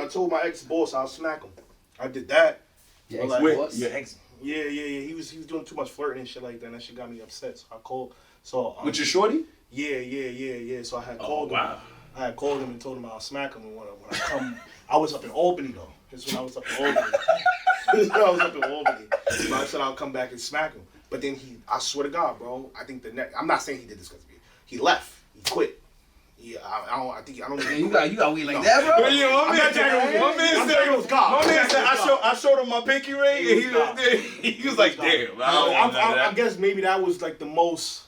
[SPEAKER 1] told my ex boss I'll smack him. I did that.
[SPEAKER 2] Your ex
[SPEAKER 1] Like,
[SPEAKER 2] boss?
[SPEAKER 6] Your ex
[SPEAKER 1] Yeah. He was doing too much flirting and shit like that. And that shit got me upset. So I called. So
[SPEAKER 6] with your shorty?
[SPEAKER 1] Yeah. So I had called him.
[SPEAKER 4] wow.
[SPEAKER 1] I had called him and told him I'll smack him. And when I come, I was up in Albany though. This is when I was up in Albany. So I said I'll come back and smack him. But then I swear to God, bro, I think I'm not saying he did this because of me. He left. He quit. Yeah, I don't.
[SPEAKER 2] Man, you got weed like that, bro?
[SPEAKER 1] I'm not jacking
[SPEAKER 6] my man said
[SPEAKER 1] it was God.
[SPEAKER 6] My man said I showed him my pinky ring and he was like, damn.
[SPEAKER 1] I guess maybe that was like the most,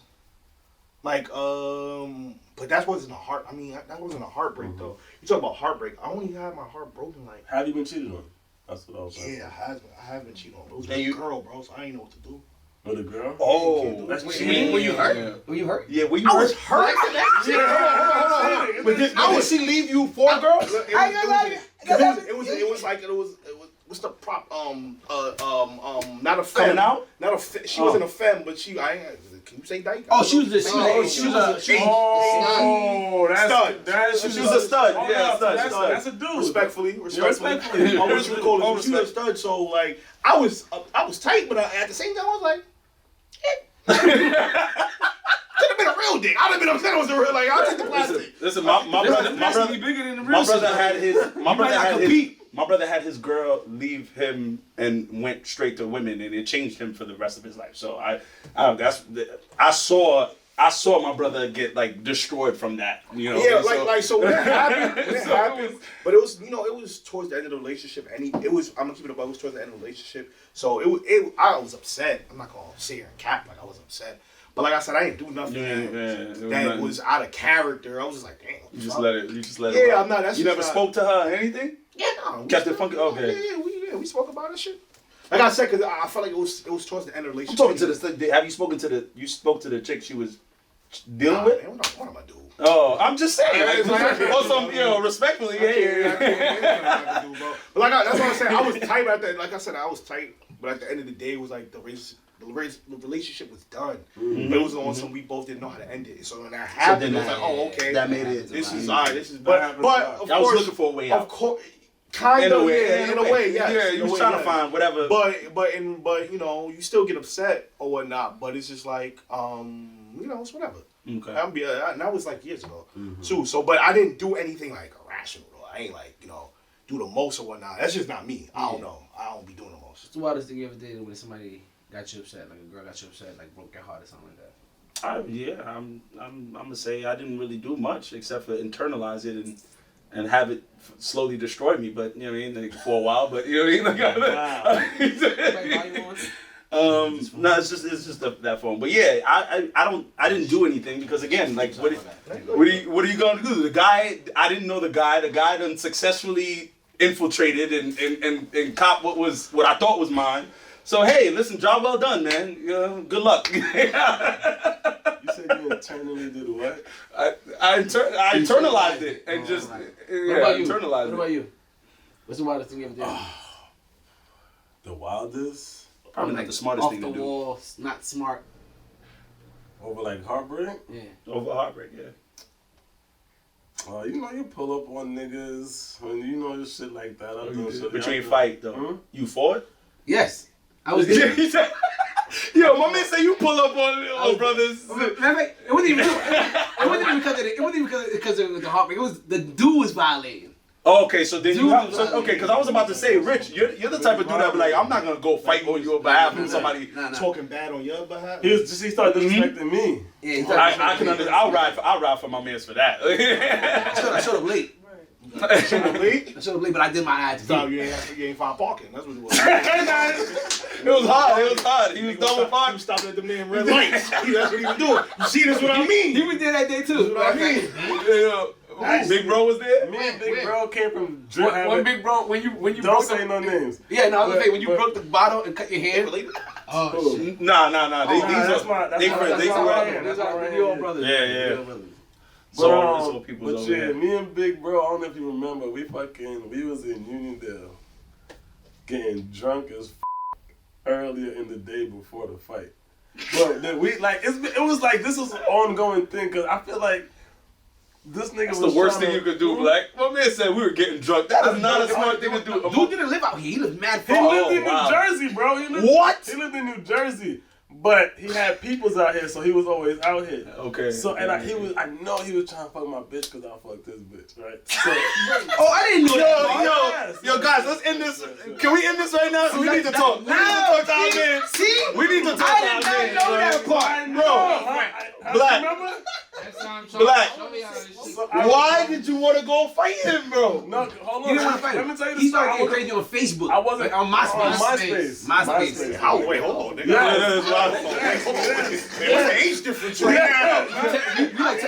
[SPEAKER 1] like, but that wasn't a heart. I mean, that wasn't a heartbreak though. You talk about heartbreak. I only had my heart broken like.
[SPEAKER 3] Have you been cheated on? That's what I was saying.
[SPEAKER 1] Yeah, I have been cheated on. But it was
[SPEAKER 6] And
[SPEAKER 1] with
[SPEAKER 6] you-
[SPEAKER 1] a girl, bro. So I ain't know what to do.
[SPEAKER 3] With a girl?
[SPEAKER 6] Oh,
[SPEAKER 3] That's
[SPEAKER 2] Were
[SPEAKER 3] cheating.
[SPEAKER 2] you hurt? Were you hurt?
[SPEAKER 6] yeah. Were you
[SPEAKER 1] I was
[SPEAKER 6] hurt?
[SPEAKER 1] hurt.
[SPEAKER 6] Hold on. But did she leave you for a girl?
[SPEAKER 1] It was like what's the prop? Not a femme.
[SPEAKER 6] Coming out?
[SPEAKER 1] Not a. She wasn't a femme, but she. Can you say dyke?
[SPEAKER 2] Oh, she was a
[SPEAKER 1] Stud.
[SPEAKER 2] She was
[SPEAKER 6] a stud. Yeah, stud.
[SPEAKER 3] That's a dude.
[SPEAKER 1] Respectfully.
[SPEAKER 3] Respectfully.
[SPEAKER 1] I wish you would call it. She was a stud. So like, I was tight, but at the same time, I was like, could have been a real dick. I'd have been upset. It was a real. Like, I'll take the plastic.
[SPEAKER 4] Listen, my brother
[SPEAKER 2] bigger than the
[SPEAKER 4] My brother had his.
[SPEAKER 2] compete.
[SPEAKER 4] My brother had his girl leave him and went straight to women, and it changed him for the rest of his life. So I saw my brother get like destroyed from that. You know.
[SPEAKER 1] Yeah,
[SPEAKER 4] so,
[SPEAKER 1] so when it happened, but it was towards the end of the relationship. I'm gonna keep it above. It was towards the end of the relationship. So I was upset. I'm not gonna sit here and cap like I was upset. But like I said, I didn't do nothing that was out of character. I was just like, damn.
[SPEAKER 4] You just let it.
[SPEAKER 1] Yeah, I'm not. That's
[SPEAKER 4] You never spoke to her or anything?
[SPEAKER 1] Yeah, no.
[SPEAKER 4] Kept it funky. Okay.
[SPEAKER 1] Yeah, we spoke about this shit. Like I said, because I felt like it was towards the end of the
[SPEAKER 4] I'm
[SPEAKER 1] relationship.
[SPEAKER 4] talking to the. Have you spoken to the? You spoke to the chick she was dealing with?
[SPEAKER 1] Man, what am I doing?
[SPEAKER 4] Oh, I'm just saying.
[SPEAKER 1] Yeah,
[SPEAKER 4] Like, or some, respectfully. Yeah.
[SPEAKER 1] But like that's what I'm saying. I was tight at that. Like I said, I was tight. But at the end of the day, it was like the relationship was done.
[SPEAKER 4] Mm-hmm.
[SPEAKER 1] But it was on some we both didn't know how to end it. So when that happened, it was like, oh, okay.
[SPEAKER 6] That made it.
[SPEAKER 1] This is alright. This is but of
[SPEAKER 4] I was
[SPEAKER 1] course,
[SPEAKER 4] looking for a way out.
[SPEAKER 1] Of course, kind of. In a way, yes.
[SPEAKER 4] Yeah, you was trying to find whatever.
[SPEAKER 1] But you still get upset or whatnot. But it's just like it's whatever.
[SPEAKER 4] Okay.
[SPEAKER 1] And that was like years ago too. So, but I didn't do anything like irrational though. I ain't like do the most or whatnot. That's just not me. I don't know. I don't be doing the most.
[SPEAKER 2] What's the wildest thing you ever did when somebody got you upset, like a girl got you upset, like broke your heart or something like that?
[SPEAKER 4] I'm gonna say I didn't really do much except for internalize it and have it slowly destroy me. But you know what I mean, like, for a while. But you know what I mean. No, it's just that form. But yeah, I didn't do anything because again, like what are you gonna do? The guy, I didn't know the guy. The guy done successfully infiltrated and cop what I thought was mine. So hey, listen, job well done, man. Good luck.
[SPEAKER 3] You said you internally did what?
[SPEAKER 4] I internalized it and just
[SPEAKER 2] What about you?
[SPEAKER 4] internalized
[SPEAKER 2] What about you? What's the wildest thing you ever did?
[SPEAKER 3] The wildest?
[SPEAKER 4] Probably not the smartest
[SPEAKER 2] off
[SPEAKER 4] thing
[SPEAKER 2] the
[SPEAKER 4] to do.
[SPEAKER 2] wall, not smart.
[SPEAKER 3] Over like heartbreak?
[SPEAKER 2] Yeah.
[SPEAKER 4] Over heartbreak, yeah.
[SPEAKER 3] You pull up on niggas when your shit like that.
[SPEAKER 4] But you ain't fight though.
[SPEAKER 3] Hmm?
[SPEAKER 4] You fought?
[SPEAKER 2] Yes. I was there.
[SPEAKER 4] Yo, my man said you pull up on brothers.
[SPEAKER 2] Matter of fact, it wasn't even because of the heartbreak. It was the dude was violating.
[SPEAKER 4] Oh, okay, so then
[SPEAKER 2] Dude,
[SPEAKER 4] because I was about to say, Rich, you're the type of dude that be like, I'm not gonna go fight on your behalf when somebody.
[SPEAKER 2] Nah.
[SPEAKER 1] Talking bad on your behalf.
[SPEAKER 3] He started disrespecting me.
[SPEAKER 2] Yeah,
[SPEAKER 4] I can understand. I'll ride for my mans for that.
[SPEAKER 2] I showed up late.
[SPEAKER 1] Late?
[SPEAKER 2] I showed up late, but I did my ID.
[SPEAKER 1] So you ain't find parking. That's what it was.
[SPEAKER 6] It was hot. It was hot. He was double
[SPEAKER 1] He
[SPEAKER 6] parked.
[SPEAKER 1] was stopping at the damn red lights. That's what he was doing. You see, that's what I
[SPEAKER 2] He
[SPEAKER 1] mean.
[SPEAKER 2] was there that day too.
[SPEAKER 1] That's what I mean.
[SPEAKER 6] Yeah. Big bro was there.
[SPEAKER 3] Me and Big Bro came from
[SPEAKER 2] When Big Bro, when you
[SPEAKER 3] Don't
[SPEAKER 2] broke
[SPEAKER 3] say no names.
[SPEAKER 2] Yeah, no, I was gonna say when you
[SPEAKER 3] But-
[SPEAKER 2] broke the bottle and cut your hand.
[SPEAKER 5] Oh shit.
[SPEAKER 6] Nah. These
[SPEAKER 3] that's
[SPEAKER 6] are
[SPEAKER 3] my- that's
[SPEAKER 6] they
[SPEAKER 3] my-
[SPEAKER 6] friends.
[SPEAKER 3] that's
[SPEAKER 6] They
[SPEAKER 3] my
[SPEAKER 6] friends.
[SPEAKER 3] right hand.
[SPEAKER 2] These
[SPEAKER 3] That's
[SPEAKER 2] are
[SPEAKER 3] right
[SPEAKER 2] your
[SPEAKER 3] hand.
[SPEAKER 2] brothers.
[SPEAKER 6] Yeah, yeah.
[SPEAKER 2] Your brothers.
[SPEAKER 6] So people
[SPEAKER 3] But
[SPEAKER 6] over
[SPEAKER 3] yeah,
[SPEAKER 6] there.
[SPEAKER 3] me and Big Bro, I don't know if you remember, we was in Uniondale getting drunk as earlier in the day before the fight. But then it was like this was an ongoing thing because I feel like this nigga
[SPEAKER 6] That's
[SPEAKER 3] was
[SPEAKER 6] the worst
[SPEAKER 3] trying
[SPEAKER 6] thing
[SPEAKER 3] to-
[SPEAKER 6] you could do, Black. My man said we were getting drunk. That is not a smart thing to do.
[SPEAKER 2] Dude didn't live out here. He lived mad
[SPEAKER 3] He
[SPEAKER 2] far.
[SPEAKER 3] lived in
[SPEAKER 6] wow.
[SPEAKER 3] New Jersey, bro. He lived,
[SPEAKER 6] What?
[SPEAKER 3] He lived in New Jersey. But he had peoples out here, so he was always out here.
[SPEAKER 6] Okay.
[SPEAKER 3] So and I know he was trying to fuck my bitch because I fucked this bitch, right? So
[SPEAKER 2] Oh, I didn't know that.
[SPEAKER 6] Yo, guys, let's end this. Can we end this right now? We need to talk. We need to talk to our man.
[SPEAKER 2] See?
[SPEAKER 6] We need to talk to
[SPEAKER 2] I
[SPEAKER 6] our
[SPEAKER 2] did
[SPEAKER 6] man.
[SPEAKER 2] not know that part.
[SPEAKER 6] Black.
[SPEAKER 3] Remember?
[SPEAKER 5] That's how I'm trying
[SPEAKER 6] Black.
[SPEAKER 5] to show y'all this shit.
[SPEAKER 3] So I-
[SPEAKER 6] Why did you want to go fight him, bro?
[SPEAKER 3] No, hold on.
[SPEAKER 2] He didn't want to fight
[SPEAKER 3] Let
[SPEAKER 2] him.
[SPEAKER 3] me tell you
[SPEAKER 2] He
[SPEAKER 3] the story.
[SPEAKER 2] started getting crazy on Facebook.
[SPEAKER 3] I wasn't
[SPEAKER 2] on MySpace.
[SPEAKER 3] MySpace.
[SPEAKER 2] MySpace.
[SPEAKER 1] Oh, wait, hold on, nigga.
[SPEAKER 3] Yeah.
[SPEAKER 1] Man, what's the age difference right now?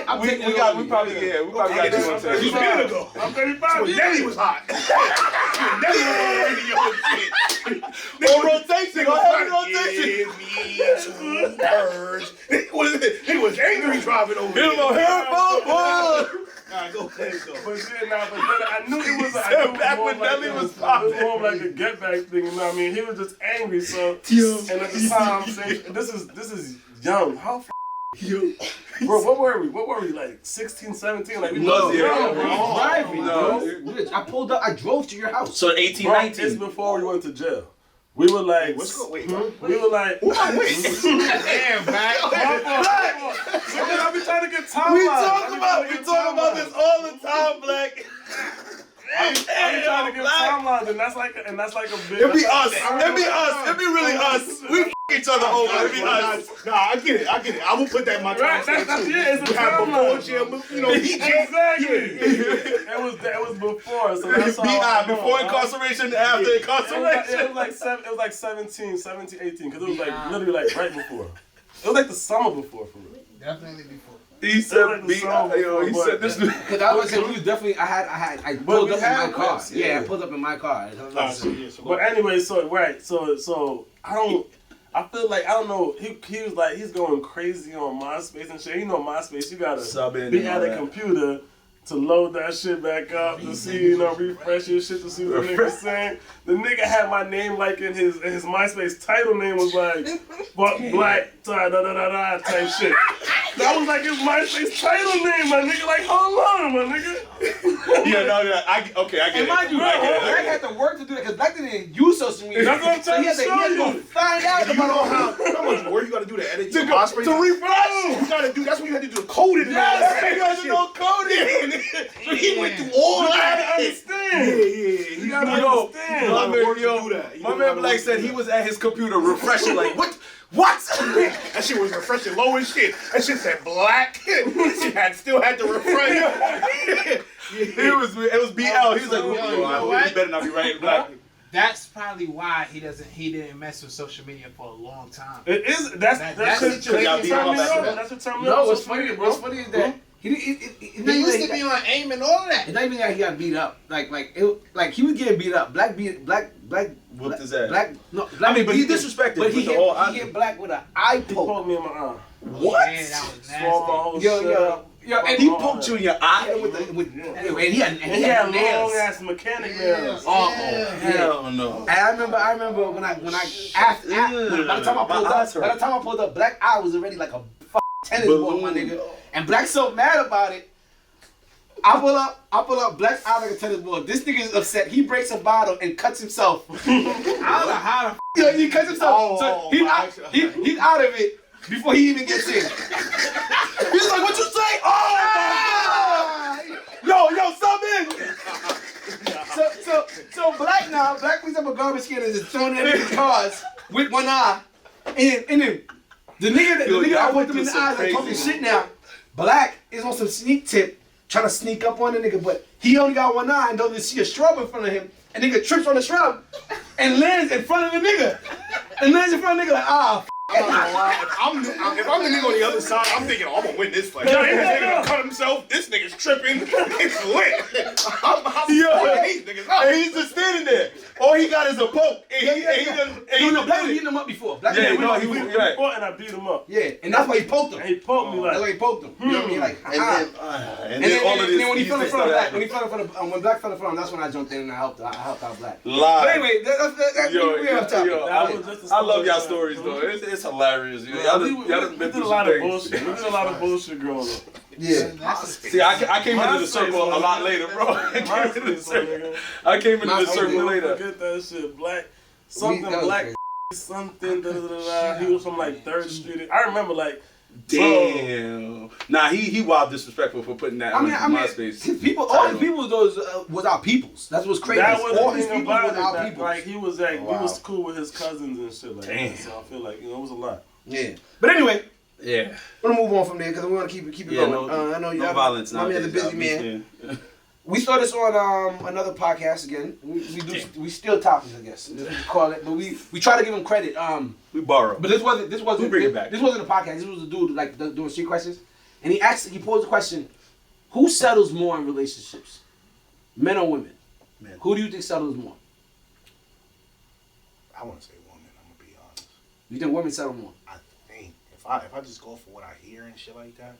[SPEAKER 2] I'm taking
[SPEAKER 6] We probably got
[SPEAKER 1] This
[SPEAKER 6] you on
[SPEAKER 1] was
[SPEAKER 6] tape.
[SPEAKER 1] a minute ago.
[SPEAKER 3] I'm 35.
[SPEAKER 1] When Nelly was hot. Nelly was on the radio and shit.
[SPEAKER 6] On rotation. Go ahead, rotation.
[SPEAKER 1] Give me 2 birds. He was angry driving over
[SPEAKER 6] Hit him on
[SPEAKER 1] here.
[SPEAKER 6] Hairball.
[SPEAKER 1] Alright, go ahead, go.
[SPEAKER 3] But then I knew it was. I
[SPEAKER 6] Said
[SPEAKER 3] knew it
[SPEAKER 6] back
[SPEAKER 3] more
[SPEAKER 6] when
[SPEAKER 3] like
[SPEAKER 6] Nelly
[SPEAKER 3] a-
[SPEAKER 6] was
[SPEAKER 3] It
[SPEAKER 6] popping.
[SPEAKER 3] was more like a get back thing. You know what I mean? He was just angry. So and at the time, I'm saying this is young. How bro? What were we? What were we like? 16, 17? Like we
[SPEAKER 6] No,
[SPEAKER 3] was
[SPEAKER 6] yeah.
[SPEAKER 3] young, bro.
[SPEAKER 2] Driving,
[SPEAKER 6] No.
[SPEAKER 2] bro. I pulled up. I drove to your house.
[SPEAKER 4] So 18,
[SPEAKER 3] Bro,
[SPEAKER 4] 19.
[SPEAKER 3] it's before we went to jail. We were like,
[SPEAKER 1] What's going? Wait,
[SPEAKER 3] we were like,
[SPEAKER 5] Damn, back.
[SPEAKER 3] I be trying to get time.
[SPEAKER 6] We talk about this all the time, Black.
[SPEAKER 3] I'm trying to get timelines, and that's like a big.
[SPEAKER 6] It be us. It be us. It be really us. We f each other over. It be us.
[SPEAKER 1] Nah, I get it. I will put that in my
[SPEAKER 3] Right,
[SPEAKER 1] time.
[SPEAKER 3] that's it. It's a
[SPEAKER 1] Have before
[SPEAKER 3] timeline.
[SPEAKER 1] jail, you know,
[SPEAKER 3] Exactly. It was before, so that's all.
[SPEAKER 6] BI before incarceration, after
[SPEAKER 3] It
[SPEAKER 6] incarceration.
[SPEAKER 3] was like 17, 18, because it was like literally like right before. It was like the summer before for me.
[SPEAKER 5] Definitely before.
[SPEAKER 6] He said, he said this.
[SPEAKER 2] Because I was saying, we was definitely. I pulled
[SPEAKER 3] we
[SPEAKER 2] up in
[SPEAKER 3] had
[SPEAKER 2] my car.
[SPEAKER 3] whips,
[SPEAKER 2] Yeah,
[SPEAKER 3] yeah.
[SPEAKER 2] I pulled up in my car.
[SPEAKER 3] But anyway, so I feel like I don't know. He was like he's going crazy on MySpace and shit. You know MySpace, you gotta
[SPEAKER 6] Sub in
[SPEAKER 3] be
[SPEAKER 6] and
[SPEAKER 3] at
[SPEAKER 6] all
[SPEAKER 3] a
[SPEAKER 6] that.
[SPEAKER 3] computer to load that shit back up to see, refresh your shit to see what the nigga's saying. The nigga had my name like in his MySpace title name was like Black da da da da da type shit. That was like his MySpace title name, my nigga. Like, hold on, my nigga.
[SPEAKER 6] Yeah, no, I get
[SPEAKER 2] And
[SPEAKER 6] it.
[SPEAKER 2] mind you, Black had to work to do it because Black didn't use social media.
[SPEAKER 3] That's what I'm trying
[SPEAKER 2] he had
[SPEAKER 3] to
[SPEAKER 2] he had
[SPEAKER 3] show
[SPEAKER 2] go
[SPEAKER 3] you.
[SPEAKER 2] find out
[SPEAKER 1] You know
[SPEAKER 2] about
[SPEAKER 1] how much work you gotta do to edit your
[SPEAKER 6] To
[SPEAKER 1] MySpace?
[SPEAKER 6] refresh.
[SPEAKER 1] You gotta do. That's what you had to do. Code it. and all that
[SPEAKER 6] You guys
[SPEAKER 1] shit.
[SPEAKER 6] know coding.
[SPEAKER 1] So he went through all
[SPEAKER 3] You
[SPEAKER 1] that.
[SPEAKER 3] gotta understand.
[SPEAKER 1] Yeah.
[SPEAKER 3] You gotta
[SPEAKER 6] Yo,
[SPEAKER 3] understand.
[SPEAKER 6] my man,
[SPEAKER 1] work to do that.
[SPEAKER 6] my man Black said he was at his computer refreshing like, what?
[SPEAKER 1] That shit was refreshing low as shit. That shit said black. Shit still had to refresh.
[SPEAKER 6] It was BL. He was like,
[SPEAKER 5] Yo,
[SPEAKER 6] yo,
[SPEAKER 5] you know what?
[SPEAKER 6] you better not be writing Black.
[SPEAKER 5] That's probably why he didn't mess with social media for a long time.
[SPEAKER 3] It is. That's
[SPEAKER 5] That's
[SPEAKER 3] shit.
[SPEAKER 5] the
[SPEAKER 3] That's
[SPEAKER 5] trick.
[SPEAKER 3] what turned me
[SPEAKER 6] That's
[SPEAKER 3] on.
[SPEAKER 6] the-
[SPEAKER 3] That's what turned me
[SPEAKER 2] No,
[SPEAKER 3] on.
[SPEAKER 2] what's funny? What's funny is that he
[SPEAKER 5] He used to be on AIM and all of that.
[SPEAKER 2] It's not even that he got beat up. Like he was getting beat up. Black
[SPEAKER 6] Whooped his ass.
[SPEAKER 2] Black. No,
[SPEAKER 6] I mean, but he
[SPEAKER 2] Black-
[SPEAKER 6] disrespected
[SPEAKER 2] But he
[SPEAKER 6] with the whole
[SPEAKER 2] hit Black with an eye
[SPEAKER 3] He
[SPEAKER 2] poke.
[SPEAKER 3] poked me in my eye.
[SPEAKER 6] What?
[SPEAKER 5] Yeah, that was
[SPEAKER 3] Swallowed my
[SPEAKER 5] nasty.
[SPEAKER 3] whole
[SPEAKER 2] Yo,
[SPEAKER 3] shit
[SPEAKER 2] yo,
[SPEAKER 3] up.
[SPEAKER 2] yo, and
[SPEAKER 6] He poked you in your eye?
[SPEAKER 2] and he had
[SPEAKER 3] And he had
[SPEAKER 2] nails.
[SPEAKER 3] long ass mechanic
[SPEAKER 5] Yeah.
[SPEAKER 3] nails.
[SPEAKER 2] Oh,
[SPEAKER 6] Hell no.
[SPEAKER 2] And I remember when I after by the time I pulled up, Black eye was already like a tennis ball, my nigga. And Black's so mad about it. I pull up, Black eye like a tennis ball. This nigga is upset. He breaks a bottle and cuts himself.
[SPEAKER 5] I don't know how the
[SPEAKER 2] Yo, he cuts himself.
[SPEAKER 1] Oh,
[SPEAKER 2] So he's
[SPEAKER 1] my
[SPEAKER 2] out, he's out of it before he even gets in. He's like, what you say? Oh, yo, sub in. So Black picks up a garbage can and is throwing it in his cars with one eye. And then the nigga
[SPEAKER 6] Yo,
[SPEAKER 2] I
[SPEAKER 6] y'all
[SPEAKER 2] put
[SPEAKER 6] went
[SPEAKER 2] him in
[SPEAKER 6] through
[SPEAKER 2] the eyes
[SPEAKER 6] some
[SPEAKER 2] and talking
[SPEAKER 6] crazy
[SPEAKER 2] shit now. Black is on some sneak tip trying to sneak up on the nigga, but he only got one eye and doesn't see a shrub in front of him. And nigga trips on the shrub and lands in front of the nigga. And lands in front of the nigga like, ah,
[SPEAKER 1] I'm not gonna lie. If I'm the nigga on the other side, I'm thinking, I'm gonna win this fight. This nigga gonna cut himself. This nigga's tripping. It's lit. I'm fucking these niggas up.
[SPEAKER 6] And he's just standing there. All he got is a poke. And he
[SPEAKER 2] no, Black was beating him up before. Black
[SPEAKER 6] Yeah,
[SPEAKER 2] was
[SPEAKER 6] no,
[SPEAKER 2] beating
[SPEAKER 6] he
[SPEAKER 2] him
[SPEAKER 6] was
[SPEAKER 2] up.
[SPEAKER 6] right.
[SPEAKER 3] Before, and I beat him up.
[SPEAKER 2] Yeah, and that's why he poked him.
[SPEAKER 3] And he poked me
[SPEAKER 2] That's why
[SPEAKER 3] like,
[SPEAKER 2] he poked him. You know what I mean? Like,
[SPEAKER 6] And then,
[SPEAKER 2] and then
[SPEAKER 6] all of this.
[SPEAKER 2] when he fell in
[SPEAKER 6] these
[SPEAKER 2] front of
[SPEAKER 6] things
[SPEAKER 2] Black,
[SPEAKER 6] started
[SPEAKER 2] when he fell in front of, when Black fell in front of him, that's when I jumped in and I helped out Black.
[SPEAKER 6] Live.
[SPEAKER 2] But anyway, that's
[SPEAKER 6] Yo,
[SPEAKER 2] we off topic.
[SPEAKER 6] yo,
[SPEAKER 3] That was just a
[SPEAKER 6] I love y'all
[SPEAKER 3] story.
[SPEAKER 6] stories though. It's hilarious. Yo.
[SPEAKER 3] we
[SPEAKER 6] Y'all done been
[SPEAKER 3] did
[SPEAKER 6] through
[SPEAKER 3] a
[SPEAKER 6] some
[SPEAKER 3] lot of
[SPEAKER 6] things.
[SPEAKER 3] bullshit. We did a lot of bullshit growing up.
[SPEAKER 2] Yeah.
[SPEAKER 6] See, I came into the circle a lot later, bro. I came into the circle later.
[SPEAKER 3] Forget that shit. Black, something
[SPEAKER 2] that was
[SPEAKER 3] black,
[SPEAKER 2] crazy.
[SPEAKER 3] something. Da, da, da, da. He was from like 3rd Street. I remember like.
[SPEAKER 4] Damn. Nah, he wild disrespectful for putting that
[SPEAKER 2] I mean,
[SPEAKER 4] on MySpace.
[SPEAKER 2] people, all the people was our peoples. That's what's crazy.
[SPEAKER 3] That was
[SPEAKER 2] all
[SPEAKER 3] the
[SPEAKER 2] his
[SPEAKER 3] thing
[SPEAKER 2] people
[SPEAKER 3] about
[SPEAKER 2] was
[SPEAKER 3] it.
[SPEAKER 2] our
[SPEAKER 3] That,
[SPEAKER 2] people.
[SPEAKER 3] like he was like he
[SPEAKER 4] Wow.
[SPEAKER 3] was cool with his cousins and shit like
[SPEAKER 4] Damn.
[SPEAKER 3] that. So I feel like it was a lot.
[SPEAKER 2] Yeah. But anyway,
[SPEAKER 4] Yeah.
[SPEAKER 2] we're gonna move on from there because we want to keep it
[SPEAKER 4] Yeah,
[SPEAKER 2] going. I know you
[SPEAKER 4] no
[SPEAKER 2] have
[SPEAKER 4] violence
[SPEAKER 2] I'm
[SPEAKER 4] nowadays.
[SPEAKER 2] the busy
[SPEAKER 4] y'all.
[SPEAKER 2] man.
[SPEAKER 4] Yeah.
[SPEAKER 2] We started this on another podcast again. We still topics, I guess. We call it, but we try to give him credit.
[SPEAKER 4] We borrow.
[SPEAKER 2] But this wasn't
[SPEAKER 4] We'll bring it back.
[SPEAKER 2] This wasn't a podcast. This was a dude like doing street questions, and he posed the question: who settles more in relationships, men or women?
[SPEAKER 4] Men.
[SPEAKER 2] Who do you think settles more?
[SPEAKER 1] I want to say woman. I'm gonna be honest.
[SPEAKER 2] You think women settle more?
[SPEAKER 1] I think if I just go for what I hear and shit like that,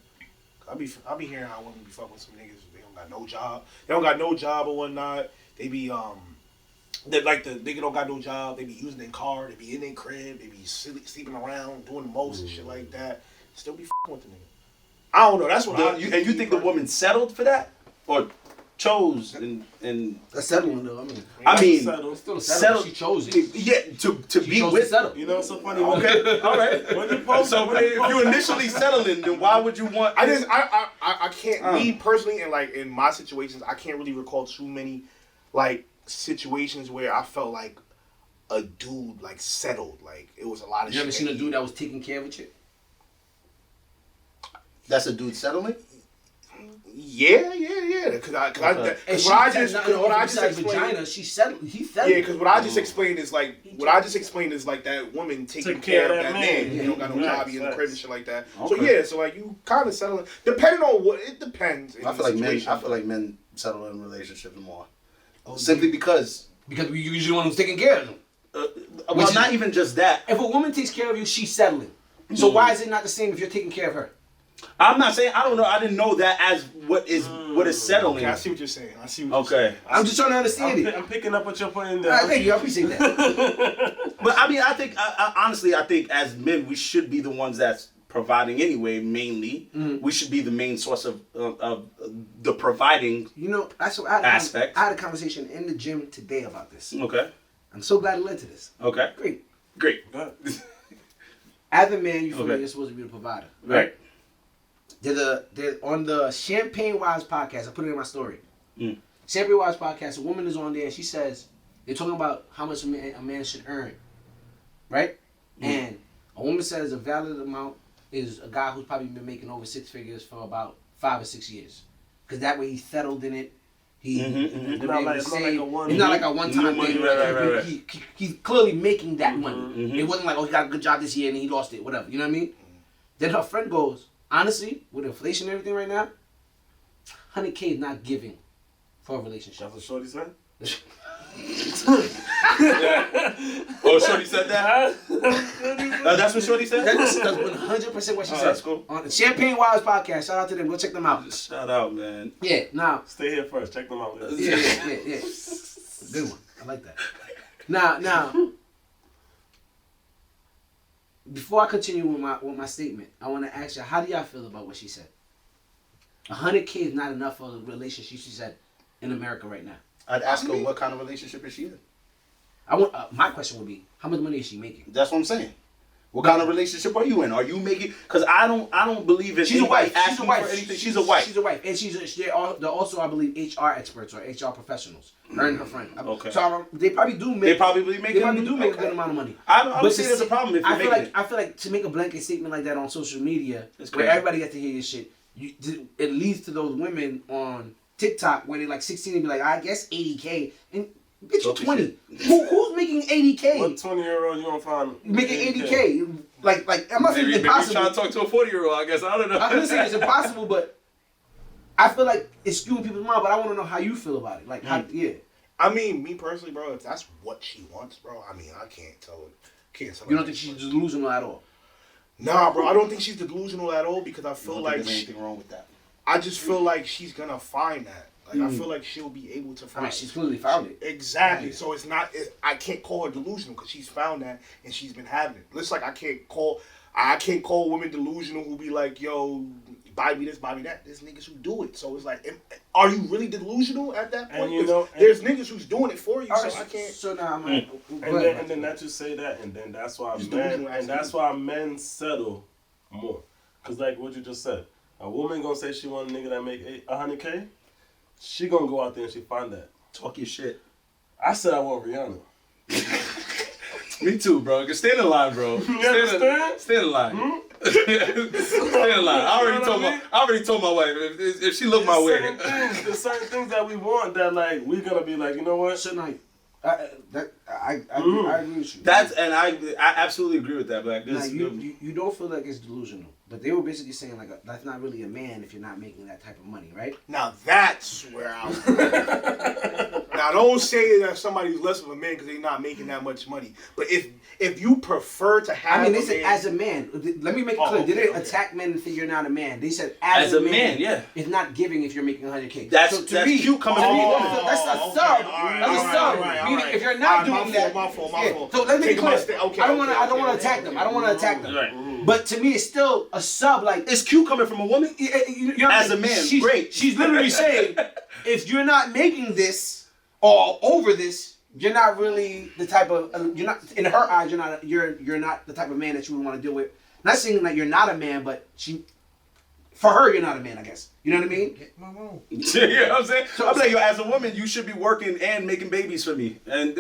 [SPEAKER 1] cause I be hearing how women be fucking with some niggas. They don't got no job. They don't got no job or whatnot. They be they like the nigga don't got no job. They be using their car. They be in their crib. They be sleeping around, doing the most and shit like that. Still be fucking with the nigga. I don't know. That's what
[SPEAKER 4] And you think the woman settled for that, or chose and
[SPEAKER 2] That's settling though.
[SPEAKER 4] I mean,
[SPEAKER 3] Settle.
[SPEAKER 2] It's still a
[SPEAKER 4] settle.
[SPEAKER 2] She chose it.
[SPEAKER 4] Yeah, to
[SPEAKER 2] She
[SPEAKER 4] be
[SPEAKER 2] chose
[SPEAKER 4] with.
[SPEAKER 2] to settle.
[SPEAKER 3] You know what's so funny?
[SPEAKER 4] Okay, all right.
[SPEAKER 3] When you post,
[SPEAKER 4] So if you initially settling, then why would you want?
[SPEAKER 1] I can't me personally and like in my situations I can't really recall too many like situations where I felt like a dude like settled, like it was a lot of
[SPEAKER 2] You
[SPEAKER 1] shit.
[SPEAKER 2] ever seen a dude that was taking care of a chick?
[SPEAKER 4] That's a dude settling.
[SPEAKER 1] Yeah. Because what I just explained.
[SPEAKER 2] vagina, she settled. He settled.
[SPEAKER 1] Yeah, because what I just explained is like that woman taking care of that man.
[SPEAKER 2] Yeah.
[SPEAKER 1] You don't got no
[SPEAKER 3] Yeah.
[SPEAKER 1] job, he in the crib and shit like that. So
[SPEAKER 4] Okay.
[SPEAKER 1] yeah, so like you kind of settling, depending on what it depends.
[SPEAKER 7] I feel like men settle in relationships more, simply because
[SPEAKER 2] Because we usually the one who's taking care of them.
[SPEAKER 4] Well, not even just that.
[SPEAKER 2] If a woman takes care of you, she's settling. So why is it not the same if you're taking care of her?
[SPEAKER 4] I'm not saying I don't know. I didn't know that as what is settling.
[SPEAKER 1] Okay, I see what you're saying.
[SPEAKER 4] Okay.
[SPEAKER 2] I'm just trying to understand it.
[SPEAKER 3] I'm picking up what you're putting
[SPEAKER 2] All right,
[SPEAKER 3] down.
[SPEAKER 2] thank you. I appreciate that.
[SPEAKER 4] But I mean, I think honestly, I think as men, we should be the ones that's providing anyway. Mainly, we should be the main source of the providing.
[SPEAKER 2] You know, I
[SPEAKER 4] Aspect.
[SPEAKER 2] had a conversation in the gym today about this.
[SPEAKER 4] Okay.
[SPEAKER 2] I'm so glad it led to this.
[SPEAKER 4] Okay.
[SPEAKER 2] Great. As a man, you feel like you're supposed to be the provider.
[SPEAKER 4] Right.
[SPEAKER 2] They're on the Champagne Wives podcast. I put it in my story. Champagne Wives podcast. A woman is on there and she says they're talking about how much a man should earn, right? And a woman says a valid amount is a guy who's probably been making over 6 figures for about 5 or 6 years, because that way he's settled in it.
[SPEAKER 3] It's not like a one-
[SPEAKER 2] It's not like a one-time
[SPEAKER 4] money,
[SPEAKER 2] thing.
[SPEAKER 4] right.
[SPEAKER 2] He's clearly making that money. It wasn't like, oh, he got a good job this year and he lost it, whatever. You know what I mean? Then her friend goes, honestly, with inflation and everything right now, 100K is not giving for a relationship.
[SPEAKER 3] That's what Shorty said?
[SPEAKER 4] Oh, Shorty said that. That's what Shorty said.
[SPEAKER 2] That's 100% what she said.
[SPEAKER 4] That's cool.
[SPEAKER 2] On the Champagne Wives podcast, shout out to them. Go check them out.
[SPEAKER 4] Shout out, man.
[SPEAKER 2] Yeah, now.
[SPEAKER 3] Stay here first. Check them out later.
[SPEAKER 2] Yeah. Good one. I like that. Now. Before I continue with my statement, I want to ask you, how do y'all feel about what she said? 100K is not enough for a relationship, she said, in America right now.
[SPEAKER 7] I'd ask her what kind of relationship is she in.
[SPEAKER 2] My question would be, how much money is she making?
[SPEAKER 7] That's what I'm saying.
[SPEAKER 4] What kind of relationship are you in? Are you making? Because I don't believe in
[SPEAKER 2] She's a wife.
[SPEAKER 4] asking for anything. She's a wife.
[SPEAKER 2] She's a wife, and they're also, I believe, HR experts or HR professionals. Her and her friend.
[SPEAKER 4] Okay.
[SPEAKER 2] So they probably do make.
[SPEAKER 4] They probably make
[SPEAKER 2] a
[SPEAKER 4] okay.
[SPEAKER 2] good amount of money.
[SPEAKER 4] I would say there's a problem if you're making it.
[SPEAKER 2] I feel like to make a blanket statement like that on social media,
[SPEAKER 4] It's
[SPEAKER 2] where
[SPEAKER 4] crazy.
[SPEAKER 2] everybody gets to hear your shit, it leads to those women on TikTok where they're like 16 and be like, I guess 80K. And bitch, you 20. Who's making 80K?
[SPEAKER 3] What 20-year-old you gonna find
[SPEAKER 2] Making 80K. Like I'm not saying it's
[SPEAKER 6] Maybe
[SPEAKER 2] impossible.
[SPEAKER 6] trying to talk to a 40-year-old. I guess I don't know.
[SPEAKER 2] I'm not saying it's impossible, but I feel like it's skewing people's mind. But I want to know how you feel about it. Like, how, yeah.
[SPEAKER 1] I mean, me personally, bro, if that's what she wants, bro, I mean, I can't tell her. Can't tell her.
[SPEAKER 2] You don't think she's delusional at all?
[SPEAKER 1] Nah, bro, I don't think she's delusional at all because I
[SPEAKER 7] I
[SPEAKER 1] feel
[SPEAKER 7] don't
[SPEAKER 1] like
[SPEAKER 7] think there's anything wrong with that.
[SPEAKER 1] I just feel like she's gonna find that. Like I feel like she'll be able to
[SPEAKER 2] I
[SPEAKER 1] find.
[SPEAKER 2] mean, she's clearly found it.
[SPEAKER 1] Exactly. So it's not. I can't call her delusional because she's found that and she's been having it. Looks like I can't call women delusional who be like, yo, buy me this, buy me that. There's niggas who do it. So it's like, are you really delusional at that point?
[SPEAKER 3] And you know,
[SPEAKER 1] there's niggas who's doing it for you.
[SPEAKER 2] All right,
[SPEAKER 1] So I can't.
[SPEAKER 2] So now I'm like,
[SPEAKER 3] and then that you say that, and then that's why
[SPEAKER 1] Just
[SPEAKER 3] men,
[SPEAKER 1] delusional,
[SPEAKER 3] and that's why men settle more. Cause like what you just said, a woman gonna say she want a nigga that make 100K, she gonna go out there and she find that.
[SPEAKER 4] Talk your shit.
[SPEAKER 3] I said I want Rihanna.
[SPEAKER 6] Me too, bro. Just stay in the line, bro. Stay
[SPEAKER 3] understand?
[SPEAKER 6] in the line. Stay in the line. I already told my wife if she look my way.
[SPEAKER 3] There's certain things that we want that like we gonna be like, you know what?
[SPEAKER 2] so now, I agree with you.
[SPEAKER 4] That's and I absolutely agree with that, Black.
[SPEAKER 2] Now, you don't feel like it's delusional, but they were basically saying like that's not really a man if you're not making that type of money, right?
[SPEAKER 1] Now that's where I. Now don't say that somebody's less of a man because they're not making that much money. But if you prefer to have,
[SPEAKER 2] I mean, they said as a man. Let me make it clear. They didn't attack men and say you're not a man. They said as a man,
[SPEAKER 4] yeah.
[SPEAKER 2] it's not giving if you're making 100K.
[SPEAKER 4] That's
[SPEAKER 2] so to
[SPEAKER 4] that's
[SPEAKER 2] me,
[SPEAKER 4] cute coming
[SPEAKER 2] to
[SPEAKER 4] from
[SPEAKER 2] me,
[SPEAKER 4] you.
[SPEAKER 2] that's a sub. That's a sub. Meaning, if you're not doing that,
[SPEAKER 1] my fault.
[SPEAKER 2] yeah. So let's make it clear.
[SPEAKER 1] Okay,
[SPEAKER 2] I don't want to attack them. I don't want to attack them.
[SPEAKER 4] Right.
[SPEAKER 2] But to me, it's still a sub. Like
[SPEAKER 4] It's cute coming from a woman.
[SPEAKER 2] you're
[SPEAKER 4] As a man, great.
[SPEAKER 2] She's literally saying, if you're not making this or over this, you're not really the type of you're not in her eyes. You're not the type of man that you would want to deal with. Not saying that you're not a man, but for her, you're not a man. I guess you know what I mean.
[SPEAKER 5] Get my room.
[SPEAKER 4] You know what I'm saying? I'm like, yo, as a woman, you should be working and making babies for me. And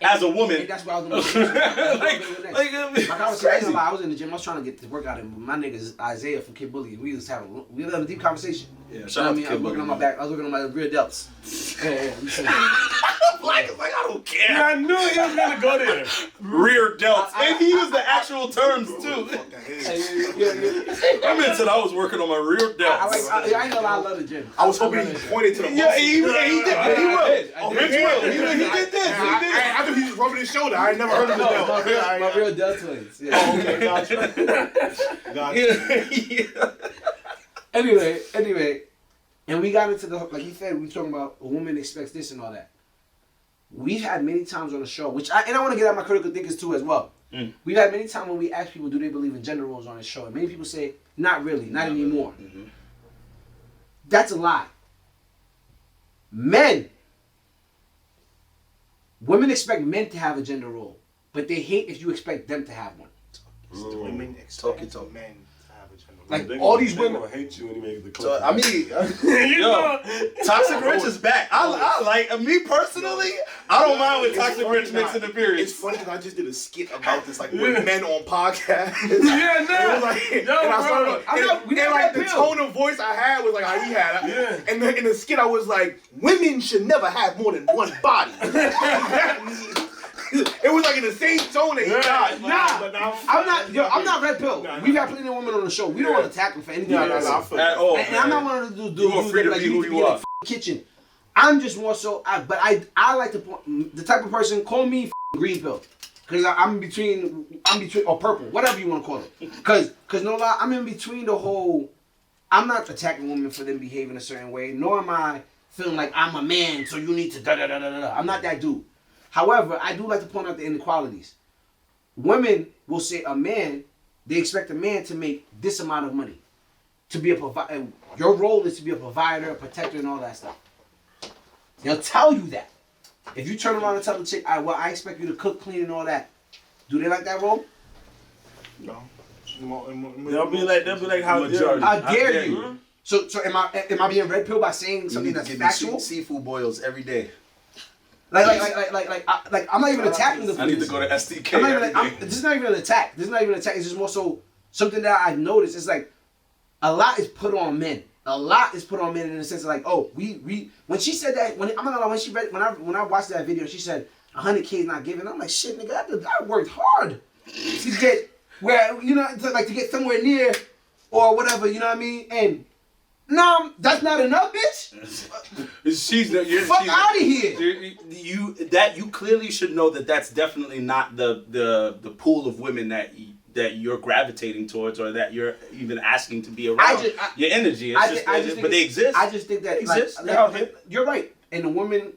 [SPEAKER 4] as a woman,
[SPEAKER 2] And that's what I was going to
[SPEAKER 4] like,
[SPEAKER 2] My conversation, I was in the gym. I was trying to get this workout in. My nigga is Isaiah from Kid Bully. We was having a deep conversation.
[SPEAKER 4] Yeah,
[SPEAKER 2] shout out to Kid I was working on my back. I was working on my rear delts.
[SPEAKER 4] Black is like, I don't care.
[SPEAKER 3] Yeah, I knew he was gonna go there.
[SPEAKER 4] Rear delts. And he used the actual terms too. I meant that I was working on my rear delts.
[SPEAKER 2] I ain't gonna lie, I love the gym.
[SPEAKER 1] I was hoping he pointed to the.
[SPEAKER 4] Yeah, he did. He will.
[SPEAKER 1] Oh,
[SPEAKER 4] Rich will. He did this.
[SPEAKER 1] I thought he was rubbing his shoulder. I ain't never heard of his delt.
[SPEAKER 2] My real delt twins. Yeah.
[SPEAKER 1] Oh, okay, gotcha.
[SPEAKER 2] Anyway, and we got into the, like he said, we talking about a woman expects this and all that. We've had many times on the show, I want to get out my critical thinkers too as well. We've had many times when we ask people, do they believe in gender roles on the show? And many people say, not really, not anymore.
[SPEAKER 7] Mm-hmm.
[SPEAKER 2] That's a lie. Women expect men to have a gender role, but they hate if you expect them to have one.
[SPEAKER 1] Women
[SPEAKER 7] Talk
[SPEAKER 1] expect
[SPEAKER 7] your talk.
[SPEAKER 1] men to have a gender.
[SPEAKER 2] Like all these
[SPEAKER 3] They
[SPEAKER 2] women.
[SPEAKER 3] gonna hate you when you make the clip.
[SPEAKER 7] So I mean,
[SPEAKER 4] Yo, Toxic Rich is back. I like me personally. I don't mind with Toxic Rich mixing the periods.
[SPEAKER 1] It's funny because I just did a skit about this, like with men on podcasts.
[SPEAKER 3] Yeah,
[SPEAKER 1] It was like, and I started, and like the tone of voice I had was like how he had.
[SPEAKER 3] Yeah.
[SPEAKER 1] And then in the skit I was like, women should never have more than one body. It was like in the same tone that he got.
[SPEAKER 2] I'm not red pill. We've had plenty of women on the show. We don't want to attack them for anything.
[SPEAKER 1] I feel
[SPEAKER 4] At all.
[SPEAKER 2] And I'm not one of those dudes
[SPEAKER 4] You are free to
[SPEAKER 2] like
[SPEAKER 4] be
[SPEAKER 2] you
[SPEAKER 4] who
[SPEAKER 2] need to
[SPEAKER 4] you
[SPEAKER 2] be
[SPEAKER 4] are.
[SPEAKER 2] like kitchen. I'm just more so, but I like to point the type of person. Call me green pill, cause I'm between or purple, whatever you want to call it. Cause no lie, I'm in between the whole. I'm not attacking women for them behaving a certain way, nor am I feeling like I'm a man, so you need to da da da da da. I'm not that dude. However, I do like to point out the inequalities. Women will say they expect a man to make this amount of money, to be a provider. Your role is to be a provider, a protector, and all that stuff. They'll tell you that. If you turn around and tell the chick, I expect you to cook, clean, and all that. Do they like that role?
[SPEAKER 1] No.
[SPEAKER 3] They'll be like, how dare you?
[SPEAKER 2] How dare you? So am I being red pill by saying something that's factual?
[SPEAKER 7] Seafood boils every day.
[SPEAKER 2] Like I'm not even attacking the.
[SPEAKER 6] I need to go to STK.
[SPEAKER 2] I'm not even
[SPEAKER 6] every day.
[SPEAKER 2] this is not even an attack. This is not even an attack. It's just more so something that I've noticed. It's like a lot is put on men. A lot is put on men in the sense of like, oh, we when she said that, when I'm not gonna lie, when I watched that video, she said 100K is not given. I'm like, shit, nigga, I worked hard to get where, you know, to get somewhere near or whatever, you know what I mean? And no, that's not enough, bitch. Fuck out of here.
[SPEAKER 4] You clearly should know that that's definitely not the pool of women that you're gravitating towards or that you're even asking to be around. Your energy. But they exist.
[SPEAKER 2] I just think that you're right. And the woman,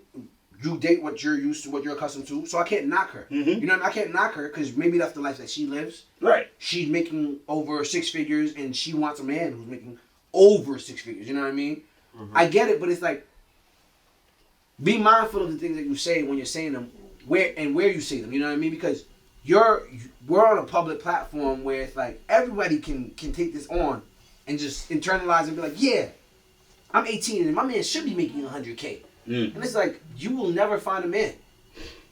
[SPEAKER 2] you date what you're used to, what you're accustomed to. So I can't knock her.
[SPEAKER 4] Mm-hmm.
[SPEAKER 2] You know what I mean? I can't knock her because maybe that's the life that she lives.
[SPEAKER 4] Right.
[SPEAKER 2] She's making over 6 figures and she wants a man who's making over 6 figures. You know what I mean? Mm-hmm. I get it, but it's like, be mindful of the things that you say when you're saying them, where you say them. You know what I mean? Because we're on a public platform where it's like everybody can take this on and just internalize and be like, yeah, I'm 18 and my man should be making 100K. And it's like, you will never find a man.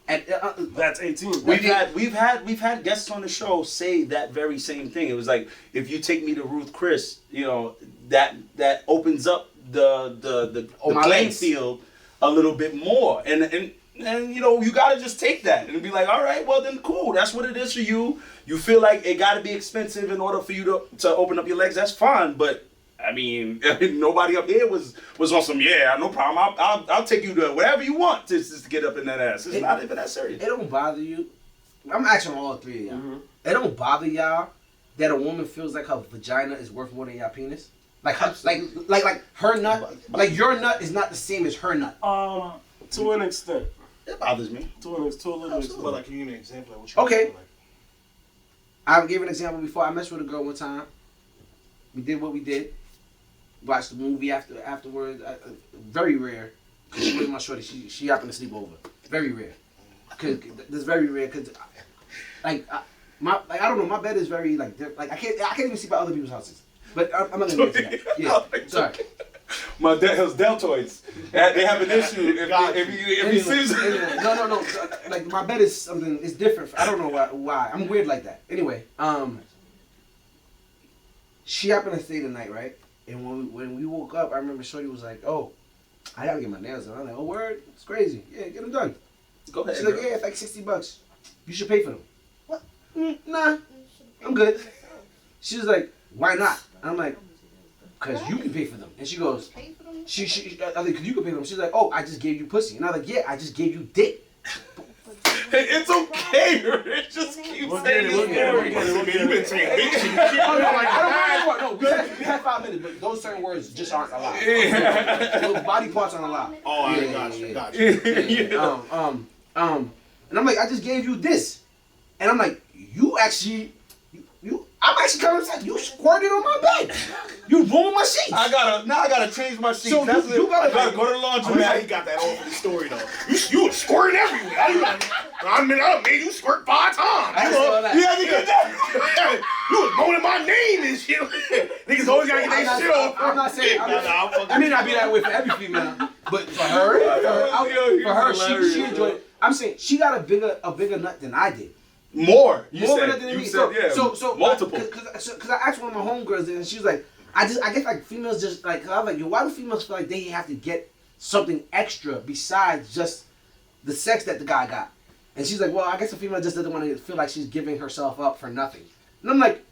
[SPEAKER 3] That's 18.
[SPEAKER 4] We've had guests on the show say that very same thing. It was like, if you take me to Ruth Chris, you know, that opens up the playing field a little bit more. And you know, you gotta just take that and be like, all right, well then cool, that's what it is for you. You feel like it gotta be expensive in order for you to open up your legs, that's fine. But I mean, nobody up here was on some, yeah, no problem. I'll take you to whatever you want just to get up in that ass. It's not even that serious.
[SPEAKER 2] It don't bother you. I'm asking all three of y'all. Mm-hmm. It don't bother y'all that a woman feels like her vagina is worth more than y'all penis? Like her nut, like your nut is not the same as her nut.
[SPEAKER 3] To an extent.
[SPEAKER 4] It bothers me.
[SPEAKER 3] To a little extent.
[SPEAKER 1] But like, can you give me an example of what you
[SPEAKER 2] Okay.
[SPEAKER 1] like?
[SPEAKER 2] I gave an example before. I messed with a girl one time. We did what we did. Watched the movie afterwards. Very rare. Cause she was my shorty. She happened to sleep over. Very rare. Cause that's very rare. Cause I don't know. My bed is very like I can't even sleep at other people's houses. But I'm not gonna get into that. Yeah. Sorry.
[SPEAKER 6] My dad has deltoids. They have an issue if he sees.
[SPEAKER 2] No. Like my bed is something. It's different. I don't know why. I'm weird like that. Anyway, she happened to stay the night, right? And when we woke up, I remember Shorty was like, "Oh, I gotta get my nails done." I'm like, "Oh, word? It's crazy. Yeah, get them done."
[SPEAKER 4] Go ahead.
[SPEAKER 2] She's like, "Yeah, it's like $60. You should pay for them." What? Nah, I'm good. She was like, "Why not?" I'm like, "Cause you can pay for them." And she goes, "She I think you can pay for them." She's like, "Oh, I just gave you pussy." And I was like, "Yeah, I just gave you dick."
[SPEAKER 6] It's okay. It just keeps saying
[SPEAKER 1] You've been saying bitch and shit.
[SPEAKER 2] I don't know. We had 5 minutes, but those certain words just aren't allowed. Those body parts aren't allowed.
[SPEAKER 1] Oh, I got you.
[SPEAKER 2] And I'm like, I just gave you this, and I'm like, I'm actually coming inside. You squirted on my bed. You ruined my sheets.
[SPEAKER 6] I gotta change my sheets.
[SPEAKER 2] So
[SPEAKER 6] I gotta go to the
[SPEAKER 1] That's how
[SPEAKER 6] laundromat.
[SPEAKER 1] he got that all for the story though. You was squirting everywhere. I made you squirt 5 times.
[SPEAKER 2] I saw that.
[SPEAKER 1] Yeah, you did that. You was moaning my name and shit. Niggas always gotta get their shit off.
[SPEAKER 2] I'm not saying. I may not be that way for every female, but for her, she enjoyed it. I'm saying she got a bigger nut than I did.
[SPEAKER 6] More.
[SPEAKER 2] More than me. So
[SPEAKER 6] multiple.
[SPEAKER 2] Because I asked one of my homegirls and she was like, I guess like females just like, I was like, yo, why do females feel like they have to get something extra besides just the sex that the guy got? And she's like, well, I guess a female just doesn't want to feel like she's giving herself up for nothing. And I'm like,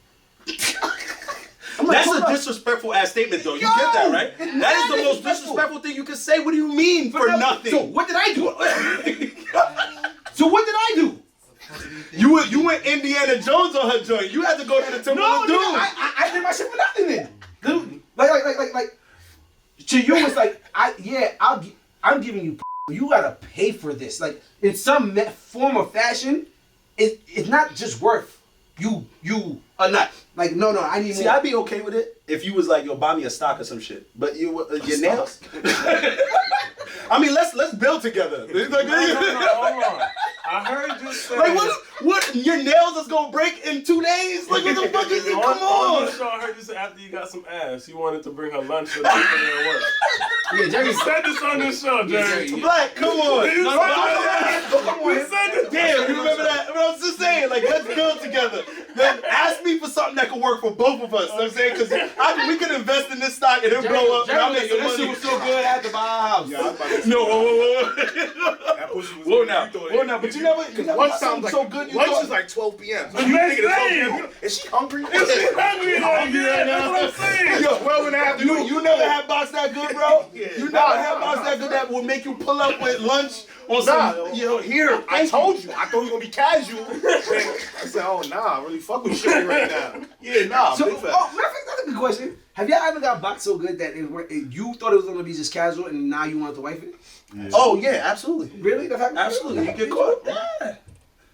[SPEAKER 4] that's a disrespectful ass statement though. You get that, right? That is the most disrespectful thing you can say. What do you mean for nothing?
[SPEAKER 2] So what did I do?
[SPEAKER 6] You went Indiana Jones on her joint. You had to go to the Temple of Doom.
[SPEAKER 2] I did my shit for nothing then. Like to you it's like I'm giving you. You gotta pay for this. Like in some form or fashion, it's not just worth you a nut. Like no, I need more.
[SPEAKER 4] See, I'd be okay with it if you was like, yo, buy me a stock or some shit. But your nails. I mean, let's build together.
[SPEAKER 3] Hold on. I heard you say.
[SPEAKER 4] Like what? Your nails is gonna break in 2 days? Like what the fuck is it? Come on.
[SPEAKER 3] I heard you say after you got some ass, you wanted to bring her lunch for at work.
[SPEAKER 2] Yeah, Jerry
[SPEAKER 3] You said this on this show, Jerry.
[SPEAKER 4] Black, come on.
[SPEAKER 3] You said this.
[SPEAKER 4] Damn, you remember that? But I was just saying, like, let's build together.
[SPEAKER 6] then ask me for something that could work for both of us. You know what I'm saying? Because we could invest in this stock and it'll blow up. And I'll make some
[SPEAKER 2] That shit
[SPEAKER 6] money.
[SPEAKER 2] was so good, I had to buy a house.
[SPEAKER 1] Yeah, I was about to say,
[SPEAKER 6] No, whoa.
[SPEAKER 1] that pussy was
[SPEAKER 6] Whoa
[SPEAKER 1] good.
[SPEAKER 6] now,
[SPEAKER 1] You thought
[SPEAKER 6] whoa
[SPEAKER 1] it-
[SPEAKER 6] now. But you
[SPEAKER 1] it-
[SPEAKER 6] never
[SPEAKER 1] Lunch
[SPEAKER 6] got
[SPEAKER 1] sounds
[SPEAKER 6] something
[SPEAKER 1] like
[SPEAKER 6] so good. You
[SPEAKER 1] lunch
[SPEAKER 6] thought,
[SPEAKER 1] is like 12 p.m. So
[SPEAKER 3] The
[SPEAKER 1] you
[SPEAKER 3] next
[SPEAKER 1] thinking it's
[SPEAKER 3] day.
[SPEAKER 1] 12 p.m. Is she hungry?
[SPEAKER 3] Hungry right now. That's what I'm saying.
[SPEAKER 1] Yo, 12 in the afternoon.
[SPEAKER 6] you never had box that good, bro.
[SPEAKER 1] Yeah.
[SPEAKER 6] You never had box that good that will make you pull up with lunch on some. You know, here.
[SPEAKER 1] I told you. I thought it was gonna be casual. I said, oh nah, I really fuck with shit right now. Yeah, nah.
[SPEAKER 2] So,
[SPEAKER 1] big fact.
[SPEAKER 2] matter of fact, that's a good question. Have y'all ever got boxed so good that you thought it was gonna be just casual and now you want to wife it?
[SPEAKER 6] Oh yeah, absolutely.
[SPEAKER 2] Really? That happened?
[SPEAKER 6] Absolutely. You get caught. Yeah.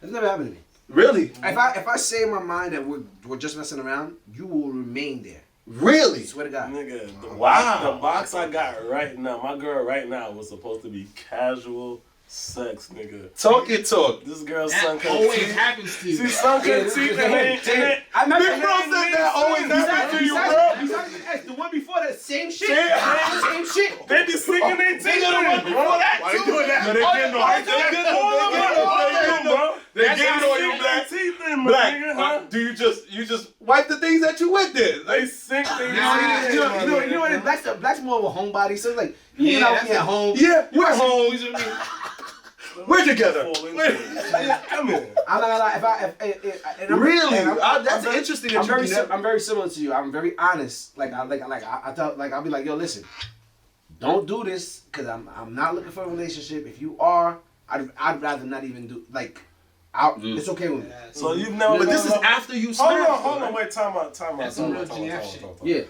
[SPEAKER 2] That's never happened to me.
[SPEAKER 6] Really?
[SPEAKER 2] If I say in my mind that we're just messing around, you will remain there.
[SPEAKER 6] Really?
[SPEAKER 2] I swear to God.
[SPEAKER 3] Nigga, the box I got right now, my girl right now was supposed to be casual sex, nigga.
[SPEAKER 6] Talk your talk.
[SPEAKER 3] This girl's
[SPEAKER 5] That
[SPEAKER 3] son couldn't
[SPEAKER 5] always
[SPEAKER 3] teeth.
[SPEAKER 5] happens to you.
[SPEAKER 3] See, son couldn't teeth and
[SPEAKER 2] I'm not
[SPEAKER 6] Big bro said that always happens to you, bro.
[SPEAKER 2] The one before that same shit.
[SPEAKER 6] Same
[SPEAKER 2] shit.
[SPEAKER 3] They be singing their teeth in, bro.
[SPEAKER 1] Why they doing that?
[SPEAKER 6] No, they getting on you. They getting on you, Black.
[SPEAKER 3] Teeth in, my nigga, huh?
[SPEAKER 6] Black. Do you just wipe the things that you went there?
[SPEAKER 3] They sink their
[SPEAKER 2] You know what it is? Black's more of a homebody, so it's like you
[SPEAKER 5] Yeah,
[SPEAKER 2] know
[SPEAKER 5] that's
[SPEAKER 2] at home.
[SPEAKER 6] Yeah, we're home. We're together.
[SPEAKER 3] Come here.
[SPEAKER 2] I'm not gonna lie. If I'm,
[SPEAKER 6] Really?
[SPEAKER 2] I'm
[SPEAKER 6] That's
[SPEAKER 2] very-
[SPEAKER 6] interesting
[SPEAKER 2] I'm
[SPEAKER 6] that
[SPEAKER 2] very,
[SPEAKER 6] you do that.
[SPEAKER 2] I'm very similar to you. I'm very honest. I thought like I'll be like, yo, listen, don't do this because I'm not looking for a relationship. If you are, I'd rather not even do like. It's okay with me.
[SPEAKER 3] So you've never.
[SPEAKER 6] But this is after you
[SPEAKER 3] Hold
[SPEAKER 6] smashed.
[SPEAKER 3] on. Wait, time out.
[SPEAKER 5] That's some real GF shit.
[SPEAKER 2] Yeah.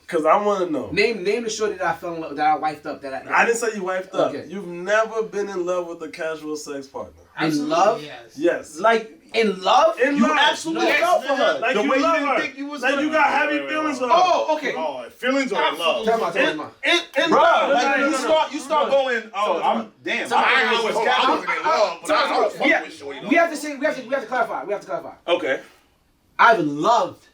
[SPEAKER 3] Because I want to know.
[SPEAKER 2] Name the shorty that I fell in love, that I wifed up.
[SPEAKER 3] I didn't say you wifed up.
[SPEAKER 2] Okay.
[SPEAKER 3] You've never been in love with a casual sex partner.
[SPEAKER 2] In love?
[SPEAKER 5] Yes.
[SPEAKER 3] Yes.
[SPEAKER 2] Like in love?
[SPEAKER 3] In
[SPEAKER 6] You
[SPEAKER 3] love.
[SPEAKER 6] absolutely
[SPEAKER 3] Yes.
[SPEAKER 6] fell for her.
[SPEAKER 3] Like
[SPEAKER 6] The
[SPEAKER 3] you
[SPEAKER 6] way you
[SPEAKER 3] love
[SPEAKER 6] didn't
[SPEAKER 3] her.
[SPEAKER 6] think you was
[SPEAKER 3] Like
[SPEAKER 6] gonna-
[SPEAKER 3] you got heavy feelings for her.
[SPEAKER 2] Oh, okay.
[SPEAKER 1] Oh, feelings or love?
[SPEAKER 2] Tell me.
[SPEAKER 3] In
[SPEAKER 6] Bro,
[SPEAKER 3] love.
[SPEAKER 6] like
[SPEAKER 3] No.
[SPEAKER 6] you start going. Oh, I'm damn.
[SPEAKER 1] I was in love, but I was fucking
[SPEAKER 2] Yeah.
[SPEAKER 1] with shorty.
[SPEAKER 2] We have to clarify.
[SPEAKER 6] Okay.
[SPEAKER 2] I've loved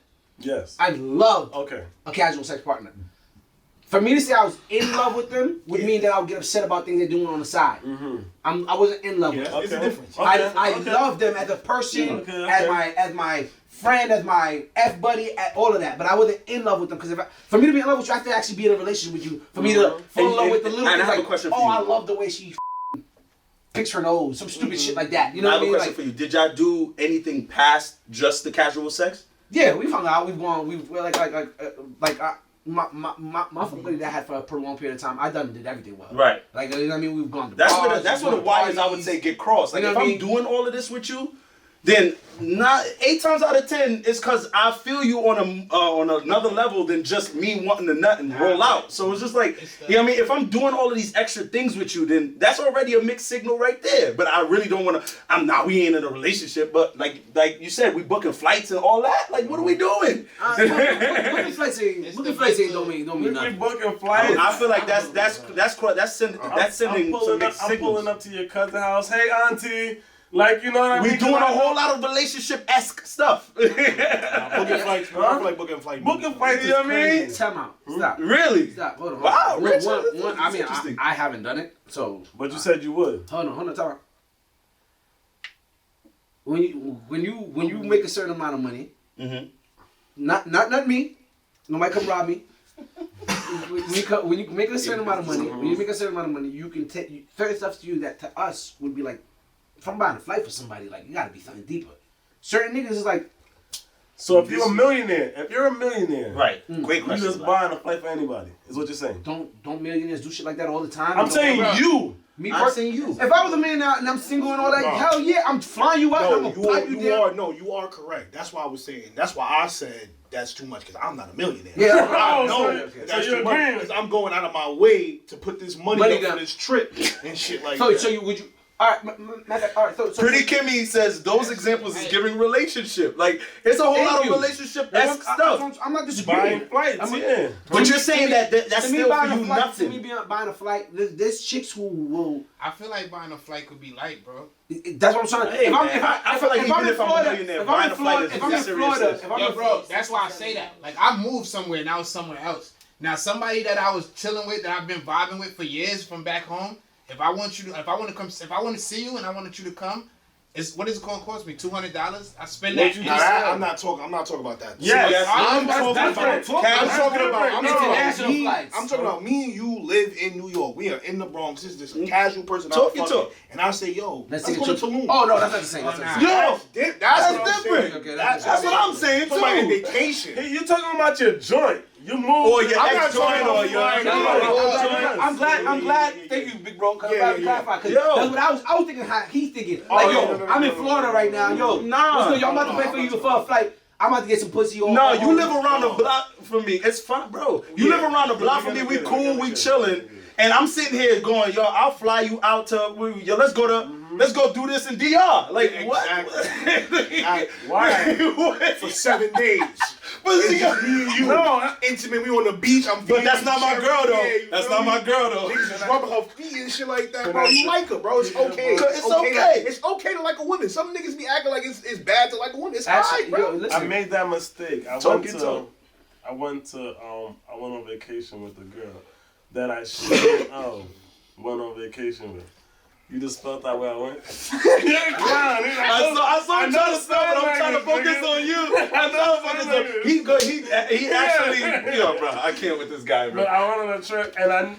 [SPEAKER 3] Yes.
[SPEAKER 2] a casual sex partner. For me to say I was in love with them would mean that I would get upset about things they're doing on the side. I wasn't in love with them.
[SPEAKER 1] It's a difference.
[SPEAKER 2] I love them as a person, as my friend, as my F buddy, at all of that. But I wasn't in love with them because for me to be in love with you, I have to actually be in a relationship with you. For me to fall in love with the little
[SPEAKER 6] And I
[SPEAKER 2] things
[SPEAKER 6] have a
[SPEAKER 2] like,
[SPEAKER 6] question for
[SPEAKER 2] oh,
[SPEAKER 6] you.
[SPEAKER 2] I love the way she picks her nose, some stupid shit like that. You know
[SPEAKER 6] I
[SPEAKER 2] what
[SPEAKER 6] have
[SPEAKER 2] I
[SPEAKER 6] a
[SPEAKER 2] mean?
[SPEAKER 6] question for you. Did y'all do anything past just the casual sex?
[SPEAKER 2] Yeah, we've hung out. We're like my buddy that I had for a prolonged period of time. I did everything well.
[SPEAKER 6] Right.
[SPEAKER 2] Like you know what I mean, we've gone to
[SPEAKER 6] That's
[SPEAKER 2] bars,
[SPEAKER 6] where the
[SPEAKER 2] we've gone to
[SPEAKER 6] wires I would
[SPEAKER 2] parties.
[SPEAKER 6] say get crossed. Like
[SPEAKER 2] You know
[SPEAKER 6] if
[SPEAKER 2] what I
[SPEAKER 6] I'm
[SPEAKER 2] mean?
[SPEAKER 6] doing all of this with you, then not 8 times out of 10 it's because I feel you on another level than just me wanting to nut and roll out. So it's just like, you know what I mean? If I'm doing all of these extra things with you, then that's already a mixed signal right there. But I really don't want to. We ain't in a relationship, but like you said, we booking flights and all that. Like, what are we doing?
[SPEAKER 2] Booking flights ain't don't mean
[SPEAKER 3] We
[SPEAKER 2] nothing.
[SPEAKER 3] booking flights.
[SPEAKER 6] I feel like that's sending some mixed
[SPEAKER 3] I'm
[SPEAKER 6] signals.
[SPEAKER 3] pulling up to your cousin's house. Hey, auntie. Like, you know what I mean?
[SPEAKER 6] We doing a whole lot of relationship-esque stuff.
[SPEAKER 1] Booking flights, I feel like booking flights.
[SPEAKER 3] Booking flights,
[SPEAKER 6] You know what I mean?
[SPEAKER 2] Time out. Stop.
[SPEAKER 6] Really?
[SPEAKER 2] Stop. Hold on.
[SPEAKER 6] Wow, Rich,
[SPEAKER 2] One,
[SPEAKER 6] that's
[SPEAKER 2] I mean,
[SPEAKER 6] interesting.
[SPEAKER 2] I haven't done it, so.
[SPEAKER 3] But you said you would.
[SPEAKER 2] Hold on. Time out. When you make a certain amount of money, not me, nobody come rob me. When you make a certain amount of money, you can take certain stuff to you that to us would be like, if I'm buying a flight for somebody, like you gotta be something deeper. Certain niggas is like,
[SPEAKER 3] So if you're a millionaire,
[SPEAKER 6] Right. Great
[SPEAKER 3] you
[SPEAKER 6] question.
[SPEAKER 3] just buying a flight for anybody, is what you're saying.
[SPEAKER 2] don't millionaires do shit like that all the time?
[SPEAKER 3] I'm saying you.
[SPEAKER 2] Me
[SPEAKER 6] I'm saying you.
[SPEAKER 2] If I was a millionaire and I'm single and all that, hell yeah, I'm flying you out. I'm
[SPEAKER 1] No,
[SPEAKER 2] gonna pipe you down.
[SPEAKER 1] you are correct. That's why I was saying. That's why I said that's too much because I'm not a millionaire.
[SPEAKER 2] Yeah.
[SPEAKER 1] I
[SPEAKER 3] Oh,
[SPEAKER 1] know
[SPEAKER 3] so
[SPEAKER 1] that's
[SPEAKER 3] you're
[SPEAKER 1] too much
[SPEAKER 3] agreeing.
[SPEAKER 1] because I'm going out of my way to put this money up
[SPEAKER 2] down.
[SPEAKER 1] for this trip and shit like
[SPEAKER 2] So
[SPEAKER 1] that.
[SPEAKER 2] would you? All right. So
[SPEAKER 6] Pretty Kimmy says those examples is giving relationship. Like it's a whole
[SPEAKER 2] Thank
[SPEAKER 6] lot of
[SPEAKER 2] you.
[SPEAKER 6] relationship-esque stuff.
[SPEAKER 2] I'm not disagreeing.
[SPEAKER 3] Buying flights, yeah.
[SPEAKER 6] But you're saying that that's
[SPEAKER 2] To me,
[SPEAKER 6] still for
[SPEAKER 2] buying
[SPEAKER 6] you
[SPEAKER 2] a flight,
[SPEAKER 6] nothing.
[SPEAKER 2] To me, buying a flight, there's chicks who will.
[SPEAKER 5] I feel like buying a flight could be light, bro.
[SPEAKER 2] That's what I'm trying to.
[SPEAKER 6] Hey, man, I feel like even if I'm a millionaire, buying a flight is
[SPEAKER 2] if I'm in
[SPEAKER 6] serious.
[SPEAKER 2] Florida, if I'm
[SPEAKER 5] Yo,
[SPEAKER 2] in
[SPEAKER 5] bro, that's why I say that. Like, I moved somewhere and I was somewhere else. Now, somebody that I was chilling with, that I've been vibing with for years from back home, if I want to see you and I wanted you to come, what is it going to cost me? $200? I spend
[SPEAKER 3] What
[SPEAKER 5] that.
[SPEAKER 3] you
[SPEAKER 1] Nah,
[SPEAKER 3] just said.
[SPEAKER 1] I'm not talking about that.
[SPEAKER 3] Yes,
[SPEAKER 1] I'm
[SPEAKER 2] that's
[SPEAKER 1] talking
[SPEAKER 2] different.
[SPEAKER 1] about.
[SPEAKER 2] That's
[SPEAKER 1] I'm talking about. I'm talking about
[SPEAKER 2] international
[SPEAKER 1] me.
[SPEAKER 2] flights.
[SPEAKER 1] I'm talking about me and you live in New York. We are in the Bronx. This is just a casual person.
[SPEAKER 6] Talk
[SPEAKER 1] I'm
[SPEAKER 6] your
[SPEAKER 1] fucking,
[SPEAKER 6] talk.
[SPEAKER 1] and I say, yo, let's
[SPEAKER 2] take
[SPEAKER 1] go
[SPEAKER 2] a
[SPEAKER 1] to
[SPEAKER 2] trip.
[SPEAKER 1] Tulum.
[SPEAKER 2] Oh no, that's not the same. That's not the same.
[SPEAKER 6] Yo,
[SPEAKER 1] That's
[SPEAKER 6] that's
[SPEAKER 1] what I'm
[SPEAKER 6] different.
[SPEAKER 1] saying.
[SPEAKER 2] Okay,
[SPEAKER 1] That's
[SPEAKER 6] what I'm saying,
[SPEAKER 1] Talking about
[SPEAKER 6] too.
[SPEAKER 1] vacation.
[SPEAKER 3] Hey, you talking about your joint? You move.
[SPEAKER 6] Or your
[SPEAKER 1] I'm not
[SPEAKER 6] ex joint
[SPEAKER 1] talking
[SPEAKER 6] or
[SPEAKER 1] about
[SPEAKER 6] your.
[SPEAKER 1] flying.
[SPEAKER 2] No,
[SPEAKER 1] Yeah,
[SPEAKER 2] I'm glad.
[SPEAKER 1] yeah.
[SPEAKER 2] Thank you, big bro. Cause
[SPEAKER 1] Yeah,
[SPEAKER 2] I'm glad to
[SPEAKER 1] yeah,
[SPEAKER 2] clarify. Cause
[SPEAKER 6] Yo.
[SPEAKER 2] that's what I was thinking. How he's thinking.
[SPEAKER 1] Oh,
[SPEAKER 2] Like,
[SPEAKER 1] no,
[SPEAKER 2] yo,
[SPEAKER 1] no, no,
[SPEAKER 2] I'm in
[SPEAKER 1] no,
[SPEAKER 2] Florida
[SPEAKER 1] no,
[SPEAKER 2] right
[SPEAKER 1] no,
[SPEAKER 2] now.
[SPEAKER 1] no,
[SPEAKER 2] Yo,
[SPEAKER 6] Nah.
[SPEAKER 2] what's good? Y'all
[SPEAKER 1] No,
[SPEAKER 2] about to
[SPEAKER 1] no,
[SPEAKER 2] pay for
[SPEAKER 1] I'm
[SPEAKER 2] you
[SPEAKER 1] not
[SPEAKER 2] for a flight. I'm about to get some pussy on.
[SPEAKER 6] No, you live around the block from me. It's fine, bro. You
[SPEAKER 1] Yeah.
[SPEAKER 6] live around the block from me. We cool. We chilling. And I'm sitting here going, yo, I'll fly you out to, yo, let's go do this in DR. Like,
[SPEAKER 1] Yeah,
[SPEAKER 6] what?
[SPEAKER 3] Why?
[SPEAKER 6] What?
[SPEAKER 1] For 7 days.
[SPEAKER 6] But
[SPEAKER 1] It's
[SPEAKER 6] see,
[SPEAKER 1] just me and you.
[SPEAKER 3] No,
[SPEAKER 1] Intimate. We on the beach. I'm.
[SPEAKER 6] but that's not my girl, though.
[SPEAKER 1] Yeah, you
[SPEAKER 6] That's
[SPEAKER 1] feel
[SPEAKER 6] not
[SPEAKER 1] me?
[SPEAKER 6] my girl, though.
[SPEAKER 1] Niggas just rubbing her feet and shit like that, bro. You like her, bro. It's okay.
[SPEAKER 6] It's okay.
[SPEAKER 1] It's okay to like a woman. Some niggas be acting like it's bad to like a woman. It's
[SPEAKER 2] Actually,
[SPEAKER 1] alright, bro.
[SPEAKER 2] yo,
[SPEAKER 3] I
[SPEAKER 2] listen.
[SPEAKER 3] made that mistake. I
[SPEAKER 6] Talk
[SPEAKER 3] went
[SPEAKER 6] your
[SPEAKER 3] to
[SPEAKER 6] talk.
[SPEAKER 3] I went on vacation with a girl that I shouldn't went on vacation with. You just felt that way I went?
[SPEAKER 6] I saw him trying to stop, but I'm trying to focus on you. I'm trying to focus on He good. He actually, yo, bro, I can't with this guy, bro.
[SPEAKER 3] But I went on a trip, and I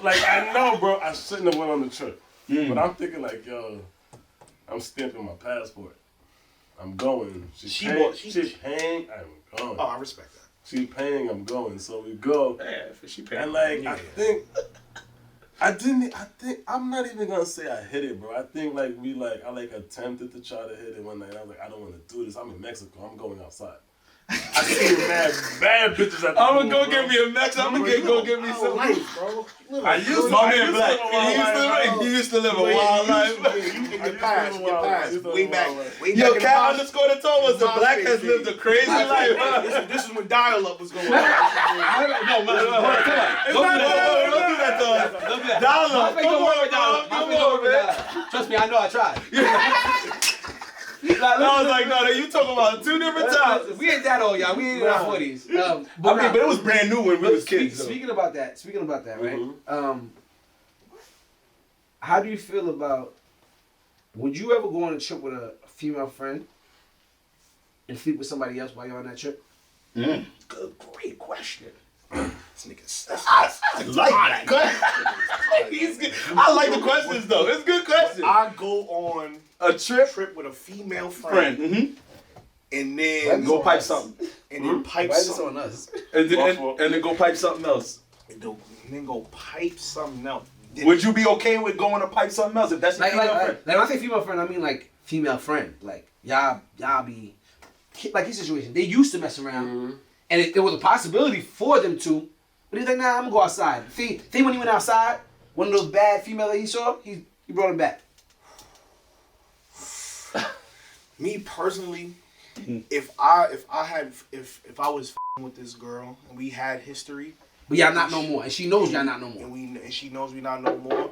[SPEAKER 3] know, bro, I shouldn't have went on the trip. But I'm thinking like, yo, I'm stamping my passport. I'm going. She's paying. I'm going.
[SPEAKER 1] Oh, I respect that.
[SPEAKER 3] She's paying. I'm going. So we go,
[SPEAKER 6] Yeah, she paying.
[SPEAKER 3] and like I think I'm not even gonna say I hit it, bro. I think I attempted to try to hit it one night. I was like, I don't want to do this. I'm in Mexico. I'm going outside. I seen bad bitches at the
[SPEAKER 6] I'm
[SPEAKER 3] pool,
[SPEAKER 6] gonna go
[SPEAKER 3] bro.
[SPEAKER 6] get me a Mex. I'm gonna go get me some.
[SPEAKER 1] life, bro.
[SPEAKER 3] I used to.
[SPEAKER 6] My
[SPEAKER 3] I
[SPEAKER 6] man
[SPEAKER 3] used
[SPEAKER 6] Black.
[SPEAKER 3] to live a wild life, bro.
[SPEAKER 6] He used to live a wild life.
[SPEAKER 1] You in your past, way back, way
[SPEAKER 6] Yo,
[SPEAKER 1] back in
[SPEAKER 6] Cat
[SPEAKER 1] my-
[SPEAKER 6] underscore the told us the
[SPEAKER 1] my
[SPEAKER 6] Black
[SPEAKER 1] face,
[SPEAKER 6] has
[SPEAKER 1] baby.
[SPEAKER 6] lived a crazy life.
[SPEAKER 1] This is when dial-up was going on.
[SPEAKER 2] No, man, hold on, come on.
[SPEAKER 6] Don't do that to us.
[SPEAKER 2] Don't do that.
[SPEAKER 6] Dollar,
[SPEAKER 2] My face
[SPEAKER 6] come
[SPEAKER 2] don't work
[SPEAKER 6] on,
[SPEAKER 2] with dollar.
[SPEAKER 6] dog.
[SPEAKER 2] My
[SPEAKER 6] Come
[SPEAKER 2] face don't work
[SPEAKER 6] on,
[SPEAKER 2] with
[SPEAKER 6] man.
[SPEAKER 2] dollar. Trust me, I know I tried.
[SPEAKER 6] I was like, no, you talking about two different times.
[SPEAKER 2] We ain't that old, y'all. We ain't in our 40s.
[SPEAKER 6] But it was brand new when we was kids. though.
[SPEAKER 2] Speaking about that, right? How do you feel about? Would you ever go on a trip with a female friend and sleep with somebody else while you're on that trip?
[SPEAKER 6] Good, great question.
[SPEAKER 1] This nigga's
[SPEAKER 6] I like that. I like the questions though. It's a good question.
[SPEAKER 1] I go on
[SPEAKER 6] A trip,
[SPEAKER 1] trip with a female friend,
[SPEAKER 6] friend,
[SPEAKER 1] and then
[SPEAKER 6] go pipe something,
[SPEAKER 1] and then pipe
[SPEAKER 2] Why is this
[SPEAKER 1] something,
[SPEAKER 2] on us?
[SPEAKER 6] and then go pipe something else.
[SPEAKER 1] and then go pipe something else.
[SPEAKER 6] Would you be okay with going to pipe something else if that's your
[SPEAKER 2] Like
[SPEAKER 6] female friend?
[SPEAKER 2] when I say female friend, I mean like female friend. Like y'all be like his situation. They used to mess around, and it was a possibility for them to. But he's like, nah, I'm gonna go outside. See when he went outside, one of those bad females that he saw, he brought him back.
[SPEAKER 1] Me personally, if I was f***ing with this girl and we had history,
[SPEAKER 2] But y'all not no more, and she knows y'all not no more.
[SPEAKER 1] and she knows we not no more,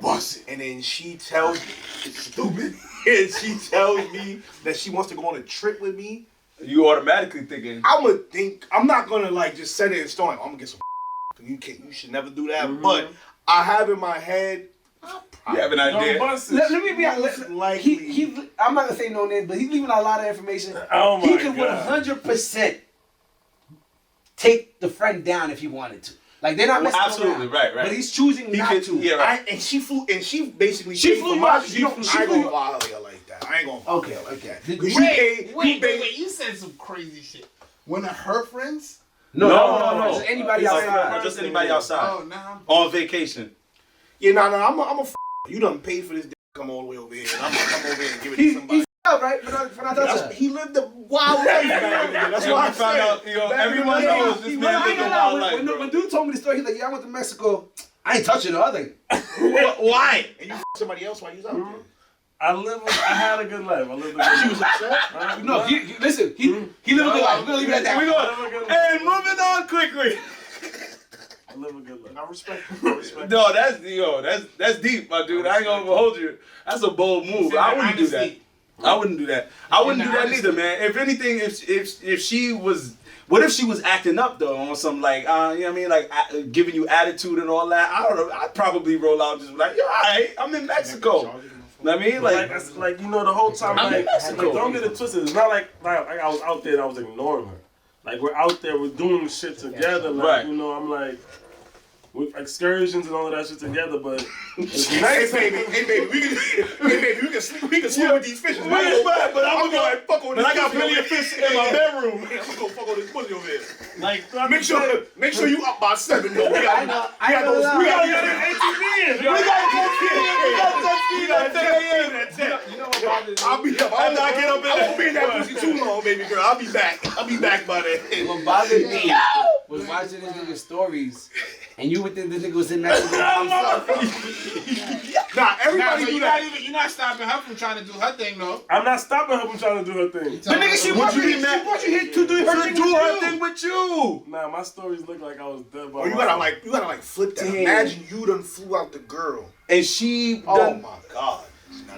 [SPEAKER 1] and then she tells stupid, and she tells me that she wants to go on a trip with me,
[SPEAKER 6] You automatically thinking,
[SPEAKER 1] I'm not gonna like just set it in stone. Like, I'm gonna get some. You should never do that. But I have in my head.
[SPEAKER 6] you have an idea.
[SPEAKER 2] Let me be honest.
[SPEAKER 1] Likely.
[SPEAKER 2] I'm not gonna say no name, but he's leaving a lot of information.
[SPEAKER 3] Oh my
[SPEAKER 2] He could
[SPEAKER 3] God.
[SPEAKER 2] 100% take the friend down if he wanted to. Like they're not messing
[SPEAKER 6] Absolutely,
[SPEAKER 2] around.
[SPEAKER 6] right.
[SPEAKER 2] But he's choosing
[SPEAKER 6] He
[SPEAKER 2] not
[SPEAKER 6] could,
[SPEAKER 2] to.
[SPEAKER 6] yeah, right.
[SPEAKER 1] And she basically
[SPEAKER 2] She
[SPEAKER 1] paid
[SPEAKER 2] flew
[SPEAKER 1] for
[SPEAKER 2] you
[SPEAKER 1] my
[SPEAKER 2] out.
[SPEAKER 1] shit.
[SPEAKER 2] She
[SPEAKER 1] I ain't
[SPEAKER 2] flew
[SPEAKER 1] gonna
[SPEAKER 2] you-
[SPEAKER 1] violate her like that. I ain't gonna.
[SPEAKER 2] Okay.
[SPEAKER 1] Cause you paid.
[SPEAKER 5] Wait. You said some crazy shit. One of her friends?
[SPEAKER 2] No.
[SPEAKER 6] No.
[SPEAKER 2] Just anybody
[SPEAKER 6] It's
[SPEAKER 2] outside.
[SPEAKER 6] like, just anybody outside.
[SPEAKER 5] Oh, nah.
[SPEAKER 6] On vacation.
[SPEAKER 1] Yeah, I'm a you done paid for this. Come all the way over here. I'm gonna come over here and give it to somebody.
[SPEAKER 2] He's up, right? For not touching.
[SPEAKER 1] He lived a wild life back in the day. That's
[SPEAKER 6] And
[SPEAKER 1] why
[SPEAKER 6] we
[SPEAKER 1] I
[SPEAKER 6] found
[SPEAKER 1] said.
[SPEAKER 6] out, everyone
[SPEAKER 1] back in the
[SPEAKER 6] knows
[SPEAKER 1] day,
[SPEAKER 6] this
[SPEAKER 1] he
[SPEAKER 6] man
[SPEAKER 1] was-
[SPEAKER 6] lived a wild life, bro.
[SPEAKER 2] When dude told me the story, he's like, yeah, I went to Mexico. I ain't touching her. I was like,
[SPEAKER 6] Why?
[SPEAKER 1] And you somebody else while you was out there.
[SPEAKER 3] I had a good life. I lived a good life.
[SPEAKER 1] She was upset.
[SPEAKER 2] no, listen, he lived a good life. We're gonna leave it at that.
[SPEAKER 6] We go. And moving on quickly.
[SPEAKER 3] I live a good life.
[SPEAKER 1] I respect you. I respect
[SPEAKER 6] No, that's deep, my dude. I ain't gonna hold you. That's a bold move. I wouldn't do that. I wouldn't do that. I wouldn't do that neither, man. If anything, if she was, what if she was acting up though on some like, you know what I mean, like giving you attitude and all that? I don't know. I'd probably roll out just like, you're alright. I'm in Mexico. Know what I mean?
[SPEAKER 3] Like, it's like, you know, the whole time, like don't get it twisted. It's not like I was out there and I was ignoring her. Like, we're out there, we're doing shit together. Like,
[SPEAKER 6] Right.
[SPEAKER 3] you know, I'm like, with excursions and all of that shit together, but it's
[SPEAKER 1] Hey
[SPEAKER 3] nice.
[SPEAKER 1] baby, we can swim with these fishes.
[SPEAKER 6] But I'm gonna
[SPEAKER 1] like fuck on
[SPEAKER 6] But
[SPEAKER 1] this
[SPEAKER 6] I got
[SPEAKER 1] pussy
[SPEAKER 6] plenty
[SPEAKER 1] over
[SPEAKER 6] of fish
[SPEAKER 1] here.
[SPEAKER 6] in my bedroom.
[SPEAKER 1] Yeah, I'm gonna go fuck on this pussy over here.
[SPEAKER 3] Like,
[SPEAKER 1] Make sure you up by 7 though. We got
[SPEAKER 2] I know
[SPEAKER 1] those.
[SPEAKER 2] that.
[SPEAKER 1] We got
[SPEAKER 3] you got an ATV in.
[SPEAKER 6] We got jet ski at 10 a.m.
[SPEAKER 2] You know what bothers me?
[SPEAKER 1] I'll be up.
[SPEAKER 6] After I get up in
[SPEAKER 1] I won't be in that pussy too long, baby girl. I'll be back by then.
[SPEAKER 2] What bothered me was watching this nigga's stories, and you would think the nigga was in that.
[SPEAKER 1] Nah, everybody do that.
[SPEAKER 5] You're not stopping her from trying to do her thing, though.
[SPEAKER 3] I'm not stopping her from trying to do her thing.
[SPEAKER 2] The nigga, she brought you here to do her thing
[SPEAKER 6] with you.
[SPEAKER 3] Nah, my stories look like I was dead by
[SPEAKER 1] Oh, you gotta flip that.
[SPEAKER 6] Damn.
[SPEAKER 1] Imagine you done flew out the girl.
[SPEAKER 6] And she
[SPEAKER 1] Oh
[SPEAKER 6] done,
[SPEAKER 1] my god.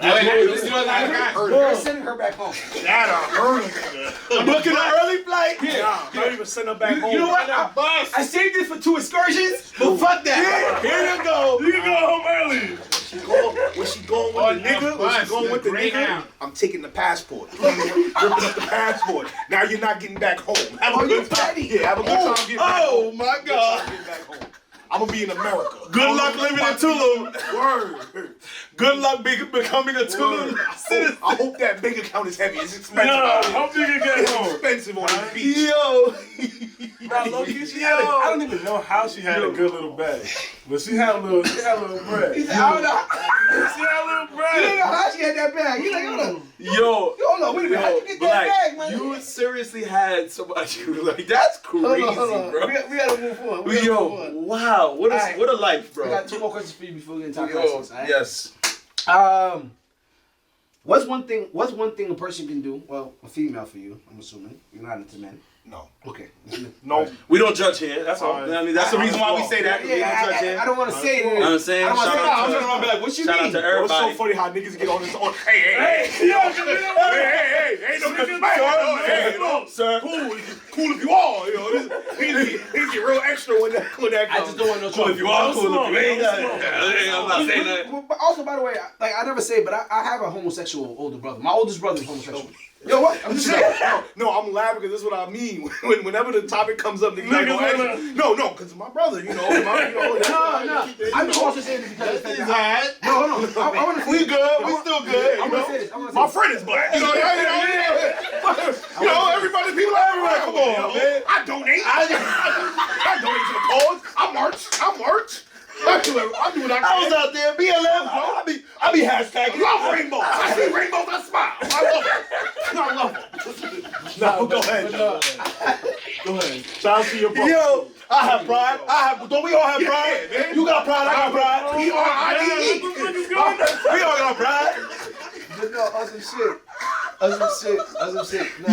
[SPEAKER 2] We're sending her back home.
[SPEAKER 1] That'll hurt a nigga.
[SPEAKER 6] booking an early flight.
[SPEAKER 1] Nah, not even send her back home.
[SPEAKER 2] You know what? I saved this for 2 excursions, but fuck that.
[SPEAKER 6] Here you go.
[SPEAKER 3] You can go home early.
[SPEAKER 1] When she going with the nigga, I'm taking the passport. Ripping up the passport. Now you're not getting back home. Have a good time. Yeah, have a good time getting back home.
[SPEAKER 6] Oh my God.
[SPEAKER 1] Getting back home. I'm gonna be in America.
[SPEAKER 6] Good luck living in Tulum.
[SPEAKER 1] Word.
[SPEAKER 6] Good luck becoming a Tulum citizen.
[SPEAKER 1] I hope that bank account is heavy. It's expensive.
[SPEAKER 3] Yo,
[SPEAKER 1] out here.
[SPEAKER 3] hope you can get
[SPEAKER 1] It's
[SPEAKER 3] home.
[SPEAKER 1] expensive on the beach.
[SPEAKER 6] Yo.
[SPEAKER 3] Nah, low-key, I don't even know how she had a good little bag, but she had a little bread.
[SPEAKER 2] He said, I don't know.
[SPEAKER 3] She had a little
[SPEAKER 2] You don't
[SPEAKER 3] bread.
[SPEAKER 2] know how she had that bag. He's like, hold on.
[SPEAKER 6] Yo.
[SPEAKER 2] Hold on, wait a minute. How'd you get that
[SPEAKER 6] Black,
[SPEAKER 2] bag, man?
[SPEAKER 6] you seriously had somebody like that's crazy,
[SPEAKER 2] Hold on.
[SPEAKER 6] bro.
[SPEAKER 2] We gotta move forward. We gotta
[SPEAKER 6] Yo,
[SPEAKER 2] move forward.
[SPEAKER 6] wow, what
[SPEAKER 2] Alright.
[SPEAKER 6] a life, bro.
[SPEAKER 2] We got 2 more questions for you before we get into our
[SPEAKER 6] Yo,
[SPEAKER 2] questions. All right?
[SPEAKER 6] yes.
[SPEAKER 2] What's one thing a person can do? Well, a female for you, I'm assuming. You're not into men.
[SPEAKER 1] No.
[SPEAKER 2] Okay.
[SPEAKER 1] No.
[SPEAKER 6] We don't judge here. That's all. I mean, that's the reason why we say that. 'Cause we don't judge
[SPEAKER 2] I
[SPEAKER 6] here.
[SPEAKER 2] don't want to say it.
[SPEAKER 6] You know what I'm saying?
[SPEAKER 2] I don't want to say it.
[SPEAKER 6] Shout out
[SPEAKER 2] I'm
[SPEAKER 6] to-
[SPEAKER 2] gonna run back. What you
[SPEAKER 6] Shout out
[SPEAKER 2] mean?
[SPEAKER 6] to
[SPEAKER 1] It's
[SPEAKER 6] everybody.
[SPEAKER 1] so funny how niggas get on this. Hey, ain't no
[SPEAKER 6] Sir.
[SPEAKER 1] Cool if you are. You know, he's get real extra when that comes.
[SPEAKER 2] I just don't want no
[SPEAKER 6] Cool
[SPEAKER 2] trouble.
[SPEAKER 6] if you are, cool if you ain't. I'm not saying that.
[SPEAKER 2] But also, by the way, like I never say, but I have a homosexual older brother. My oldest brother is homosexual. Yo, what? I'm just saying.
[SPEAKER 1] No, I'm laughing because this is what I mean. Whenever the topic comes up, niggas like, no, because my brother, you know.
[SPEAKER 2] No. I'm also saying this because it's like no, hold on. I want to.
[SPEAKER 6] We good. We still good.
[SPEAKER 2] I want to say this.
[SPEAKER 1] My friend is black. You know, everybody, people everywhere. Come on, man. I donate. I donate to the cause. I march. I do what I can.
[SPEAKER 6] I was out there, BLM. I be hashtagging.
[SPEAKER 1] Love rainbows. I see rainbows. I smile. I love them. No, go ahead. Go ahead. Shout out to your brother.
[SPEAKER 6] Yo, I have pride. Don't we all have pride?
[SPEAKER 1] man.
[SPEAKER 6] You got pride. I got pride.
[SPEAKER 1] P-R-I-D-E.
[SPEAKER 6] We all got pride.
[SPEAKER 2] But no, awesome shit. Nah.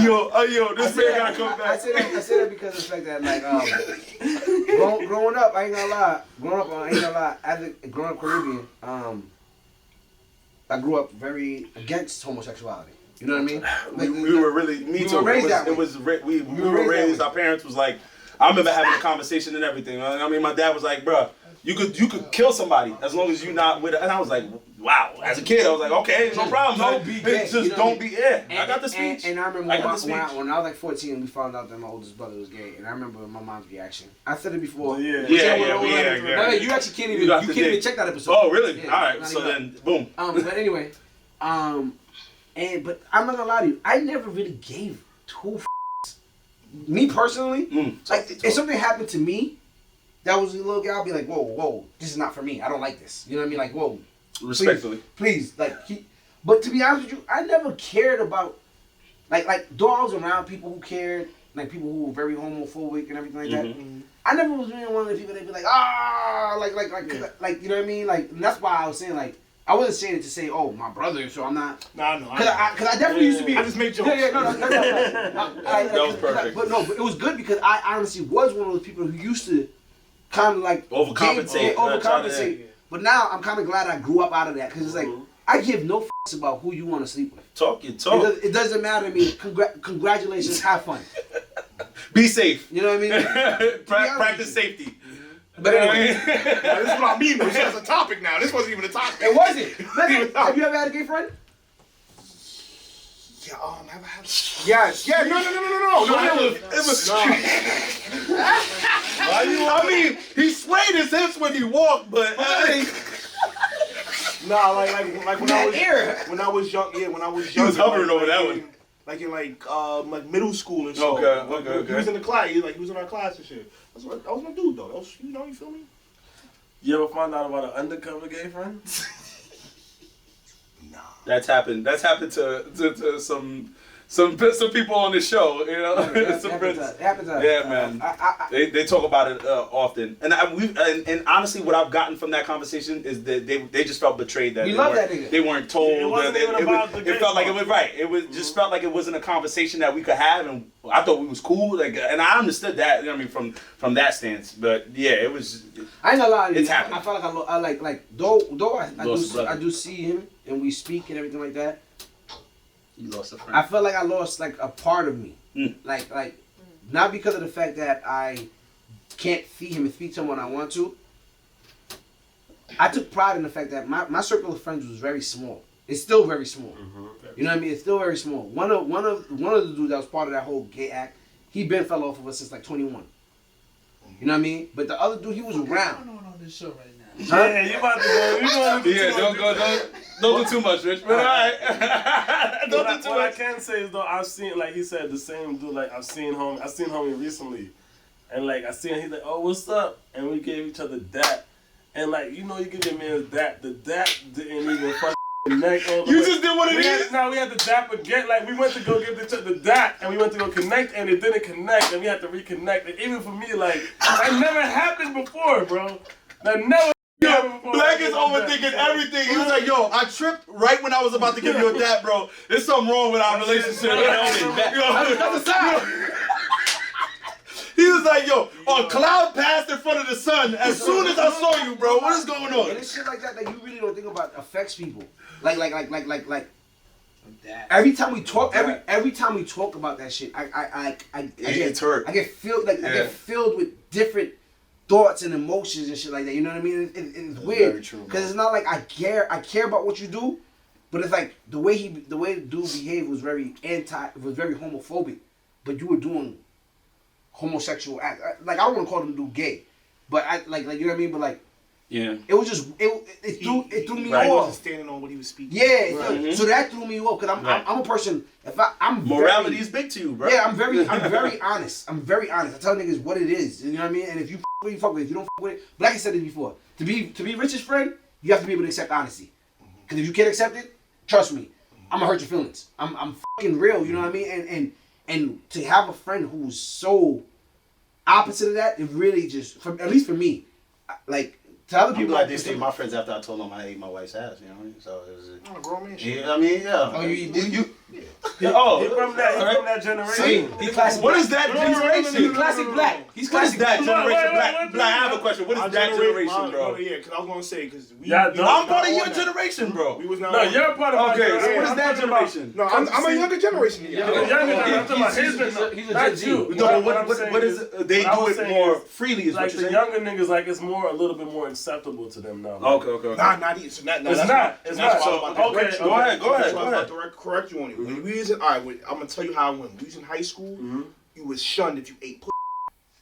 [SPEAKER 6] Yo, this man gotta come
[SPEAKER 2] I
[SPEAKER 6] back.
[SPEAKER 2] say that because of the fact that like growing up, I ain't gonna lie. After growing up Caribbean, I grew up very against homosexuality. You know what I mean? Like,
[SPEAKER 6] We were really, me
[SPEAKER 2] we
[SPEAKER 6] too.
[SPEAKER 2] were raised that way.
[SPEAKER 6] We
[SPEAKER 2] were
[SPEAKER 6] were
[SPEAKER 2] raised that
[SPEAKER 6] raised,
[SPEAKER 2] way.
[SPEAKER 6] our parents was like, I remember having a conversation and everything. I mean, my dad was like, bruh, you could kill somebody as long as you're not with it. And I was like, wow. As a kid, I was like, okay, no problem.
[SPEAKER 2] Don't be gay,
[SPEAKER 6] Just
[SPEAKER 2] you know
[SPEAKER 6] don't
[SPEAKER 2] what I
[SPEAKER 6] be, yeah. I got the speech.
[SPEAKER 2] And I remember
[SPEAKER 6] I got the
[SPEAKER 2] when I
[SPEAKER 6] speech.
[SPEAKER 2] was like 14, we found out that my oldest brother was gay, and I remember my mom's reaction. I said it before.
[SPEAKER 3] Yeah.
[SPEAKER 2] No, you actually can't even.
[SPEAKER 6] You got
[SPEAKER 2] You
[SPEAKER 6] the
[SPEAKER 2] can't even
[SPEAKER 6] dick.
[SPEAKER 2] check that episode.
[SPEAKER 6] Oh, really?
[SPEAKER 2] Yeah,
[SPEAKER 6] All right.
[SPEAKER 2] not
[SPEAKER 6] So
[SPEAKER 2] even
[SPEAKER 6] then, boom.
[SPEAKER 2] But anyway, but I'm not gonna lie to you. I never really gave 2 me personally. Like if something happened to me, that was a little guy, I'll be like, whoa, this is not for me. I don't like this. You know what I mean? Like, whoa,
[SPEAKER 6] Respectfully.
[SPEAKER 2] please, like But to be honest with you, I never cared about like though I was around people who cared, like people who were very homophobic and everything like that. I never was really one of the people that'd be like, like you know what I mean? Like and that's why I was saying like I wasn't saying it to say, oh, my brother, so I'm not.
[SPEAKER 1] Nah, no.
[SPEAKER 2] Cause I definitely used to be.
[SPEAKER 1] I just made jokes.
[SPEAKER 2] Yeah, no.
[SPEAKER 6] That was perfect.
[SPEAKER 2] But it was good because I honestly was one of those people who used to kind of like
[SPEAKER 6] Overcompensate.
[SPEAKER 2] overcompensate. But now I'm kind of glad I grew up out of that because it's like I give no f***s about who you want to sleep with.
[SPEAKER 6] Talk your talk.
[SPEAKER 2] It doesn't matter to me. Congratulations, have fun.
[SPEAKER 6] Be safe.
[SPEAKER 2] You know what I mean?
[SPEAKER 6] Practice safety.
[SPEAKER 2] But anyway,
[SPEAKER 1] Now, this is what I mean. But that's a topic now. This wasn't even a topic.
[SPEAKER 2] it wasn't. Listen, have you ever had a gay friend?
[SPEAKER 1] Yeah, have I had? Yes. Yeah. No. It was.
[SPEAKER 6] I mean, he swayed his hips when he walked, but
[SPEAKER 1] Nah, like when
[SPEAKER 2] That era.
[SPEAKER 1] when I was young. Yeah, when I was
[SPEAKER 6] He
[SPEAKER 1] young.
[SPEAKER 6] was hovering over that one.
[SPEAKER 1] Like in like middle school and shit.
[SPEAKER 6] Okay.
[SPEAKER 1] He was in the class. He was in our class and shit. That was my dude though. That was, you feel me?
[SPEAKER 3] You ever find out about an undercover gay friend?
[SPEAKER 6] that's happened. That's happened to some people on the show. You know, some friends.
[SPEAKER 2] It happens.
[SPEAKER 6] Yeah, man. They talk about it often, and and honestly, what I've gotten from that conversation is that they just felt betrayed that
[SPEAKER 2] We
[SPEAKER 6] they
[SPEAKER 2] love
[SPEAKER 6] weren't-
[SPEAKER 2] that nigga.
[SPEAKER 6] They weren't told.
[SPEAKER 3] It wasn't
[SPEAKER 6] that
[SPEAKER 3] even about the
[SPEAKER 6] it
[SPEAKER 3] gay
[SPEAKER 6] felt like it
[SPEAKER 3] part.
[SPEAKER 6] was right. It was just felt like it wasn't a conversation that we could have, and I thought we was cool. Like, and I understood that. You know what I mean, from that stance. But yeah, it was.
[SPEAKER 2] I ain't gonna lie to you.
[SPEAKER 6] It's happening.
[SPEAKER 2] I felt like I like though
[SPEAKER 6] Lost a brother.
[SPEAKER 2] I do see him and we speak and everything like that.
[SPEAKER 6] You lost a friend.
[SPEAKER 2] I felt like I lost like a part of me.
[SPEAKER 6] Mm.
[SPEAKER 2] Like not because of the fact that I can't see him and speak to him when I want to. I took pride in the fact that my circle of friends was very small. It's still very small. You know what I mean? It's still very small. One of the dudes that was part of that whole gay act, he been fell off of us since like 21. You know what I mean? But the other dude, he was around.
[SPEAKER 5] on this show right now.
[SPEAKER 3] Yeah, you about to go. You about to
[SPEAKER 6] Yeah, don't do too much, Rich. But all right, don't do too
[SPEAKER 3] What I
[SPEAKER 6] much.
[SPEAKER 3] can say is though, I've seen, like he said, the same dude. Like I seen homie recently, and like I seen he's like, oh, what's up? And we gave each other that, and like you give your man that. The that didn't even fucking connect. All the
[SPEAKER 6] You
[SPEAKER 3] way.
[SPEAKER 6] just did what it
[SPEAKER 3] we
[SPEAKER 6] is.
[SPEAKER 3] had the dap again. Like we went to go give each other that, and we went to go connect, and it didn't connect, and we had to reconnect. And even for me, like that never happened before, bro. That never. happened before.
[SPEAKER 6] Black is overthinking everything. He was like, yo, I tripped right when I was about to give you a dap, bro. There's something wrong with our relationship.
[SPEAKER 2] That's a sign.
[SPEAKER 6] He was like, yo, a cloud passed in front of the sun as soon as I saw you, bro. What is going
[SPEAKER 2] And
[SPEAKER 6] on?
[SPEAKER 2] it's shit like that that you really don't think about affects people. Like every time we talk, every time we talk about that shit, I
[SPEAKER 6] It's hurt.
[SPEAKER 2] I get filled I
[SPEAKER 6] Yeah.
[SPEAKER 2] get filled with different thoughts and emotions and shit like that. You know what I mean? It's
[SPEAKER 7] That's
[SPEAKER 2] weird
[SPEAKER 7] very true,
[SPEAKER 2] because
[SPEAKER 7] bro.
[SPEAKER 2] it's not like I care about what you do, but it's like the way the dude behaved was very homophobic, but you were doing homosexual act. Like I don't want to call them dude gay, but I like you know what I mean. But like
[SPEAKER 6] Yeah.
[SPEAKER 2] it was just it threw me
[SPEAKER 1] He wasn't
[SPEAKER 2] off.
[SPEAKER 1] standing on what he was speaking.
[SPEAKER 2] Yeah, so that threw me off because I'm a person. If I'm
[SPEAKER 6] Morality
[SPEAKER 2] very,
[SPEAKER 6] is big to you, bro.
[SPEAKER 2] yeah, I'm very honest. I'm very honest. I tell niggas what it is. You know what I mean? And if you with it, you fuck with it. If you don't fuck with it, but like I said it before, to be Rich's friend, you have to be able to accept honesty. Because if you can't accept it, trust me, I'm gonna hurt your feelings. I'm fucking real. You know what I mean? And to have a friend who's so opposite of that, it really just, at least for me, like to other
[SPEAKER 7] I'm
[SPEAKER 2] people.
[SPEAKER 7] glad they stayed my friends after I told them I ate my wife's ass. You know what I mean? So it was.
[SPEAKER 1] I'm a grown man. Shit.
[SPEAKER 7] Yeah, I mean, yeah.
[SPEAKER 2] Oh, you did?
[SPEAKER 7] you
[SPEAKER 3] He from that generation.
[SPEAKER 2] He classic.
[SPEAKER 6] What is that
[SPEAKER 2] He's
[SPEAKER 6] generation?
[SPEAKER 2] classic black. He's
[SPEAKER 6] What is
[SPEAKER 2] classic
[SPEAKER 6] that
[SPEAKER 2] black.
[SPEAKER 6] generation?
[SPEAKER 3] Wait,
[SPEAKER 6] Black, I have a question. What
[SPEAKER 1] Our
[SPEAKER 6] is that generation, bro?
[SPEAKER 1] Yeah, because I was gonna say because we.
[SPEAKER 3] Yeah,
[SPEAKER 1] we
[SPEAKER 3] no,
[SPEAKER 1] was
[SPEAKER 6] I'm part
[SPEAKER 1] not
[SPEAKER 6] of your
[SPEAKER 1] on that.
[SPEAKER 6] generation, bro.
[SPEAKER 1] We was not.
[SPEAKER 3] No,
[SPEAKER 1] on
[SPEAKER 3] you're part of my
[SPEAKER 6] Okay, so
[SPEAKER 3] generation.
[SPEAKER 6] what is
[SPEAKER 3] I'm
[SPEAKER 6] that
[SPEAKER 3] talking about-
[SPEAKER 6] generation?
[SPEAKER 1] No, I'm a younger generation. than
[SPEAKER 3] You're
[SPEAKER 1] y'all.
[SPEAKER 3] a younger generation. I'm talking about
[SPEAKER 2] He's-
[SPEAKER 3] his
[SPEAKER 2] he's a
[SPEAKER 3] generation.
[SPEAKER 2] Gen
[SPEAKER 3] Not
[SPEAKER 2] Z.
[SPEAKER 3] you.
[SPEAKER 6] No,
[SPEAKER 3] What I'm
[SPEAKER 6] what
[SPEAKER 3] saying
[SPEAKER 6] is it? They
[SPEAKER 3] what I
[SPEAKER 6] do
[SPEAKER 3] was
[SPEAKER 6] it
[SPEAKER 3] saying
[SPEAKER 6] more
[SPEAKER 3] is,
[SPEAKER 6] freely, is
[SPEAKER 3] like
[SPEAKER 6] what
[SPEAKER 3] the
[SPEAKER 6] you're saying?
[SPEAKER 3] younger niggas, like it's a little bit more acceptable to them now.
[SPEAKER 6] Okay.
[SPEAKER 1] Not even. So not, no,
[SPEAKER 3] It's
[SPEAKER 1] that's
[SPEAKER 3] not. It's
[SPEAKER 1] that's
[SPEAKER 3] not.
[SPEAKER 1] why I was about to
[SPEAKER 3] Okay,
[SPEAKER 1] correct you.
[SPEAKER 3] go
[SPEAKER 6] ahead, go
[SPEAKER 1] That's
[SPEAKER 6] ahead,
[SPEAKER 1] why I
[SPEAKER 6] go
[SPEAKER 1] was
[SPEAKER 6] ahead.
[SPEAKER 1] about to correct you on it. When we was in, all right, I'm gonna tell you how it went. When we was in high school, you was shunned if you ate pussy.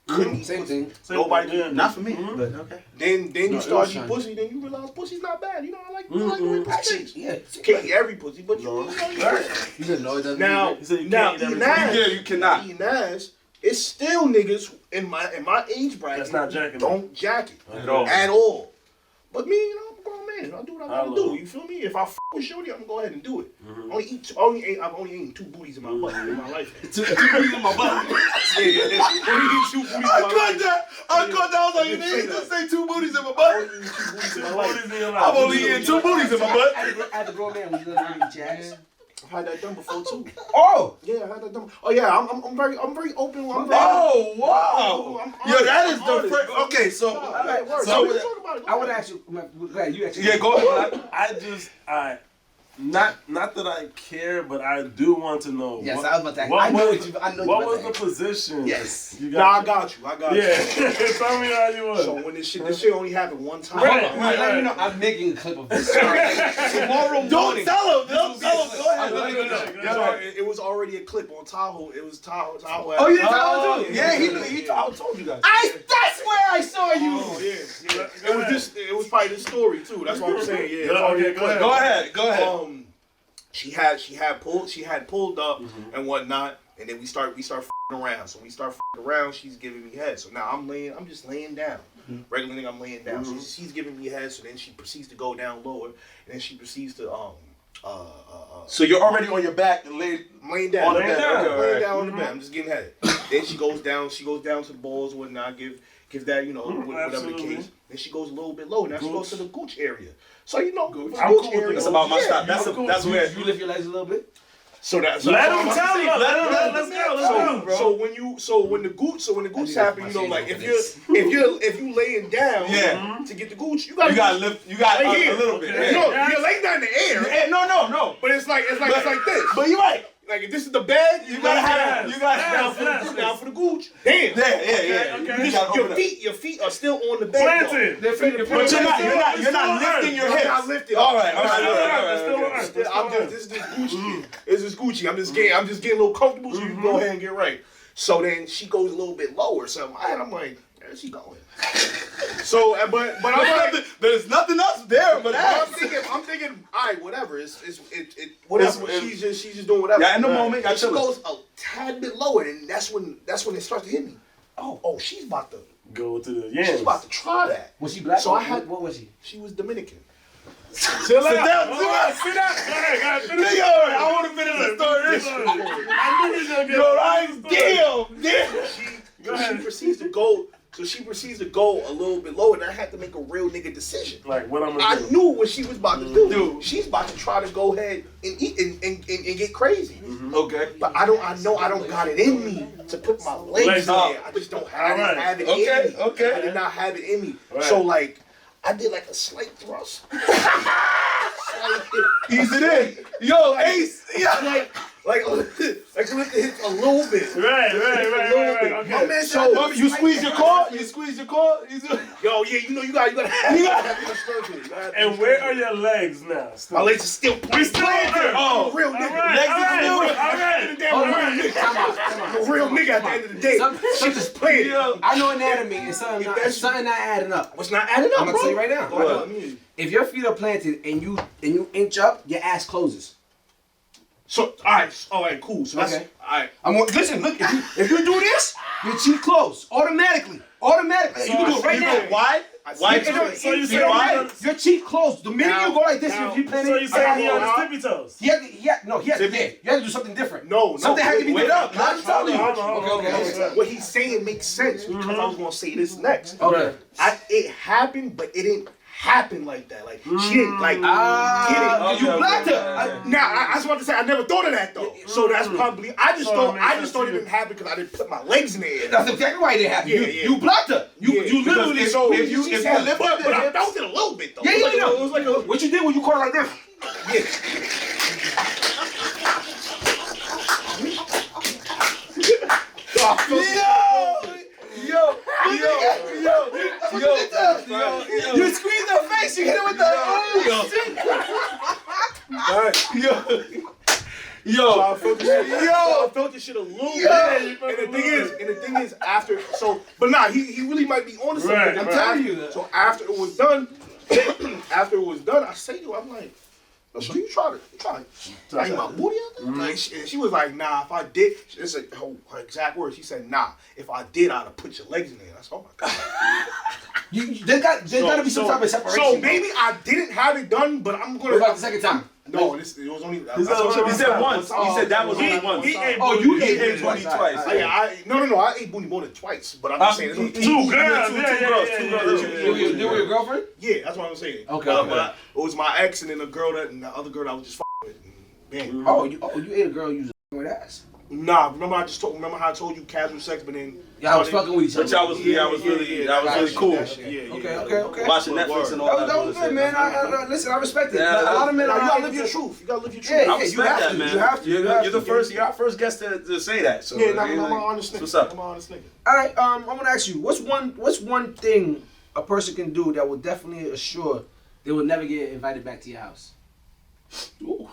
[SPEAKER 1] Couldn't eat
[SPEAKER 2] Same
[SPEAKER 1] pussy.
[SPEAKER 2] thing.
[SPEAKER 1] Nobody.
[SPEAKER 3] Yeah.
[SPEAKER 7] not for me,
[SPEAKER 3] Mhm.
[SPEAKER 7] but okay.
[SPEAKER 1] Then
[SPEAKER 2] No,
[SPEAKER 1] you
[SPEAKER 2] it
[SPEAKER 1] start
[SPEAKER 2] was
[SPEAKER 1] eating
[SPEAKER 2] shunned.
[SPEAKER 1] pussy. Then you realize pussy's not bad. You know, I like the way pussy
[SPEAKER 2] Actually,
[SPEAKER 1] tastes.
[SPEAKER 2] yeah.
[SPEAKER 1] You can't eat every pussy, but you know,
[SPEAKER 2] You said no, it doesn't.
[SPEAKER 1] now,
[SPEAKER 3] You said you
[SPEAKER 1] now
[SPEAKER 3] can't eat
[SPEAKER 1] eating
[SPEAKER 3] every
[SPEAKER 1] ass,
[SPEAKER 6] Yeah, you cannot.
[SPEAKER 1] eating ass, it's still niggas in my age bracket
[SPEAKER 3] That's not jacking
[SPEAKER 1] don't jack it
[SPEAKER 3] At all.
[SPEAKER 1] at all. But me, you know, I'm a grown man. I do what I gotta
[SPEAKER 3] I
[SPEAKER 1] do.
[SPEAKER 3] love
[SPEAKER 1] You feel me? If I f with shorty, I'm gonna go ahead and do it.
[SPEAKER 3] Mm-hmm.
[SPEAKER 1] I've only eaten 2 booties in my butt in my life.
[SPEAKER 2] Two booties in my butt.
[SPEAKER 1] Yeah. Only eaten 2 booties in my
[SPEAKER 6] I
[SPEAKER 1] life.
[SPEAKER 6] caught that. I was like, you need to say 2 booties in my
[SPEAKER 1] I've
[SPEAKER 6] butt.
[SPEAKER 1] only eaten 2 booties in my life.
[SPEAKER 3] What is in your life?
[SPEAKER 6] I've only eaten 2 booties in my butt.
[SPEAKER 2] As a grown man, would you let me eat your ass?
[SPEAKER 1] I've had that done before too.
[SPEAKER 2] Oh!
[SPEAKER 1] Yeah, I had that done. Oh yeah, I'm very open. I'm very,
[SPEAKER 6] Oh, wow.
[SPEAKER 1] I'm
[SPEAKER 6] Yo, that is
[SPEAKER 1] honest.
[SPEAKER 6] the first. Okay, so.
[SPEAKER 1] Alright,
[SPEAKER 6] So-
[SPEAKER 1] we can talk about it.
[SPEAKER 2] I would ask you. You actually.
[SPEAKER 6] Yeah, go ahead.
[SPEAKER 3] I Not that I care, but I do want to know.
[SPEAKER 2] Yes,
[SPEAKER 3] what,
[SPEAKER 2] I was about to ask.
[SPEAKER 3] what
[SPEAKER 2] I know
[SPEAKER 3] was-
[SPEAKER 2] what you. I know
[SPEAKER 3] What
[SPEAKER 2] you
[SPEAKER 3] was
[SPEAKER 2] about
[SPEAKER 3] the
[SPEAKER 2] to ask.
[SPEAKER 3] position?
[SPEAKER 2] Yes.
[SPEAKER 3] You
[SPEAKER 1] Nah, I got you. I got you.
[SPEAKER 3] Yeah. Tell me how you was.
[SPEAKER 1] So when this shit only happened one time.
[SPEAKER 3] Right.
[SPEAKER 2] Hold on, let me know. I'm making a clip of this. Tomorrow morning.
[SPEAKER 6] Don't tell him. Don't tell him. Go
[SPEAKER 2] I'm
[SPEAKER 6] ahead.
[SPEAKER 2] letting you know.
[SPEAKER 1] It was already a clip on Tahoe. It was Tahoe.
[SPEAKER 2] Oh, you didn't tell him too?
[SPEAKER 6] Yeah, I told you guys.
[SPEAKER 2] That's where I saw you.
[SPEAKER 1] Oh yeah. It was probably the story too. That's what I'm saying. Yeah. It's
[SPEAKER 3] Yeah,
[SPEAKER 1] already
[SPEAKER 3] okay,
[SPEAKER 1] a
[SPEAKER 3] go
[SPEAKER 1] clip.
[SPEAKER 3] ahead.
[SPEAKER 6] Go ahead.
[SPEAKER 1] She had pulled up and whatnot, and then we start f***ing around. So we start f***ing around. She's giving me head. So now I'm just laying down. Regular nigga, I'm laying down. So she's giving me head. So then she proceeds to go down lower, and then she proceeds to
[SPEAKER 6] So you're already on your back and laid.
[SPEAKER 1] I'm laying down.
[SPEAKER 6] On the
[SPEAKER 1] I'm
[SPEAKER 6] bed,
[SPEAKER 1] laying
[SPEAKER 6] okay, right.
[SPEAKER 1] down on the bed. I'm just getting head. Then she goes down. She goes down to the balls and whatnot. Give that, whatever the
[SPEAKER 3] absolutely.
[SPEAKER 1] case. Then she goes a little bit lower. Now she goes to the gooch area. So
[SPEAKER 3] I'm cool
[SPEAKER 1] gooch
[SPEAKER 3] with
[SPEAKER 1] area.
[SPEAKER 3] it.
[SPEAKER 6] That's about my
[SPEAKER 1] Yeah.
[SPEAKER 6] stop. That's where.
[SPEAKER 2] You lift your legs a little bit.
[SPEAKER 1] So that's
[SPEAKER 3] Let him tell you. Let's go, bro.
[SPEAKER 1] So when the gooch happen, like if you laying down,
[SPEAKER 6] Yeah.
[SPEAKER 1] to get the gooch,
[SPEAKER 6] You gotta lift. You got
[SPEAKER 1] Right here.
[SPEAKER 6] a little bit.
[SPEAKER 3] Okay.
[SPEAKER 1] No,
[SPEAKER 6] Yeah.
[SPEAKER 1] you're laying down in the air,
[SPEAKER 6] Yeah, no.
[SPEAKER 1] but it's like this.
[SPEAKER 6] But you're right.
[SPEAKER 1] Like if this is the bed, you gotta have
[SPEAKER 6] You gotta
[SPEAKER 1] down
[SPEAKER 6] have.
[SPEAKER 1] for the gooch, down for the gooch. Damn.
[SPEAKER 6] Yeah.
[SPEAKER 3] Okay.
[SPEAKER 6] You gotta open up.
[SPEAKER 1] Your feet are still on the bed.
[SPEAKER 3] Planted.
[SPEAKER 6] But you're not lifting your
[SPEAKER 1] I'm
[SPEAKER 6] hips.
[SPEAKER 1] not lifting.
[SPEAKER 6] All right.
[SPEAKER 1] This is Gucci. This is Gucci. I'm just getting a little comfortable, so you can go ahead and get right. So then she goes a little bit lower. So in my head, I'm like, where's she going? So, but I'm like,
[SPEAKER 6] There's nothing else there but
[SPEAKER 1] I'm
[SPEAKER 6] that.
[SPEAKER 1] thinking, all right, whatever. It's whatever. She's just doing whatever.
[SPEAKER 6] Yeah, in the moment,
[SPEAKER 1] And she
[SPEAKER 6] got
[SPEAKER 1] goes a tad bit lower, and that's when it starts to hit me. Oh, she's about to
[SPEAKER 3] Go to the
[SPEAKER 1] she's
[SPEAKER 3] yams.
[SPEAKER 1] about to try that.
[SPEAKER 2] Was she black?
[SPEAKER 1] So I had
[SPEAKER 2] What was she?
[SPEAKER 1] she was Dominican.
[SPEAKER 3] Chill out.
[SPEAKER 6] down,
[SPEAKER 3] Hold
[SPEAKER 6] sit
[SPEAKER 3] on,
[SPEAKER 6] down.
[SPEAKER 3] sit down. Go ahead, finish.
[SPEAKER 6] Nigga, all right, I want to finish the story.
[SPEAKER 3] I knew he was gonna get
[SPEAKER 6] Yo, damn.
[SPEAKER 1] She proceeds to go a little bit lower, and I had to make a real nigga decision.
[SPEAKER 3] Like what I'm
[SPEAKER 1] I
[SPEAKER 3] gonna do.
[SPEAKER 1] knew what she was about to do. She's about to try to go ahead and eat and get crazy.
[SPEAKER 6] Okay.
[SPEAKER 1] But I know I don't got it in me to put my legs
[SPEAKER 3] Legs
[SPEAKER 1] there.
[SPEAKER 3] up.
[SPEAKER 1] I just don't have,
[SPEAKER 3] Alright.
[SPEAKER 1] have it
[SPEAKER 6] Okay,
[SPEAKER 1] in me.
[SPEAKER 6] okay.
[SPEAKER 1] I did not have it in me.
[SPEAKER 3] Right.
[SPEAKER 1] So like I did like a slight thrust.
[SPEAKER 6] Ease it in. Yo, Ace.
[SPEAKER 1] like lift the hips a little bit.
[SPEAKER 3] Right. Okay.
[SPEAKER 1] My man
[SPEAKER 6] So
[SPEAKER 1] said,
[SPEAKER 6] you squeeze your core.
[SPEAKER 1] yo, yeah, you gotta have your strength in it. You gotta have
[SPEAKER 3] And
[SPEAKER 1] your
[SPEAKER 3] where
[SPEAKER 1] strength
[SPEAKER 3] are your legs now?
[SPEAKER 1] in it. My legs are still
[SPEAKER 3] We still
[SPEAKER 1] planted.
[SPEAKER 3] Oh,
[SPEAKER 1] I'm a real nigga.
[SPEAKER 3] Alright,
[SPEAKER 1] I'm a real nigga at the end of the day. She just playing.
[SPEAKER 2] I know anatomy and something not adding up.
[SPEAKER 1] What's not adding up,
[SPEAKER 2] I'm gonna
[SPEAKER 1] bro?
[SPEAKER 2] tell you right now.
[SPEAKER 1] Go ahead.
[SPEAKER 2] If your feet are planted and you inch up, your ass closes.
[SPEAKER 1] So, all right, cool. So that's
[SPEAKER 2] Okay.
[SPEAKER 1] all right.
[SPEAKER 2] Listen, look. If you do this, your cheek close automatically. You can do it right now.
[SPEAKER 6] Why?
[SPEAKER 1] Why?
[SPEAKER 3] So you say
[SPEAKER 2] Automatic. Your cheek closed. The minute
[SPEAKER 1] Now-
[SPEAKER 2] you go like this,
[SPEAKER 1] now-
[SPEAKER 2] if you plan
[SPEAKER 3] So
[SPEAKER 2] it,
[SPEAKER 3] you saying he on
[SPEAKER 1] Now-
[SPEAKER 3] his tippy toes?
[SPEAKER 2] you have to do something different.
[SPEAKER 1] No,
[SPEAKER 2] Something had to be
[SPEAKER 1] wait
[SPEAKER 2] different.
[SPEAKER 1] up.
[SPEAKER 2] I'm telling you.
[SPEAKER 3] Hold on.
[SPEAKER 1] What he's saying makes sense because I was gonna say this next.
[SPEAKER 2] Okay.
[SPEAKER 1] It happened, but it didn't happen like that. Like she didn't like
[SPEAKER 2] Ah,
[SPEAKER 1] get it.
[SPEAKER 2] you blocked her.
[SPEAKER 1] Now I was about to say I never thought of that though. So that's probably I just
[SPEAKER 3] So it makes
[SPEAKER 1] thought
[SPEAKER 3] sense
[SPEAKER 1] it
[SPEAKER 3] to you.
[SPEAKER 1] didn't happen because I didn't put my legs in the air.
[SPEAKER 2] That's exactly why it didn't happen.
[SPEAKER 1] Yeah, yeah.
[SPEAKER 2] You blocked her. You literally.
[SPEAKER 6] if you lift
[SPEAKER 1] But I
[SPEAKER 6] the
[SPEAKER 1] felt it a little bit though.
[SPEAKER 2] Yeah,
[SPEAKER 1] It
[SPEAKER 2] yeah,
[SPEAKER 1] was like a-
[SPEAKER 2] What you did when you caught her like this? You squeezed her face. You hit her with the.
[SPEAKER 1] So I felt this shit a little bit. And the thing is, after but nah, he really might be on to something.
[SPEAKER 3] Right,
[SPEAKER 1] I'm
[SPEAKER 3] right.
[SPEAKER 1] telling you that. So after it was done, I say to her, I'm like, so you try to hang my booty out there? Like, she was like, nah, if I did, it's like her exact words. She said, nah, if I did, I'd have put your legs in there. That's oh my god.
[SPEAKER 2] There gotta be some type of separation.
[SPEAKER 1] So maybe I didn't have it done, but I'm gonna.
[SPEAKER 2] What about the second time?
[SPEAKER 1] No, it was only.
[SPEAKER 6] He said once. He said that was only once.
[SPEAKER 3] He ate
[SPEAKER 2] Oh, you
[SPEAKER 3] booty.
[SPEAKER 2] ate
[SPEAKER 6] ate booty twice.
[SPEAKER 1] No. I ate booty more than twice, but I'm just saying. It's only
[SPEAKER 3] Two girls.
[SPEAKER 6] Two girls.
[SPEAKER 2] You were your girlfriend?
[SPEAKER 1] Yeah, that's what I'm saying.
[SPEAKER 2] Okay,
[SPEAKER 1] But
[SPEAKER 2] okay.
[SPEAKER 1] it was my ex and then the other girl that I was just with. And bam.
[SPEAKER 2] Oh, you ate a girl you was with ass.
[SPEAKER 1] Nah, remember how I told you casual sex, but then
[SPEAKER 2] Y'all was fucking with each
[SPEAKER 6] But
[SPEAKER 2] other.
[SPEAKER 6] y'all was really cool.
[SPEAKER 2] Okay.
[SPEAKER 6] Watching Netflix and all that.
[SPEAKER 2] That was good, man. Listen, I respect it.
[SPEAKER 6] Yeah,
[SPEAKER 2] a lot of men
[SPEAKER 1] Nah,
[SPEAKER 2] are
[SPEAKER 1] you gotta
[SPEAKER 2] able
[SPEAKER 1] live your
[SPEAKER 2] to-
[SPEAKER 1] truth. You gotta live your truth.
[SPEAKER 2] Yeah,
[SPEAKER 6] I
[SPEAKER 2] yeah, you
[SPEAKER 6] respect
[SPEAKER 2] have
[SPEAKER 6] that,
[SPEAKER 2] to.
[SPEAKER 6] man.
[SPEAKER 2] You have to.
[SPEAKER 6] You're our first guest to say that. So
[SPEAKER 1] Yeah, I'm
[SPEAKER 6] you know,
[SPEAKER 1] an honest nigga.
[SPEAKER 6] what's up?
[SPEAKER 1] I'm an honest nigga.
[SPEAKER 2] All right, I'm gonna ask you, what's one thing a person can do that will definitely assure they will never get invited back to your house?
[SPEAKER 6] Ooh.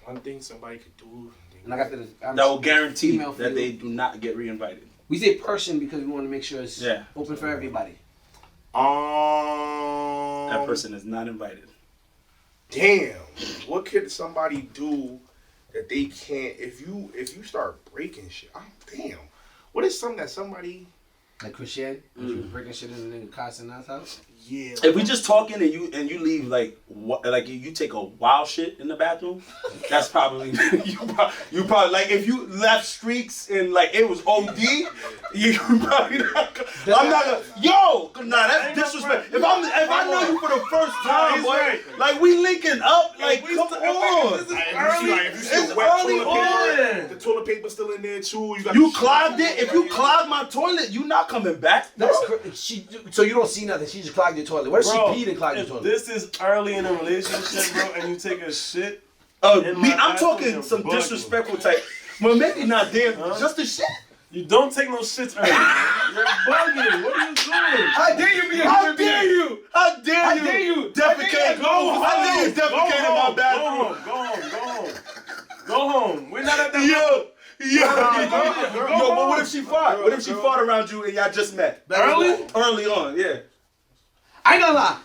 [SPEAKER 1] One thing somebody could do.
[SPEAKER 2] And I got
[SPEAKER 6] That will guarantee
[SPEAKER 2] email for
[SPEAKER 6] that
[SPEAKER 2] you.
[SPEAKER 6] they do not get reinvited.
[SPEAKER 2] We say person because we want to make sure it's
[SPEAKER 6] Yeah.
[SPEAKER 2] open for everybody.
[SPEAKER 6] That person is not invited.
[SPEAKER 1] Damn. What could somebody do that they can't? If you start breaking shit, damn. What is something that somebody?
[SPEAKER 2] Like Christian, you breaking shit in the nigga Casan's house.
[SPEAKER 1] Yeah.
[SPEAKER 6] If we just talking and you leave like you take a wild shit in the bathroom, that's probably you probably like if you left streaks and like it was OD, you probably not. I'm not gonna, that's disrespect. If I know you for the first time, boy,
[SPEAKER 3] right.
[SPEAKER 6] like we linking up, like come on.
[SPEAKER 1] It's
[SPEAKER 6] early on.
[SPEAKER 1] The toilet paper's still in there too.
[SPEAKER 6] You clogged it. If you clogged my toilet, you not coming back.
[SPEAKER 2] That's so you don't see nothing. She just clogged your toilet. What if
[SPEAKER 3] Bro,
[SPEAKER 2] she peed and clogged your
[SPEAKER 3] if
[SPEAKER 2] toilet?
[SPEAKER 3] this is early in a relationship, bro, and you take a shit, In
[SPEAKER 6] Me,
[SPEAKER 3] my
[SPEAKER 6] I'm
[SPEAKER 3] bathroom,
[SPEAKER 6] talking
[SPEAKER 3] you're
[SPEAKER 6] some
[SPEAKER 3] bugging.
[SPEAKER 6] disrespectful type. Well, maybe not damn, just the shit.
[SPEAKER 3] you don't take no shits early. You're bugging. What are you doing?
[SPEAKER 2] How dare you be a
[SPEAKER 6] How
[SPEAKER 2] human
[SPEAKER 6] dare
[SPEAKER 2] being?
[SPEAKER 6] you? How dare you?
[SPEAKER 2] dare you?
[SPEAKER 6] Defecate. How dare you defecate in my bathroom?
[SPEAKER 3] Go home. We're not at that.
[SPEAKER 6] Yo, but what if she fought? What if she fought around you and y'all just met? Early on, yeah.
[SPEAKER 2] I ain't gonna lie.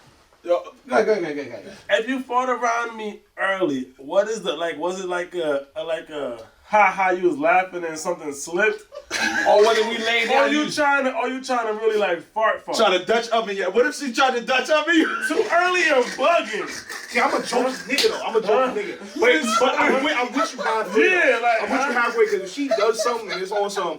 [SPEAKER 6] Yo,
[SPEAKER 2] Go ahead.
[SPEAKER 3] If you fought around me early, what is the like? Was it like a ha you was laughing and something slipped?
[SPEAKER 2] Or whether we lay
[SPEAKER 3] Or
[SPEAKER 2] down.
[SPEAKER 3] you trying to really like fart?
[SPEAKER 6] trying to Dutch oven you. What if she tried to Dutch oven you?
[SPEAKER 3] Too early or bugging?
[SPEAKER 1] Yeah, I'm a joke nigga though. I'm a joke nigga. But I'm with you halfway.
[SPEAKER 3] Yeah, like,
[SPEAKER 1] I'm with you halfway because if she does something and it's on some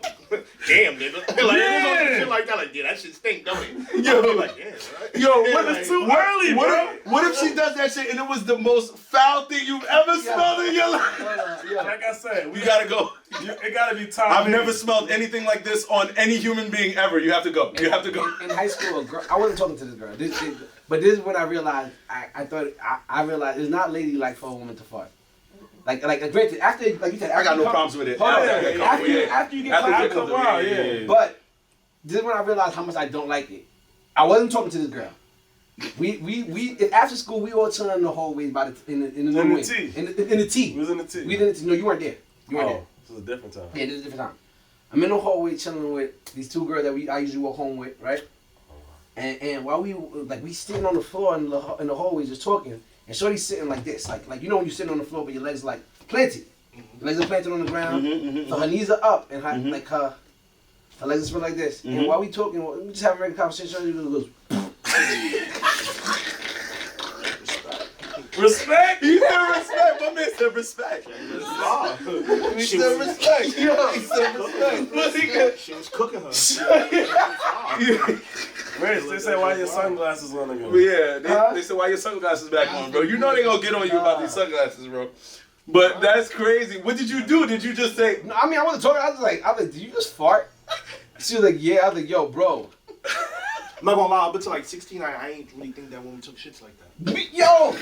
[SPEAKER 1] damn nigga, like if it's on some shit like that, like yeah, that shit stink, don't it?
[SPEAKER 6] Yo,
[SPEAKER 1] I'll be like, yeah, right?
[SPEAKER 6] Yo,
[SPEAKER 1] Yeah,
[SPEAKER 6] what
[SPEAKER 1] like,
[SPEAKER 6] is
[SPEAKER 3] too early, bro?
[SPEAKER 6] What if she does that shit and it was the most foul thing you've ever smelled in your life?
[SPEAKER 3] Like I said,
[SPEAKER 6] You gotta go.
[SPEAKER 3] it gotta be time.
[SPEAKER 6] I've never smelled anything like this on any human being ever. You have to go. You have to go.
[SPEAKER 2] In high school, a girl, I wasn't talking to this girl. But this is when I realized. I realized it's not ladylike for a woman to fart. Like granted, after like you said,
[SPEAKER 6] I got no problems with it.
[SPEAKER 2] Hold on.
[SPEAKER 6] Yeah.
[SPEAKER 2] After you get
[SPEAKER 6] After
[SPEAKER 2] clogged,
[SPEAKER 6] it comes
[SPEAKER 3] a while,
[SPEAKER 6] in,
[SPEAKER 3] yeah.
[SPEAKER 2] But this is when I realized how much I don't like it. I wasn't talking to this girl. We after school we all turned in the hallways by the in the
[SPEAKER 3] In the
[SPEAKER 2] wing.
[SPEAKER 3] T.
[SPEAKER 2] In the T.
[SPEAKER 3] We was in the T.
[SPEAKER 2] We didn't. No, you weren't there. You weren't there.
[SPEAKER 3] This was a different time.
[SPEAKER 2] Yeah, this is a different time. I'm in the hallway chilling with these two girls that I usually walk home with, right? And while we sitting on the floor in the hallway just talking, and Shorty's sitting like this, like you know when you're sitting on the floor but your legs like planted, your legs are planted on the ground, so her knees are up and her legs are spread like this. And while we talking, we just having a regular conversation. Shorty goes,
[SPEAKER 3] Respect.
[SPEAKER 6] He said respect. My man said respect. He said respect. He said respect.
[SPEAKER 1] She was cooking her.
[SPEAKER 3] Rich, they say why your sunglasses on again?
[SPEAKER 6] Yeah, they said why your sunglasses back on, bro. You know they gonna get on you about these sunglasses, bro. But that's crazy. What did you do? Did you just say?
[SPEAKER 2] no, I mean I wasn't talking. I was like, did you just fart? She was like, yeah. I was like, yo, bro.
[SPEAKER 1] I'm not gonna lie, up until like 16, I ain't really think that woman took shits like that.
[SPEAKER 2] Yo,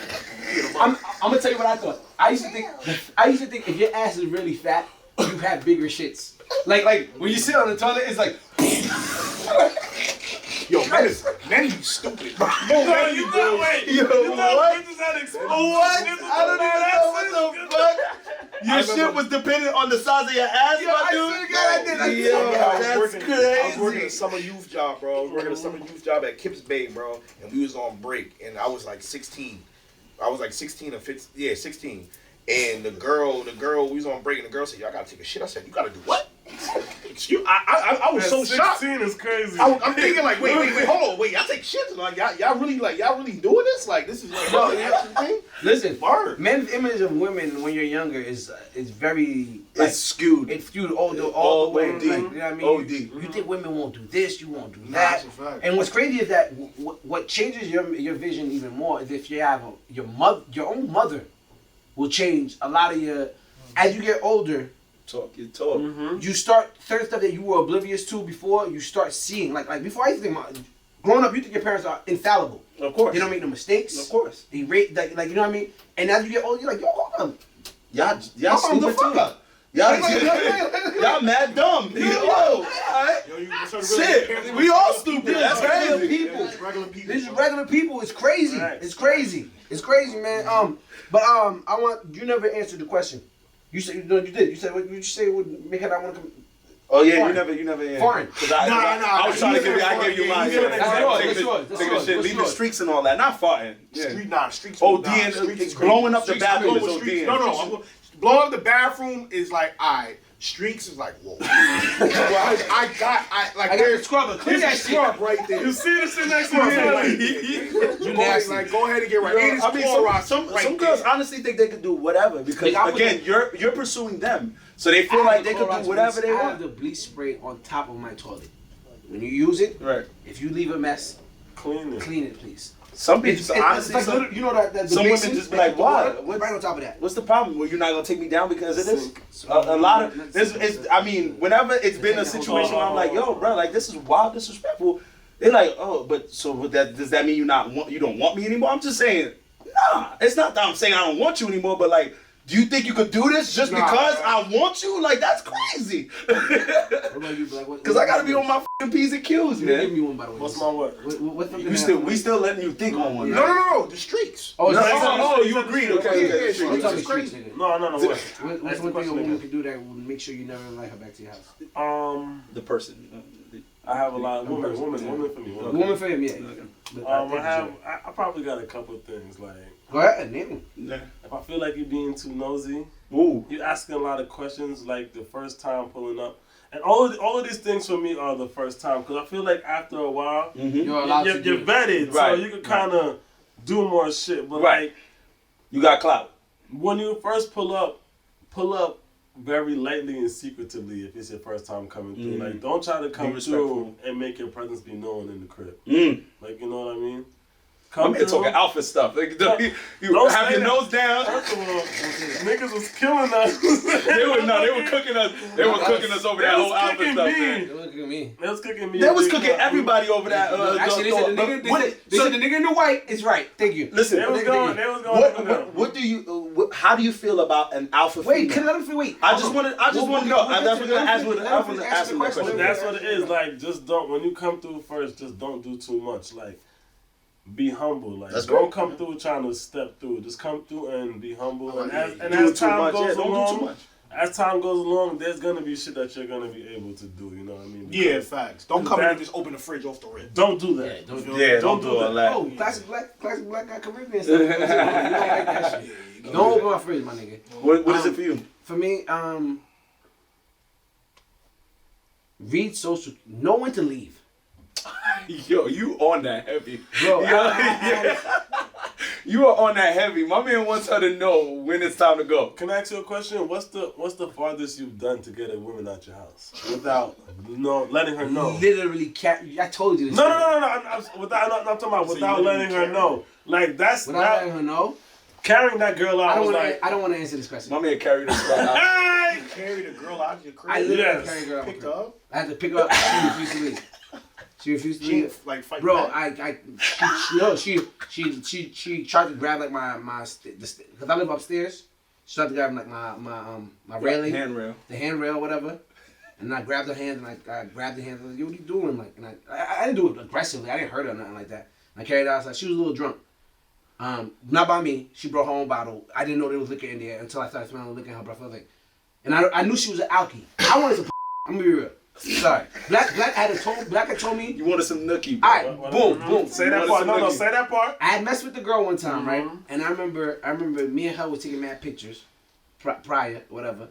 [SPEAKER 2] I'm gonna tell you what I thought. I used to think if your ass is really fat, you have bigger shits. Like when you sit on the toilet, it's like.
[SPEAKER 1] Yo, men you stupid.
[SPEAKER 3] No, you not wait.
[SPEAKER 6] Yo, what?
[SPEAKER 3] Bitches had exposed.
[SPEAKER 6] What? I don't even know what the fuck. Your shit was dependent on the size of your ass, my dude. Yo, that's crazy.
[SPEAKER 1] I was working a summer youth job, bro. I was working a summer youth job at Kips Bay, bro. And we was on break, and I was like 16. I was like 16 or 15. Yeah, 16. And the girl, we was on break, and the girl said, "Yo, I gotta take a shit." I said, "You gotta do what?" Excuse, I was so shocked.
[SPEAKER 3] 16 is crazy.
[SPEAKER 1] I'm thinking like, wait, hold on, y'all take shit? Like, y'all really doing this? Like, this is like, bro, thing?
[SPEAKER 2] Listen,
[SPEAKER 1] Word.
[SPEAKER 2] men's image of women when you're younger is very like,
[SPEAKER 6] It's skewed.
[SPEAKER 2] it's skewed all the way.
[SPEAKER 6] OD.
[SPEAKER 2] Like, you know what I mean?
[SPEAKER 6] OD.
[SPEAKER 2] You think women won't do this, you won't do
[SPEAKER 1] Nah,
[SPEAKER 2] that.
[SPEAKER 1] that's a fact.
[SPEAKER 2] And what's crazy is that what changes your vision even more is if you have your own mother will change a lot of your. As you get older,
[SPEAKER 6] Talk your talk.
[SPEAKER 2] You start certain stuff that you were oblivious to before. You start seeing like before. I used to think growing up, you think your parents are infallible.
[SPEAKER 6] Of course.
[SPEAKER 2] They don't make no mistakes.
[SPEAKER 6] Of course.
[SPEAKER 2] They rate like you know what I mean. And as you get older, you're like, yo, hold on.
[SPEAKER 6] Y'all
[SPEAKER 2] Hold the
[SPEAKER 6] stupid
[SPEAKER 2] fuck
[SPEAKER 6] too.
[SPEAKER 2] up.
[SPEAKER 6] Y'all mad dumb. Yo, alright. Shit, we all stupid. That's
[SPEAKER 2] regular
[SPEAKER 6] crazy.
[SPEAKER 2] people.
[SPEAKER 1] Regular people.
[SPEAKER 2] These are regular people. It's crazy.
[SPEAKER 3] Right.
[SPEAKER 2] It's crazy. It's crazy, man. I want you never answered the question. You said no, you did. You said what you say would make it I want to come.
[SPEAKER 6] Oh yeah,
[SPEAKER 2] Foreign.
[SPEAKER 6] you never answered.
[SPEAKER 2] Foreign.
[SPEAKER 6] I was trying to give you. I gave you mine.
[SPEAKER 1] You
[SPEAKER 6] Yeah.
[SPEAKER 1] said
[SPEAKER 2] yours,
[SPEAKER 6] Take
[SPEAKER 2] that's
[SPEAKER 6] the-
[SPEAKER 2] yours, that's
[SPEAKER 6] take the
[SPEAKER 2] yours,
[SPEAKER 6] shit,
[SPEAKER 2] that's
[SPEAKER 6] leave the
[SPEAKER 2] yours.
[SPEAKER 6] streaks and all that. Not farting. Yeah.
[SPEAKER 1] Streaks.
[SPEAKER 6] OD
[SPEAKER 1] nah,
[SPEAKER 6] and
[SPEAKER 1] streaks is
[SPEAKER 6] blowing up the
[SPEAKER 1] Streaks
[SPEAKER 6] bathroom
[SPEAKER 1] is
[SPEAKER 6] is
[SPEAKER 1] streaks.
[SPEAKER 6] OD.
[SPEAKER 1] No, blowing up the bathroom is like, alright. Streaks is like, whoa. I
[SPEAKER 2] I got the scrubber. Clean that
[SPEAKER 1] there's a
[SPEAKER 2] shit.
[SPEAKER 1] scrub right there.
[SPEAKER 3] You see this shit next to
[SPEAKER 1] Scrub
[SPEAKER 3] me?
[SPEAKER 1] right there.
[SPEAKER 2] You nasty.
[SPEAKER 1] Like, go ahead and get right.
[SPEAKER 6] Yo,
[SPEAKER 1] And it's
[SPEAKER 6] I mean,
[SPEAKER 1] Clorox
[SPEAKER 6] some
[SPEAKER 1] right
[SPEAKER 6] girls
[SPEAKER 1] there.
[SPEAKER 6] honestly think they could do whatever because
[SPEAKER 2] Nigga, I put
[SPEAKER 6] again, you're pursuing them, so they feel like they could do whatever they
[SPEAKER 2] I have
[SPEAKER 6] want.
[SPEAKER 2] the bleach spray on top of my toilet. When you use it,
[SPEAKER 6] Right.
[SPEAKER 2] if you leave a mess,
[SPEAKER 3] Clean it.
[SPEAKER 2] clean it, please.
[SPEAKER 6] Some people,
[SPEAKER 2] It's
[SPEAKER 6] honestly,
[SPEAKER 2] like
[SPEAKER 6] some,
[SPEAKER 2] little, you know that the
[SPEAKER 6] some women
[SPEAKER 2] basin,
[SPEAKER 6] just be like,
[SPEAKER 2] the
[SPEAKER 6] why?
[SPEAKER 2] water,
[SPEAKER 6] What-
[SPEAKER 2] right on top of that.
[SPEAKER 6] what's the problem? Well, you're not gonna take me down because of this.
[SPEAKER 3] Sink.
[SPEAKER 6] A lot of this is. I mean, whenever it's been a situation where I'm like, yo, bro, like this is wild, disrespectful. They're like, oh, but does that mean you don't want me anymore? I'm just saying, nah. It's not that I'm saying I don't want you anymore, but like, do you think you could do this just
[SPEAKER 1] Nah.
[SPEAKER 6] because I want you? Like that's crazy.
[SPEAKER 2] What about you, Black?
[SPEAKER 6] Because I gotta be on my fucking P's and Q's,
[SPEAKER 2] Give
[SPEAKER 6] man.
[SPEAKER 2] me one, by the way.
[SPEAKER 3] What's my word?
[SPEAKER 2] What's something
[SPEAKER 6] We still letting you think on one.
[SPEAKER 1] No, the streaks.
[SPEAKER 2] Oh,
[SPEAKER 6] No,
[SPEAKER 2] it's
[SPEAKER 6] you agreed.
[SPEAKER 1] Yeah,
[SPEAKER 6] Okay.
[SPEAKER 1] yeah,
[SPEAKER 2] I'm
[SPEAKER 1] Streaks
[SPEAKER 2] talking
[SPEAKER 1] is
[SPEAKER 2] streets,
[SPEAKER 1] crazy.
[SPEAKER 2] nigga.
[SPEAKER 3] No, what?
[SPEAKER 2] What's
[SPEAKER 3] Ask
[SPEAKER 2] one
[SPEAKER 3] the
[SPEAKER 2] thing a
[SPEAKER 3] question
[SPEAKER 2] woman
[SPEAKER 3] again.
[SPEAKER 2] can do that will make sure you never invite her back to your house?
[SPEAKER 6] The person.
[SPEAKER 3] I have a lot of women for me.
[SPEAKER 2] Woman for him, yeah. But
[SPEAKER 3] I probably got a couple of things like
[SPEAKER 2] Go ahead, name
[SPEAKER 6] Yeah.
[SPEAKER 3] if I feel like you're being too nosy,
[SPEAKER 6] Ooh.
[SPEAKER 3] you asking a lot of questions like the first time pulling up, and all of these things for me are the first time because I feel like after a while
[SPEAKER 2] You're allowed to do
[SPEAKER 3] you're
[SPEAKER 2] it.
[SPEAKER 3] vetted, so
[SPEAKER 6] Right.
[SPEAKER 3] you can kind of do more shit. But
[SPEAKER 6] Right.
[SPEAKER 3] like
[SPEAKER 6] You got clout.
[SPEAKER 3] when you first pull up very lightly and secretively if it's your first time coming through. Like don't try to come
[SPEAKER 6] respectful.
[SPEAKER 3] through and make your presence be known in the crib. Like you know what I mean?
[SPEAKER 6] I'm here talking alpha stuff. Like, you
[SPEAKER 3] Don't
[SPEAKER 6] have
[SPEAKER 3] say
[SPEAKER 6] your
[SPEAKER 3] that.
[SPEAKER 6] nose down.
[SPEAKER 3] First of all, niggas was killing us.
[SPEAKER 6] They were cooking us. They were cooking us over
[SPEAKER 3] They
[SPEAKER 6] that
[SPEAKER 3] was
[SPEAKER 6] whole alpha
[SPEAKER 3] cooking
[SPEAKER 6] stuff,
[SPEAKER 3] me.
[SPEAKER 6] man.
[SPEAKER 2] Look at me.
[SPEAKER 3] They was cooking me.
[SPEAKER 6] They was
[SPEAKER 3] Big
[SPEAKER 6] cooking
[SPEAKER 3] Pop.
[SPEAKER 6] everybody over that.
[SPEAKER 2] Actually, they said the nigga in the white is right. Thank you.
[SPEAKER 6] Listen,
[SPEAKER 3] They was going up and down.
[SPEAKER 6] what do you? How do you feel about an alpha?
[SPEAKER 2] Wait,
[SPEAKER 6] female?
[SPEAKER 2] can let him wait.
[SPEAKER 6] I just want to know. That's what I'm asking. Asking the
[SPEAKER 3] But
[SPEAKER 6] question.
[SPEAKER 3] that's what it is. Like, just don't. When you come through first, just don't do too much. Like, be humble. Like,
[SPEAKER 6] That's
[SPEAKER 3] don't
[SPEAKER 6] great.
[SPEAKER 3] come through trying to step through. Just come through and be humble. And as
[SPEAKER 6] Doing too
[SPEAKER 3] time
[SPEAKER 6] much. Yeah,
[SPEAKER 3] goes
[SPEAKER 6] don't do
[SPEAKER 3] along,
[SPEAKER 6] too much.
[SPEAKER 3] as time goes along, there's gonna be shit that you're gonna be able to do. You know what I mean?
[SPEAKER 1] Yeah,
[SPEAKER 3] Because
[SPEAKER 1] facts. Don't come in and just open the fridge off the rip.
[SPEAKER 3] Don't do that.
[SPEAKER 6] Yeah,
[SPEAKER 3] Don't
[SPEAKER 6] don't
[SPEAKER 3] do
[SPEAKER 6] do all that.
[SPEAKER 2] Oh, classic black guy Caribbean stuff. You don't like that shit. Don't open my fridge, my nigga.
[SPEAKER 6] What is it for you?
[SPEAKER 2] For me, read social. Know when to leave.
[SPEAKER 6] Yo, you on that heavy.
[SPEAKER 2] Bro,
[SPEAKER 6] You are on that heavy. My man wants her to know when it's time to go.
[SPEAKER 3] Can I ask you a question? What's the farthest you've done to get a woman out your house without letting her know?
[SPEAKER 2] literally, I told you this.
[SPEAKER 3] No. I'm talking about without letting her know. Like that's
[SPEAKER 2] Without letting her know,
[SPEAKER 3] carrying that girl out.
[SPEAKER 2] I don't want to answer this question.
[SPEAKER 6] My man carried us right out.
[SPEAKER 3] Hey!
[SPEAKER 1] Carry the girl out your crib.
[SPEAKER 2] I literally
[SPEAKER 3] Yes.
[SPEAKER 2] carried her out.
[SPEAKER 1] Picked her up.
[SPEAKER 2] I had to pick her up. She refused to leave. She refused to
[SPEAKER 1] She
[SPEAKER 2] leave.
[SPEAKER 1] like fight
[SPEAKER 2] Bro,
[SPEAKER 1] back.
[SPEAKER 2] she tried to grab like because I live upstairs. She tried to grab like my railing,
[SPEAKER 6] Handrail.
[SPEAKER 2] the handrail, whatever. And I grabbed her hand and I grabbed the hand. I was like, yo, what are you doing? Like, and I didn't do it aggressively. I didn't hurt her or nothing like that. And I carried her outside. She was a little drunk. Not by me. She brought her own bottle. I didn't know there was liquor in there until I started smelling liquor in her breath. I was like, and I knew she was an alkie. I wanted to. I'm gonna be real. Sorry. Black had told me.
[SPEAKER 6] You wanted some nookie, bro.
[SPEAKER 2] All right, boom.
[SPEAKER 3] Say that part. No, say that part.
[SPEAKER 2] I had messed with the girl one time, right? And I remember me and her was taking mad pictures prior, whatever.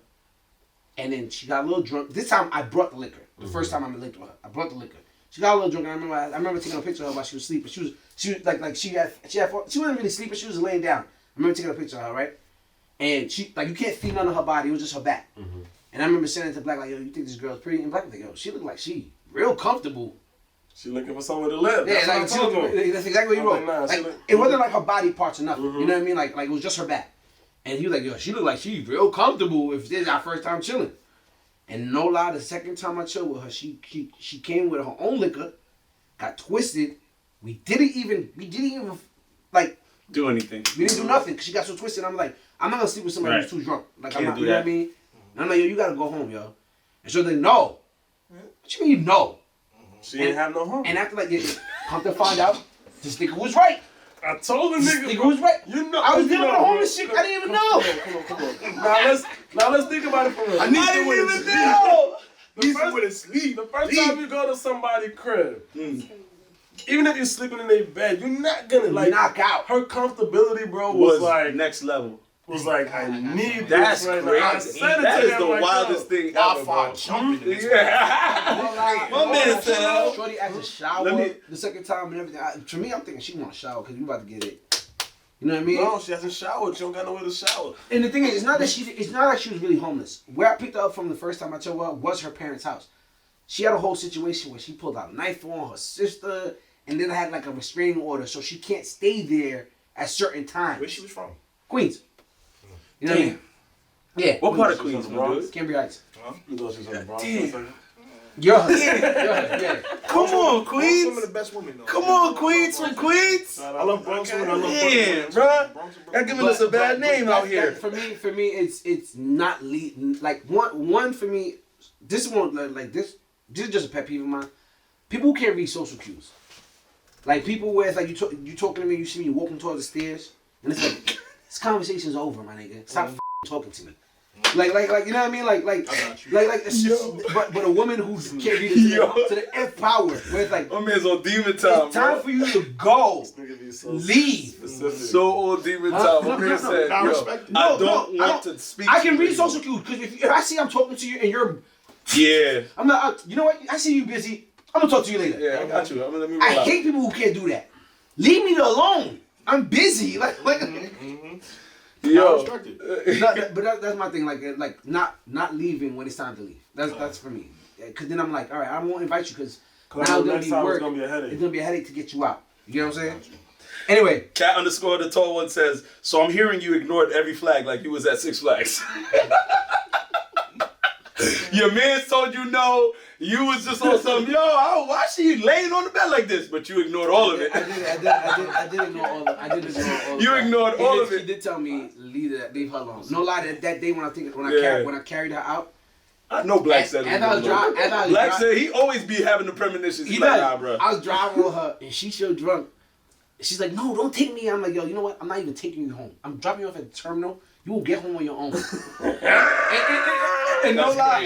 [SPEAKER 2] And then she got a little drunk. This time I brought the liquor. The first time I linked with her, I brought the liquor. She got a little drunk. And I remember taking a picture of her while she was sleeping. She was like she wasn't really sleeping. She was laying down. I remember taking a picture of her, right? And she you can't see none of her body. It was just her back. And I remember saying to Black like, yo, you think this girl's pretty? And Black was like, yo, she look like she real comfortable.
[SPEAKER 3] She looking for somewhere to live.
[SPEAKER 2] Yeah,
[SPEAKER 3] That's
[SPEAKER 2] like
[SPEAKER 3] what
[SPEAKER 2] she
[SPEAKER 3] I'm talking
[SPEAKER 2] looked,
[SPEAKER 3] about.
[SPEAKER 2] that's exactly what he
[SPEAKER 3] I'm
[SPEAKER 2] wrote.
[SPEAKER 3] like, nah, she
[SPEAKER 2] Like,
[SPEAKER 3] look-
[SPEAKER 2] it wasn't like her body parts or nothing. You know what I mean? Like it was just her back. And he was like, yo, she look like she real comfortable if this is our first time chilling. And no lie, the second time I chilled with her, she came with her own liquor, got twisted. We didn't even like
[SPEAKER 4] Do anything.
[SPEAKER 2] we didn't do nothing because she got so twisted. I'm like, I'm not gonna sleep with somebody
[SPEAKER 4] Right.
[SPEAKER 2] who's too drunk. Like
[SPEAKER 4] Can't
[SPEAKER 2] I'm not,
[SPEAKER 4] do
[SPEAKER 2] you know what I
[SPEAKER 4] that.
[SPEAKER 2] mean? And I'm like, yo, you gotta go home, yo. And she's like, no. What you mean no?
[SPEAKER 3] She ain't have no home.
[SPEAKER 2] And after like it, come to find out, this nigga was right.
[SPEAKER 3] I told the
[SPEAKER 2] This
[SPEAKER 3] nigga,
[SPEAKER 2] nigga was right.
[SPEAKER 3] you know,
[SPEAKER 2] I was
[SPEAKER 3] you
[SPEAKER 2] dealing with
[SPEAKER 3] know,
[SPEAKER 2] a homeless
[SPEAKER 3] bro.
[SPEAKER 2] chick. I didn't even know.
[SPEAKER 3] Come on. Now let's think about it for real.
[SPEAKER 1] I need to with his sleep.
[SPEAKER 3] The
[SPEAKER 1] Need
[SPEAKER 3] first-
[SPEAKER 1] to with his sleep.
[SPEAKER 3] The first time you go to somebody's crib, even if you're sleeping in their bed, you're not gonna like
[SPEAKER 2] Knock out.
[SPEAKER 3] her comfortability, bro, was like
[SPEAKER 4] next level.
[SPEAKER 3] I need
[SPEAKER 4] That's
[SPEAKER 3] this right now. I
[SPEAKER 4] crazy.
[SPEAKER 3] said it
[SPEAKER 4] That
[SPEAKER 3] to
[SPEAKER 4] is
[SPEAKER 3] him,
[SPEAKER 4] the
[SPEAKER 3] like,
[SPEAKER 4] wildest
[SPEAKER 3] yo,
[SPEAKER 4] thing ever,
[SPEAKER 1] Wi-Fi
[SPEAKER 4] bro.
[SPEAKER 1] jumping.
[SPEAKER 3] Yeah.
[SPEAKER 4] My man said, "Oh."
[SPEAKER 2] Shorty asked to shower
[SPEAKER 4] Let me-
[SPEAKER 2] the second time and everything. To me, I'm thinking she want to shower because we about to get it. You know what I mean?
[SPEAKER 3] No, she hasn't showered. She don't got nowhere to shower.
[SPEAKER 2] And the thing is, it's not like she was really homeless. Where I picked her up from the first time I told her was her parents' house. She had a whole situation where she pulled out a knife on her sister, and then I had like a restraining order, so she can't stay there at certain times.
[SPEAKER 1] Where she was from?
[SPEAKER 2] Queens. You know what I mean? Yeah.
[SPEAKER 4] What part of
[SPEAKER 3] Queens?
[SPEAKER 4] Queens, my dude?
[SPEAKER 2] Cambria Heights.
[SPEAKER 3] You thought she was in the Bronx for a
[SPEAKER 4] Damn.
[SPEAKER 3] second?
[SPEAKER 2] Yeah.
[SPEAKER 4] Come on,
[SPEAKER 1] Some of
[SPEAKER 4] Queens.
[SPEAKER 1] the best women, though.
[SPEAKER 4] Come on, Queens from Queens.
[SPEAKER 1] I love Bronx women. I love
[SPEAKER 4] Damn,
[SPEAKER 1] Brooklyn.
[SPEAKER 4] bruh.
[SPEAKER 1] Bronx and
[SPEAKER 4] Y'all
[SPEAKER 1] Brooklyn.
[SPEAKER 4] giving us a bad name out here.
[SPEAKER 2] For me, it's not like one for me. This one like this. This is just a pet peeve of mine. People who can't read social cues. Like people where it's like you talking to me, you see me walking towards the stairs, and it's like this conversation's over, my nigga. Stop talking to me. Like you know what I mean? Like it's just, but a woman who can't read it to the F power, where it's like
[SPEAKER 4] My man's on demon time,
[SPEAKER 2] it's time
[SPEAKER 4] bro.
[SPEAKER 2] for you to go,
[SPEAKER 3] Nigga be so
[SPEAKER 2] leave.
[SPEAKER 3] specific.
[SPEAKER 4] So on demon
[SPEAKER 2] Huh?
[SPEAKER 4] time. My
[SPEAKER 2] No,
[SPEAKER 4] man
[SPEAKER 2] no,
[SPEAKER 4] said,
[SPEAKER 1] I
[SPEAKER 4] yo,
[SPEAKER 1] respect it.
[SPEAKER 4] I
[SPEAKER 2] No,
[SPEAKER 4] don't
[SPEAKER 2] no, I
[SPEAKER 4] want
[SPEAKER 2] don't-
[SPEAKER 4] to speak
[SPEAKER 2] I
[SPEAKER 4] to
[SPEAKER 2] can
[SPEAKER 4] you
[SPEAKER 2] read
[SPEAKER 4] anymore.
[SPEAKER 2] social cues because if I see I'm talking to you and you're,
[SPEAKER 4] Yeah.
[SPEAKER 2] I'm not. You know what? I see you busy. I'm gonna talk to you later.
[SPEAKER 4] Yeah, I got you. I'm gonna let me roll
[SPEAKER 2] I
[SPEAKER 4] out.
[SPEAKER 2] hate people who can't do that. Leave me alone. I'm busy. Like
[SPEAKER 1] I
[SPEAKER 4] Yo.
[SPEAKER 1] respect it.
[SPEAKER 2] that's my thing. Like not leaving when it's time to leave. That's for me. Because then I'm like, all right, I won't invite you because now
[SPEAKER 3] Next
[SPEAKER 2] there'll be
[SPEAKER 3] time
[SPEAKER 2] work.
[SPEAKER 3] it's gonna be a headache.
[SPEAKER 2] It's gonna be a headache to get you out. You know what I'm saying? Anyway,
[SPEAKER 4] Cat underscore the tall one says, so I'm hearing you ignored every flag like you was at Six Flags. Your man told you no. You was just on some, why she laying on the bed like this? But you ignored all of it.
[SPEAKER 2] I did ignore all of it.
[SPEAKER 4] You ignored all of it.
[SPEAKER 2] She did tell me leave her alone. No lie, that day when
[SPEAKER 4] Yeah.
[SPEAKER 2] I carried her out.
[SPEAKER 4] I know Black said
[SPEAKER 2] As I was driving,
[SPEAKER 4] Black said he always be having the premonitions. He's
[SPEAKER 2] He
[SPEAKER 4] like,
[SPEAKER 2] does.
[SPEAKER 4] nah, bro.
[SPEAKER 2] I was driving with her and she's so drunk. She's like, no, don't take me. I'm like, yo, you know what? I'm not even taking you home. I'm dropping you off at the terminal. You will get home on your own. and no lie.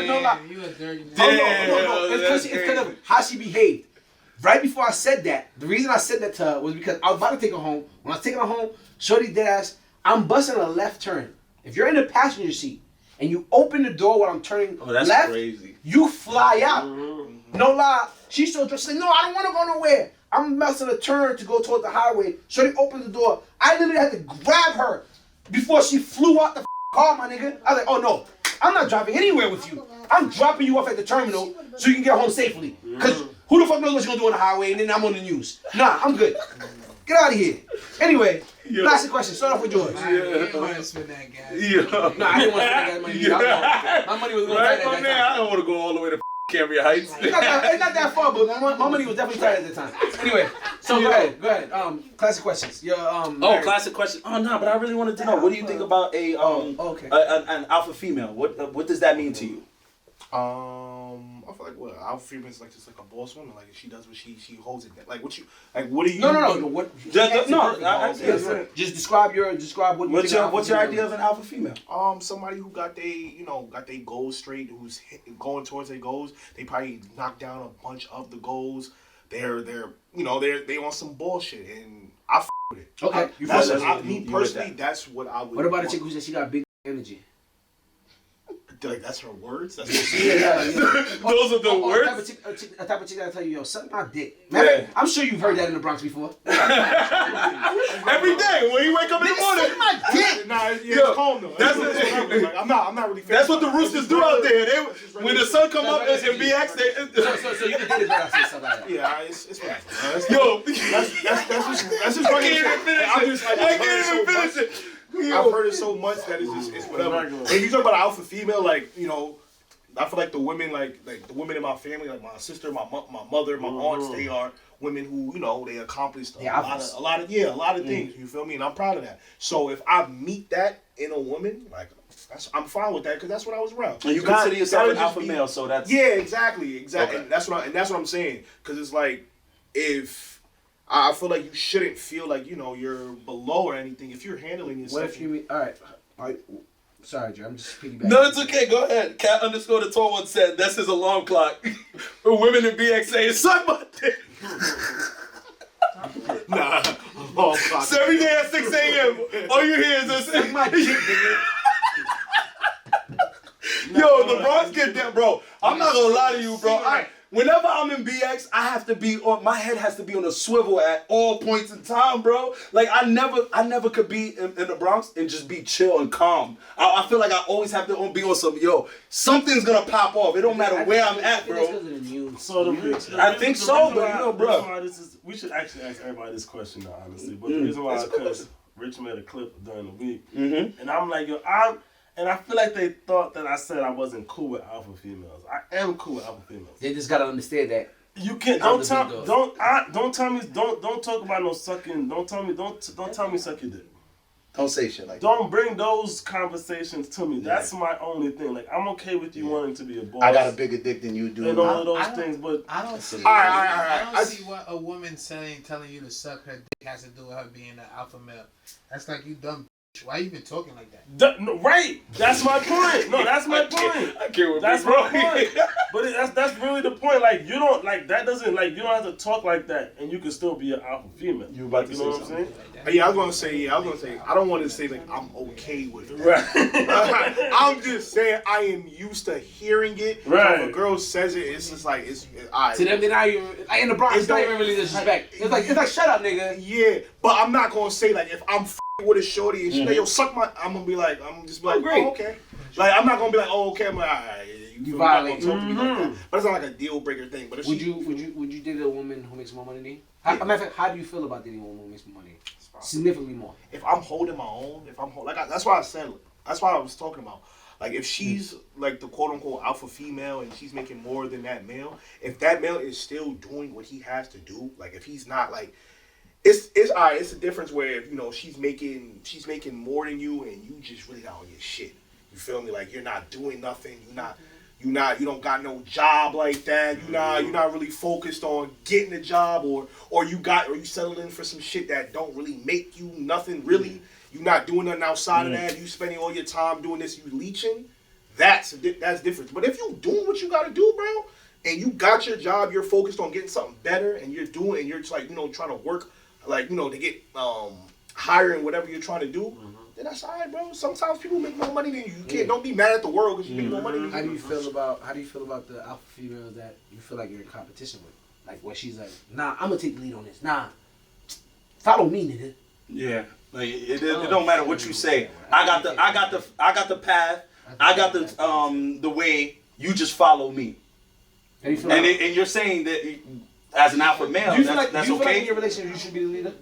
[SPEAKER 5] You a dirty man.
[SPEAKER 2] No. It's because of how she behaved. Right before I said that, the reason I said that to her was because I was about to take her home. When I was taking her home, shorty dead ass, I'm busting a left turn. If you're in the passenger seat and you open the door while I'm turning
[SPEAKER 4] that's
[SPEAKER 2] left,
[SPEAKER 4] crazy.
[SPEAKER 2] you fly out. No lie. She's so drunk. She's like, no, I don't want to go nowhere. I'm messing a turn to go towards the highway. Shorty opened the door. I literally had to grab her before she flew out the car, my nigga. I was like, oh no, I'm not driving anywhere with you. I'm dropping you off at the terminal so you can get home safely. Because who the fuck knows what you're going to do on the highway and then I'm on the news. Nah, I'm good. Get out of here. Anyway, last question. Start off with yours.
[SPEAKER 5] I didn't want to spend that gas.
[SPEAKER 4] Yeah.
[SPEAKER 2] Nah, I didn't want to spend that money.
[SPEAKER 4] Yeah.
[SPEAKER 2] My money was going
[SPEAKER 4] Right,
[SPEAKER 2] tight
[SPEAKER 4] my
[SPEAKER 2] at
[SPEAKER 4] man,
[SPEAKER 2] that time.
[SPEAKER 4] I don't want to go all the way to Cambria Heights.
[SPEAKER 2] It's not that far, but my money was definitely tight at the time. Anyway, so go ahead. Classic questions. Your
[SPEAKER 4] Oh, classic question. Oh no, but I really wanted to know. What do you think about
[SPEAKER 2] okay.
[SPEAKER 4] an alpha female? What does that mean to you?
[SPEAKER 1] I feel like what alpha female is like just like a boss woman. Like she does what she holds it. Like what you like? What do you?
[SPEAKER 2] No. What? Just describe what. You
[SPEAKER 4] What's
[SPEAKER 2] think
[SPEAKER 4] your
[SPEAKER 2] alpha
[SPEAKER 4] idea
[SPEAKER 2] female
[SPEAKER 4] of an alpha female?
[SPEAKER 1] Somebody who got they goals straight, who's going towards their goals. They probably knock down a bunch of the goals. They on some bullshit, and I f with it.
[SPEAKER 2] Okay, you
[SPEAKER 1] That's
[SPEAKER 2] feel that?
[SPEAKER 1] me personally. That's what I would.
[SPEAKER 2] What about a
[SPEAKER 1] want.
[SPEAKER 2] chick who said she got big energy?
[SPEAKER 1] Like that's her words. That's what she
[SPEAKER 4] Those are the words?
[SPEAKER 2] A type of chick that'll tell you, yo, suck my dick.
[SPEAKER 4] Yeah.
[SPEAKER 2] Man, I'm sure you've heard that in the Bronx before.
[SPEAKER 4] Every day when you wake up in the morning.
[SPEAKER 2] Suck my dick.
[SPEAKER 1] Nah, it's
[SPEAKER 4] Yo,
[SPEAKER 1] calm though.
[SPEAKER 4] that's
[SPEAKER 1] Like, I'm not really.
[SPEAKER 4] That's what the roosters do out there. When the sun come up and be asked,
[SPEAKER 2] So you can date a girl that says stuff like that.
[SPEAKER 1] Yeah, it's whatever.
[SPEAKER 4] yo,
[SPEAKER 1] That's just
[SPEAKER 4] I can't even finish
[SPEAKER 1] I'm
[SPEAKER 4] it.
[SPEAKER 1] just like,
[SPEAKER 4] I can't even finish it.
[SPEAKER 1] I've heard it so much that it's whatever. And if you talk about an alpha female, like I feel like the women, like the women in my family, like my sister, my mother, my aunts, they are women who, you know, they accomplished a lot of things. You feel me? And I'm proud of that. So if I meet that in a woman, like I'm fine with that because that's what I was around.
[SPEAKER 6] And you consider yourself an alpha male, so that's
[SPEAKER 1] exactly.
[SPEAKER 6] Okay.
[SPEAKER 1] And that's what I'm saying. Because it's like if I feel like you shouldn't feel like you're below or anything if you're handling yourself.
[SPEAKER 2] What if you mean? All right. Sorry, Joe. I'm just piggybacking.
[SPEAKER 6] No, it's okay. Go ahead. Cat _ the tall one said that's his alarm clock. For women in BX saying, suck my dick.
[SPEAKER 1] Nah. Oh, fuck.
[SPEAKER 6] Every day at 6 a.m. All you hear is this.
[SPEAKER 2] Suck my dick, nigga.
[SPEAKER 6] Yo, the Bronx get that, bro. I'm not gonna lie to you, bro. Whenever I'm in BX, I have to be on. My head has to be on a swivel at all points in time, bro. Like I never could be in the Bronx and just be chill and calm. I feel like I always have to be on some. Yo, something's gonna pop off. It don't matter where I'm at, bro.
[SPEAKER 3] So
[SPEAKER 6] I think so, but you know, bro.
[SPEAKER 3] We should actually ask everybody this question, though, honestly. But the reason why, because Rich made a clip during the week, and I'm like, yo, and I feel like they thought that I said I wasn't cool with alpha females. I am cool with alpha females.
[SPEAKER 2] They just gotta understand that.
[SPEAKER 3] You can't. Don't tell me. Don't talk about no sucking. Don't tell me suck your dick.
[SPEAKER 7] Don't say shit like that.
[SPEAKER 3] Don't bring those conversations to me. That's my only thing. Like I'm okay with you wanting to be a boss.
[SPEAKER 7] I got a bigger dick than you do.
[SPEAKER 3] And all of those things, but
[SPEAKER 5] I don't see.
[SPEAKER 1] I
[SPEAKER 5] don't see what a woman telling you to suck her dick has to do with her being an alpha male. That's like you dumb. Why are you even talking like that?
[SPEAKER 3] No, right. That's my point. No, that's my point.
[SPEAKER 6] I can't with
[SPEAKER 3] That's
[SPEAKER 6] bro.
[SPEAKER 3] my point. But that's really the point. Like you don't like that doesn't like you don't have to talk like that and you can still be an alpha female.
[SPEAKER 6] You about to
[SPEAKER 3] know
[SPEAKER 6] say
[SPEAKER 3] what I'm saying?
[SPEAKER 1] Yeah, I was gonna say. I don't want to say like I'm okay with it.
[SPEAKER 3] Right.
[SPEAKER 1] I'm just saying I am used to hearing it.
[SPEAKER 3] Right.
[SPEAKER 1] If a girl says it, it's just like it's.
[SPEAKER 2] To them, they're not even like in the Bronx. It's not even really disrespect. It's like shut up, nigga.
[SPEAKER 1] Yeah, but I'm not gonna say like if I'm with a shorty and she like, yo, suck my. I'm gonna be like,
[SPEAKER 2] great.
[SPEAKER 1] oh, okay. Like I'm not gonna be like, oh, okay. I'm like, alright.
[SPEAKER 2] You violate.
[SPEAKER 1] Talk to me like that. But it's not like a deal breaker thing. But if
[SPEAKER 2] Would you date a woman who makes more money than you? Matter of fact, how do you feel about dating a woman who makes more money? Significantly more.
[SPEAKER 1] If I'm holding my own, that's why I said, that's why I was talking about. Like if she's like the quote unquote alpha female and she's making more than that male, if that male is still doing what he has to do, like if he's not like, it's alright. It's a difference where if, she's making more than you and you just really not on your shit. You feel me? Like you're not doing nothing. You don't got no job like that. You're not really focused on getting a job or you settled in for some shit that don't really make you nothing really. You're not doing nothing outside of that. You spending all your time doing this. You leeching. That's different. But if you doing what you gotta do, bro, and you got your job, you're focused on getting something better, and you're just like trying to work, like to get higher in whatever you're trying to do. Then that's alright, bro. Sometimes people make more money than you. You can't. Don't be mad at the world because you make more money than you.
[SPEAKER 2] How do you feel about the alpha females that you feel like you're in competition with? Like where she's like, nah, I'm gonna take the lead on this. Nah, follow me, nigga.
[SPEAKER 6] Yeah, like it don't matter what you say. I got the path. I got the way. You just follow me.
[SPEAKER 2] And
[SPEAKER 6] you're saying that as an alpha male,
[SPEAKER 2] do you
[SPEAKER 6] that's
[SPEAKER 2] feel like
[SPEAKER 6] okay.
[SPEAKER 2] in your relationship you should be the leader?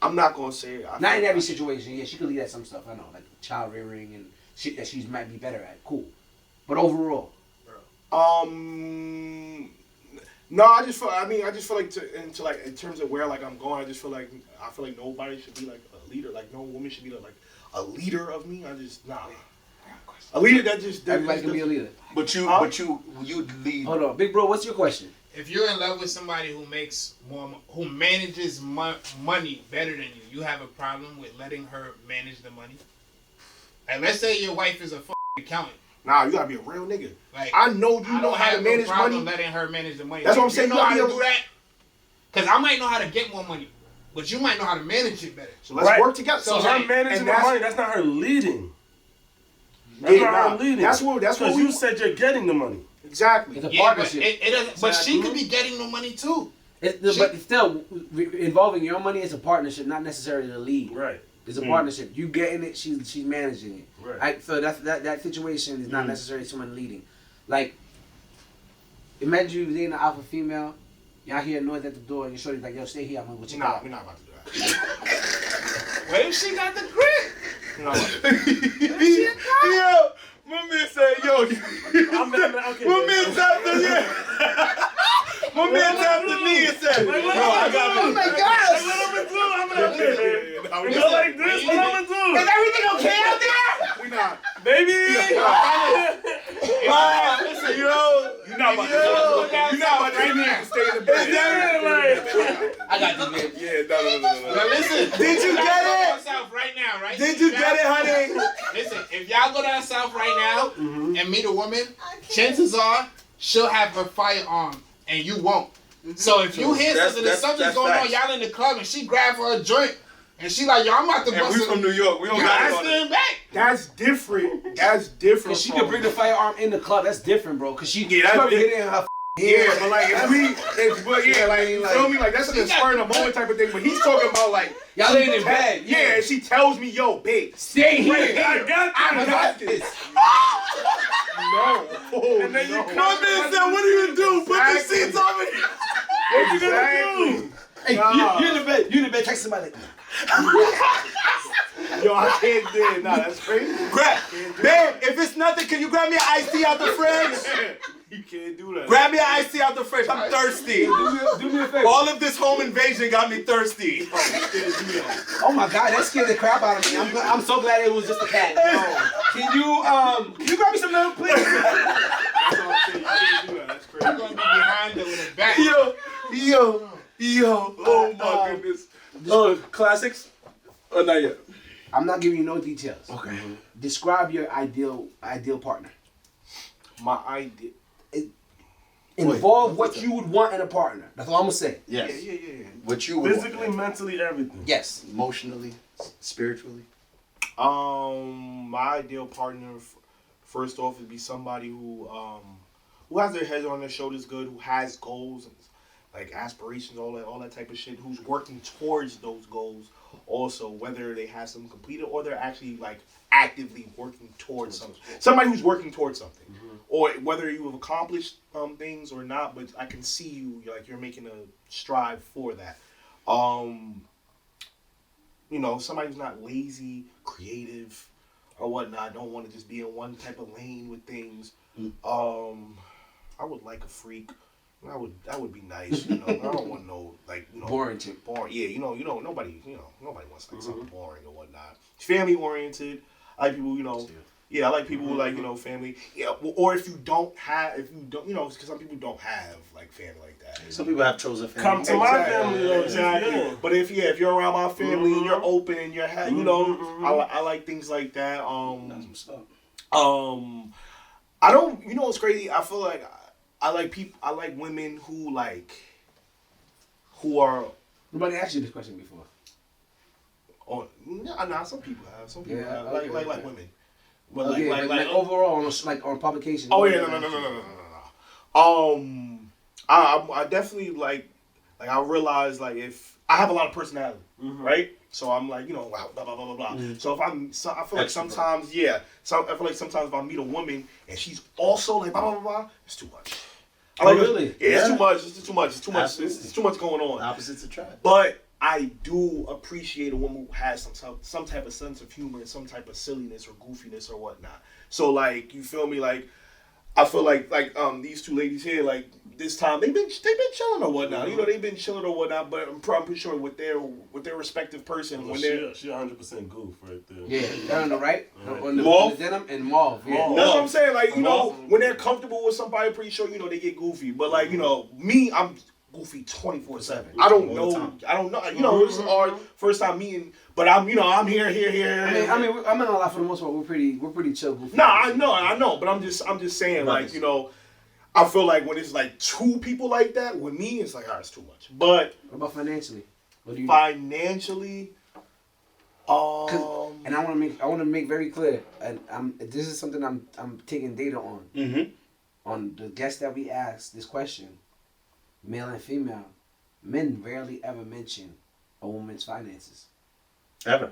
[SPEAKER 1] I'm not gonna say it.
[SPEAKER 2] Not in every situation. Yeah, she could lead at some stuff. I know, like child rearing and shit that she might be better at. Cool, but overall,
[SPEAKER 1] no, I just feel like in terms of where like I'm going, I feel like nobody should be like a leader. Like no woman should be like a leader of me. A leader that just
[SPEAKER 2] everybody can be a leader.
[SPEAKER 6] But you lead.
[SPEAKER 2] Hold on, big bro. What's your question?
[SPEAKER 5] If you're in love with somebody who makes more, who manages money better than you, you have a problem with letting her manage the money. And let's say your wife is a accountant.
[SPEAKER 1] Nah, you gotta be a real nigga.
[SPEAKER 5] Like
[SPEAKER 1] I know you know how to manage money.
[SPEAKER 5] Letting her manage the money.
[SPEAKER 1] That's what I'm saying.
[SPEAKER 5] You know how to do that. Because I might know how to get more money, but you might know how to manage it better.
[SPEAKER 1] So let's work together.
[SPEAKER 3] So her managing the money, that's not her leading.
[SPEAKER 1] That's not her leading. That's what
[SPEAKER 3] you said you're getting the money.
[SPEAKER 1] Exactly.
[SPEAKER 2] It's a partnership.
[SPEAKER 5] But she could be getting the money too.
[SPEAKER 2] But still, involving your money is a partnership, not necessarily the lead.
[SPEAKER 3] Right.
[SPEAKER 2] It's a partnership. You getting it, she's managing it.
[SPEAKER 3] Right.
[SPEAKER 2] So that situation is not necessarily someone leading. Like, imagine you dating an alpha female, y'all hear noise at the door, and your shorty's like, yo, stay here, I'm gonna go check it out.
[SPEAKER 1] We're not about to do that.
[SPEAKER 5] What if she got the grip?
[SPEAKER 1] No.
[SPEAKER 6] Yo,
[SPEAKER 1] My man said, yo,
[SPEAKER 3] Okay.
[SPEAKER 1] my man tapped the yeah. My man tapped the knee and said,
[SPEAKER 3] Like,
[SPEAKER 1] yo,
[SPEAKER 3] what
[SPEAKER 1] I
[SPEAKER 3] I'm
[SPEAKER 1] got
[SPEAKER 3] gonna
[SPEAKER 1] it.
[SPEAKER 3] do? Like, what I'm gonna do? I'm gonna do. You go like this, what I'm gonna do?
[SPEAKER 2] Is everything okay out there?
[SPEAKER 1] We not.
[SPEAKER 3] Baby!
[SPEAKER 1] Listen, you're not about to right now to stay in the bed.
[SPEAKER 2] I got this, man.
[SPEAKER 1] Yeah, no.
[SPEAKER 5] Now listen.
[SPEAKER 7] Did you get
[SPEAKER 5] Down
[SPEAKER 7] it?
[SPEAKER 5] south right now, right?
[SPEAKER 7] Did you get it, honey?
[SPEAKER 5] Listen, if y'all go down south right now and meet a woman, chances are she'll have a firearm and you won't. So if you hear something, there's something
[SPEAKER 6] that's
[SPEAKER 5] going on,
[SPEAKER 6] facts.
[SPEAKER 5] y'all in the club and she grab her a joint and she like, yo, I'm about to
[SPEAKER 1] And
[SPEAKER 5] bust
[SPEAKER 1] we from New York. We don't
[SPEAKER 5] you
[SPEAKER 1] got
[SPEAKER 5] gotta
[SPEAKER 1] it on it.
[SPEAKER 5] stand back.
[SPEAKER 1] That's different. That's different.
[SPEAKER 2] Cause she could bring the firearm in the club. That's different, bro. Cause she
[SPEAKER 1] Yeah, that's
[SPEAKER 2] probably
[SPEAKER 1] di-
[SPEAKER 2] get it in her.
[SPEAKER 1] Yeah, but like you feel me? Like that's a spur of the moment type of thing. But he's talking about like
[SPEAKER 2] Y'all laying in bed.
[SPEAKER 1] Yeah, and she tells me, yo, babe,
[SPEAKER 2] Stay here.
[SPEAKER 1] I got this. No. And then you come
[SPEAKER 7] My man said, what do you do? Put the seats over here.
[SPEAKER 1] What you gonna do?
[SPEAKER 2] Hey,
[SPEAKER 1] Nah.
[SPEAKER 2] you in the bed. You in the bed. Text somebody. Like,
[SPEAKER 1] Yo, I can't do it. Nah, that's crazy.
[SPEAKER 7] Babe, if it's nothing, can you grab me an iced tea out the fridge?
[SPEAKER 1] You can't do that.
[SPEAKER 7] Grab me an iced tea out the fridge. I'm thirsty.
[SPEAKER 2] do me a favor.
[SPEAKER 7] All of this home invasion got me thirsty.
[SPEAKER 2] Oh my God, that scared the crap out of me. I'm so glad it was just a cat. Can you grab me some milk, please?
[SPEAKER 1] That's what I'm saying. You can't do that. That's crazy.
[SPEAKER 5] You're gonna be behind her with a back.
[SPEAKER 7] Yo.
[SPEAKER 1] Oh my goodness.
[SPEAKER 6] Classics? Or not yet?
[SPEAKER 2] I'm not giving you no details.
[SPEAKER 6] Okay.
[SPEAKER 2] Describe your ideal partner.
[SPEAKER 1] My idea.
[SPEAKER 2] Involve what you would want in a partner. That's all I'm gonna say.
[SPEAKER 7] Yes.
[SPEAKER 1] Yeah.
[SPEAKER 7] What you would
[SPEAKER 3] Physically,
[SPEAKER 7] want.
[SPEAKER 3] mentally, everything.
[SPEAKER 2] Yes.
[SPEAKER 7] Emotionally, spiritually.
[SPEAKER 1] My ideal partner, first off, would be somebody who has their head on their shoulders good, who has goals and like aspirations, all that type of shit, who's working towards those goals. Also, whether they have some completed or they're actually like actively working towards something. Somebody who's working towards something, or whether you have accomplished things or not, but I can see you like you're making a strive for that. Somebody who's not lazy, creative, or whatnot. Don't want to just be in one type of lane with things. I would like a freak. That would be nice. I don't want no
[SPEAKER 2] Boring chick.
[SPEAKER 1] Boring. Yeah, nobody wants like something boring or whatnot. Family oriented. I like people, Yeah, I like people who like, family. Yeah, or if you don't, because some people don't have like family like that.
[SPEAKER 6] Some people have chosen family.
[SPEAKER 3] Come to my family, though.
[SPEAKER 1] Exactly.
[SPEAKER 3] Yeah.
[SPEAKER 1] But if you're around my family and you're open and you're, I like things like that.
[SPEAKER 6] That's what's up.
[SPEAKER 1] I don't. What's crazy? I feel like I like people. I like women who are.
[SPEAKER 2] Nobody asked you this question before.
[SPEAKER 1] Oh, nah. Some people have. Some people
[SPEAKER 2] Yeah,
[SPEAKER 1] have.
[SPEAKER 2] okay,
[SPEAKER 1] Like
[SPEAKER 2] okay.
[SPEAKER 1] women. But
[SPEAKER 2] Like overall, on publication.
[SPEAKER 1] Oh yeah, no. I definitely like I realize like if I have a lot of personality, right? So I'm like wow, blah blah blah blah blah. So I feel like sometimes I feel like sometimes if I meet a woman and she's also like blah blah blah, blah it's too much.
[SPEAKER 2] Really?
[SPEAKER 1] Yeah, it's too much. It's too much. It's too much.
[SPEAKER 6] Absolutely.
[SPEAKER 1] It's too much going on.
[SPEAKER 6] Opposites attract.
[SPEAKER 1] But I do appreciate a woman who has some type of sense of humor and some type of silliness or goofiness or whatnot. So like you feel me? Like I feel like these two ladies here, like this time they've been chilling or whatnot. They've been chilling or whatnot. But I'm pretty sure with their respective person when they're
[SPEAKER 3] She 100% goof right there.
[SPEAKER 2] Yeah, they're on the right. On the
[SPEAKER 6] Mauve?
[SPEAKER 2] denim and mauve. Yeah.
[SPEAKER 3] Mauve.
[SPEAKER 1] that's what I'm saying. Like
[SPEAKER 3] Mauve.
[SPEAKER 1] when they're comfortable with somebody, I'm pretty sure they get goofy. But like me, I'm goofy 24/7. I don't
[SPEAKER 6] All the
[SPEAKER 1] know.
[SPEAKER 6] time.
[SPEAKER 1] I don't know. This is our first time meeting, but I'm here.
[SPEAKER 2] I mean, I'm in a lot for the most part. We're pretty chill. Goofy.
[SPEAKER 1] Nah, I know, but I'm just saying, like, I feel like when it's like two people like that, with me, it's like, it's too much. But
[SPEAKER 2] What about financially? What do you?
[SPEAKER 1] financially,
[SPEAKER 2] And I want to make very clear, and this is something I'm taking data on. On the guests that we asked this question, male and female, men rarely ever mention a woman's finances.
[SPEAKER 6] Ever.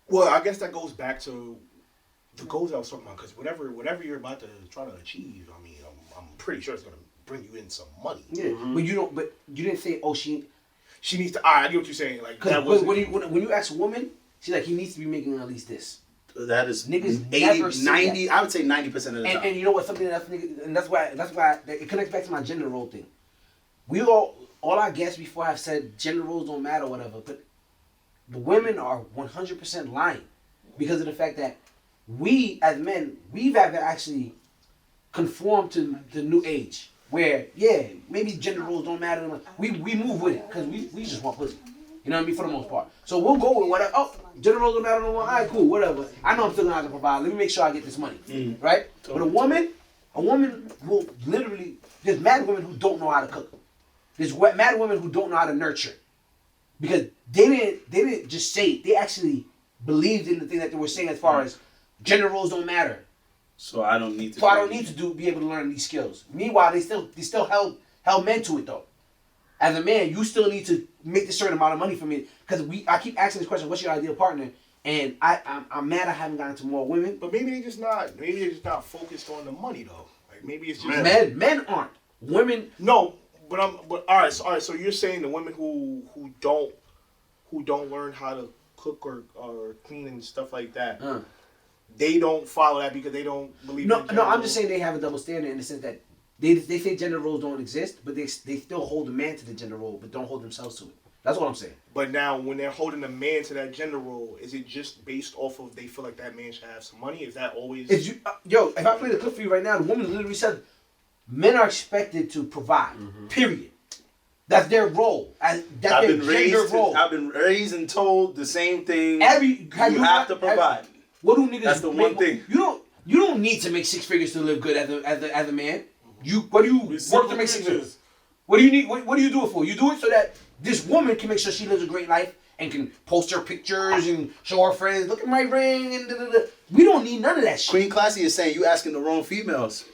[SPEAKER 1] well, I guess that goes back to the goals I was talking about. Because whatever you're about to try to achieve, I mean, I'm pretty sure it's gonna bring you in some money.
[SPEAKER 2] Yeah, but you didn't say, oh, she
[SPEAKER 1] needs to. I get what you're saying. Like that
[SPEAKER 2] Because
[SPEAKER 1] was
[SPEAKER 2] when you ask a woman, she's like, he needs to be making at least this.
[SPEAKER 6] That is
[SPEAKER 2] Niggas
[SPEAKER 6] 80,
[SPEAKER 2] never say
[SPEAKER 6] 90. I would say 90% of the time.
[SPEAKER 2] And you know what? Something that's nigga, and that's why it connects back to my gender role thing. We all our guests before have said gender roles don't matter, or whatever. But the women are 100% lying because of the fact that we as men we've had to actually conform to the new age where maybe gender roles don't matter. We move with it because we just want pussy. You know what I mean? For the most part. So we'll go with whatever. Oh, gender roles don't matter no more. All right, cool, whatever. I know I'm still gonna have to provide. Let me make sure I get this money, right? But a woman will literally. There's mad women who don't know how to cook. There's mad women who don't know how to nurture, because they didn't just say it. They actually believed in the thing that they were saying as far as gender roles don't matter.
[SPEAKER 6] So I don't need to.
[SPEAKER 2] So I don't need to be able to learn these skills. Meanwhile, they still held men to it though. As a man, you still need to make this certain amount of money for me, because I keep asking this question: what's your ideal partner? And I'm mad I haven't gotten to more women.
[SPEAKER 1] But maybe they're just not focused on the money though. Like maybe it's just
[SPEAKER 2] Men aren't. Women.
[SPEAKER 1] No, but all right. So you're saying the women who don't learn how to cook or clean and stuff like that, they don't follow that because they don't believe.
[SPEAKER 2] No, I'm just saying they have a double standard in the sense that they say gender roles don't exist, but they still hold a man to the gender role, but don't hold themselves to it. That's what I'm saying.
[SPEAKER 1] But now, when they're holding a man to that gender role, is it just based off of they feel like that man should have some money? Is that always?
[SPEAKER 2] If I play the clip for you right now, the woman literally said, "Men are expected to provide. Period. That's their role. That's their gender role.
[SPEAKER 6] I've been raised and told the same thing.
[SPEAKER 2] You
[SPEAKER 6] have to provide.
[SPEAKER 2] What do niggas?
[SPEAKER 6] That's the one thing.
[SPEAKER 2] You don't need to make 6 figures to live good as a man. What do you work to make 6 figures? What do you need? What do you do it for? You do it so that this woman can make sure she lives a great life and can post her pictures and show her friends, look at my ring and da-da-da. We don't need none of that shit.
[SPEAKER 6] Queen Classy is saying you asking the wrong females.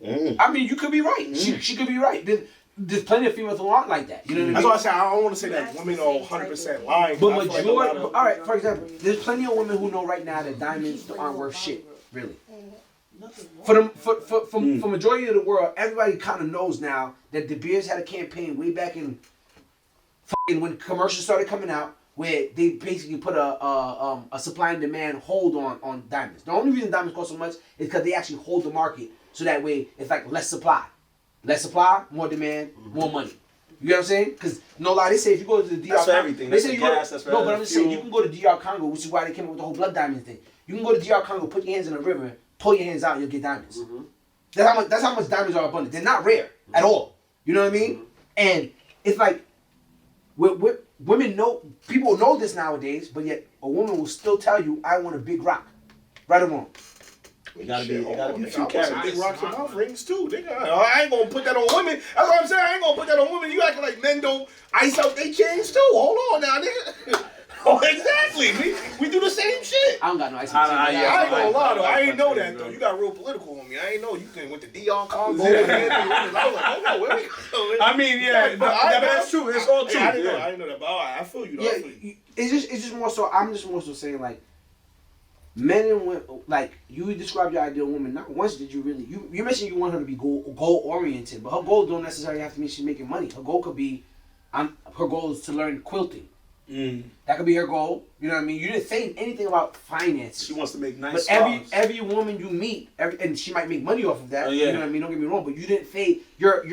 [SPEAKER 2] I mean, you could be right. She could be right. There's plenty of females who aren't like that. You know what I mean?
[SPEAKER 1] That's why I say I don't want to say that women are 100% lying.
[SPEAKER 2] But
[SPEAKER 1] I feel
[SPEAKER 2] majority,
[SPEAKER 1] like a lot of-
[SPEAKER 2] all right. For example, there's plenty of women who know right now that diamonds aren't worth shit. Really. For majority of the world, everybody kind of knows now that De Beers had a campaign way back in when commercials started coming out, where they basically put a supply and demand hold on diamonds. The only reason diamonds cost so much is because they actually hold the market, so that way it's like less supply, more demand, more money. You know what I'm saying? Because no lie, they say if you go to the DR
[SPEAKER 6] That's for
[SPEAKER 2] Congo,
[SPEAKER 6] everything.
[SPEAKER 2] they
[SPEAKER 6] That's
[SPEAKER 2] say
[SPEAKER 6] for
[SPEAKER 2] you
[SPEAKER 6] gas, that's for
[SPEAKER 2] no, but I'm just saying you
[SPEAKER 6] fuel.
[SPEAKER 2] can go to DR Congo, which is why they came up with the whole blood diamond thing. You can go to DR Congo, put your hands in a river, pull your hands out, you'll get diamonds. That's how much diamonds are abundant. They're not rare at all. You know what I mean? And it's like women know, people know this nowadays, but yet a woman will still tell you, "I want a big rock," right or wrong.
[SPEAKER 6] It gotta be a few
[SPEAKER 1] I want
[SPEAKER 6] carats.
[SPEAKER 1] some big rocks in my rings too. Nigga. I ain't gonna put that on women. That's what I'm saying. I ain't gonna put that on women. You acting like men don't ice out their chains too. Hold on now, nigga. Oh, exactly. We do the same shit.
[SPEAKER 2] I don't got no ice.
[SPEAKER 1] I ain't gonna lie though. I ain't know that though. You got real political on me. I ain't know you went to DR Congo. I was like, hold on, where we go?
[SPEAKER 6] I mean, yeah, but that's true. It's all true.
[SPEAKER 1] I didn't know that, but all right, I feel you. Though.
[SPEAKER 2] Yeah,
[SPEAKER 1] I feel you.
[SPEAKER 2] it's just more so. I'm just more so saying like, men and women, like you described your ideal woman. Not once did you really. You mentioned you want her to be goal oriented, but her goal don't necessarily have to mean she's making money. Her goal could be, her goal is to learn quilting. That could be her goal. You know what I mean? You didn't say anything about finance.
[SPEAKER 6] She wants to make nice
[SPEAKER 2] But
[SPEAKER 6] scarves.
[SPEAKER 2] every woman you meet, and she might make money off of that.
[SPEAKER 6] Oh, yeah.
[SPEAKER 2] You know what I mean? Don't get me wrong, but you didn't say your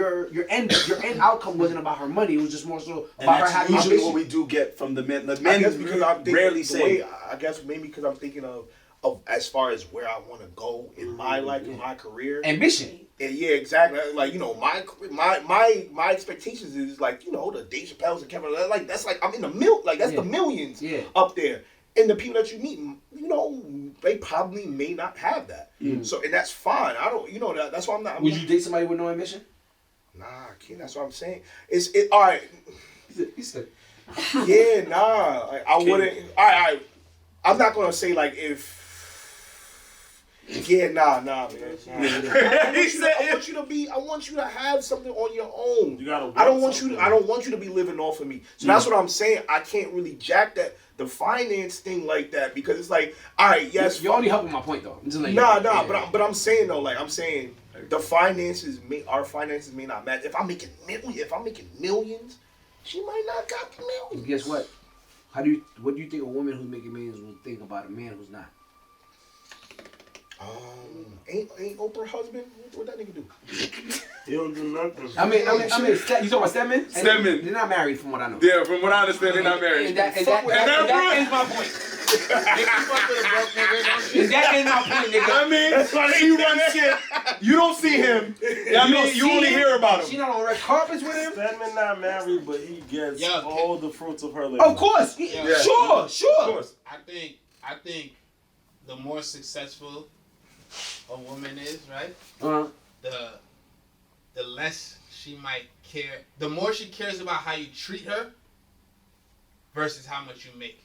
[SPEAKER 2] end outcome wasn't about her money. It was just more so
[SPEAKER 6] And
[SPEAKER 2] about her
[SPEAKER 6] that's
[SPEAKER 2] having
[SPEAKER 6] usually
[SPEAKER 2] ambition.
[SPEAKER 6] what we do get from the men. The
[SPEAKER 1] I
[SPEAKER 6] men
[SPEAKER 1] guess because I'm thinking
[SPEAKER 6] rarely
[SPEAKER 1] the
[SPEAKER 6] say.
[SPEAKER 1] way, I guess maybe because I'm thinking of as far as where I want to go in my life, in my career.
[SPEAKER 2] Ambition.
[SPEAKER 1] And yeah, exactly. Like, you know, my expectations is like, you know, the Dave Chappelle's and Kevin. Like that's like I'm in the that's the millions up there. And the people that you meet, you know, they probably may not have that. So and that's fine. I don't, you know, that's why I'm not.
[SPEAKER 2] Would you date somebody with no ambition?
[SPEAKER 1] Nah, I can't. That's what I'm saying. All right.
[SPEAKER 2] He said.
[SPEAKER 1] Yeah, nah. Like, I wouldn't. I'm not gonna say like if. Yeah, nah, man. I want you to have something on your own.
[SPEAKER 3] You gotta.
[SPEAKER 1] I don't want you to be living off of me. So that's what I'm saying. I can't really jack the finance thing like that because it's like, all right, yes.
[SPEAKER 2] You're only helping my point though.
[SPEAKER 1] But I'm saying though, like I'm saying, our finances may not match. If I'm making millions, she might not got the millions.
[SPEAKER 2] Guess what? What do you think a woman who's making millions will think about a man who's not?
[SPEAKER 1] Ain't Oprah husband? What that nigga do?
[SPEAKER 3] He don't do nothing.
[SPEAKER 2] I mean, you talking about Stedman?
[SPEAKER 8] Stedman.
[SPEAKER 2] They're not married, from what I know.
[SPEAKER 8] Yeah, from what I understand, they're not married.
[SPEAKER 2] And that ends my point. And that ends my point, nigga.
[SPEAKER 8] I mean, he runs shit. You don't see him. I mean, you only hear about
[SPEAKER 2] She
[SPEAKER 8] him.
[SPEAKER 2] not on red carpets with him?
[SPEAKER 3] Stedman not married, but he gets
[SPEAKER 5] Yo,
[SPEAKER 3] all the fruits of her labor.
[SPEAKER 2] Of course.
[SPEAKER 5] Yeah.
[SPEAKER 2] Sure.
[SPEAKER 8] Of course.
[SPEAKER 5] I think the more successful a woman is, right? The less she might care. The more she cares about how you treat her versus how much you make.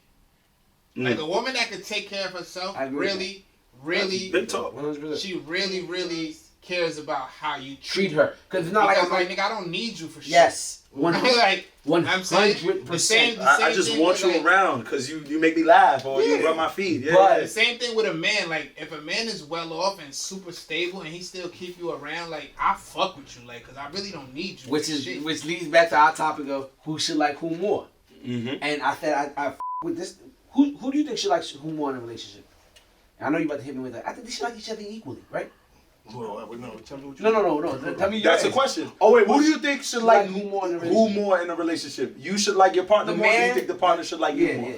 [SPEAKER 5] Like a woman that could take care of herself,
[SPEAKER 2] I agree
[SPEAKER 5] really,
[SPEAKER 6] Big talk.
[SPEAKER 2] 100%.
[SPEAKER 5] she really cares about how you
[SPEAKER 2] Treat her. Because it's not
[SPEAKER 5] Because
[SPEAKER 2] like
[SPEAKER 5] nigga, I don't need you for shit.
[SPEAKER 2] yes.
[SPEAKER 5] Like, I'm saying, the same
[SPEAKER 2] 100%.
[SPEAKER 6] I just
[SPEAKER 5] thing
[SPEAKER 6] want
[SPEAKER 5] with,
[SPEAKER 6] you
[SPEAKER 5] like,
[SPEAKER 6] around because you make me laugh or you rub my feet. Yeah.
[SPEAKER 2] But-
[SPEAKER 5] The same thing with a man. Like, if a man is well off and super stable and he still keep you around, like, I fuck with you, like, because I really don't need you.
[SPEAKER 2] Which
[SPEAKER 5] for
[SPEAKER 2] is
[SPEAKER 5] shit.
[SPEAKER 2] which leads back to our topic of who should like who more.
[SPEAKER 6] Mm-hmm.
[SPEAKER 2] And I said I with this. Who do you think should like who more in a relationship? And I know you about to hit me with that. I think they should like each other equally, right?
[SPEAKER 1] No, tell me what you
[SPEAKER 2] No. Tell me your
[SPEAKER 6] That's the
[SPEAKER 2] answer.
[SPEAKER 6] question.
[SPEAKER 1] Oh, wait,
[SPEAKER 6] Who do you think should like
[SPEAKER 2] who more in a
[SPEAKER 6] who
[SPEAKER 2] relationship?
[SPEAKER 6] more in a relationship? You should like your partner
[SPEAKER 2] The
[SPEAKER 6] more. Or do
[SPEAKER 2] man-
[SPEAKER 6] you think the partner should like you
[SPEAKER 2] Yeah,
[SPEAKER 6] more?
[SPEAKER 2] yeah.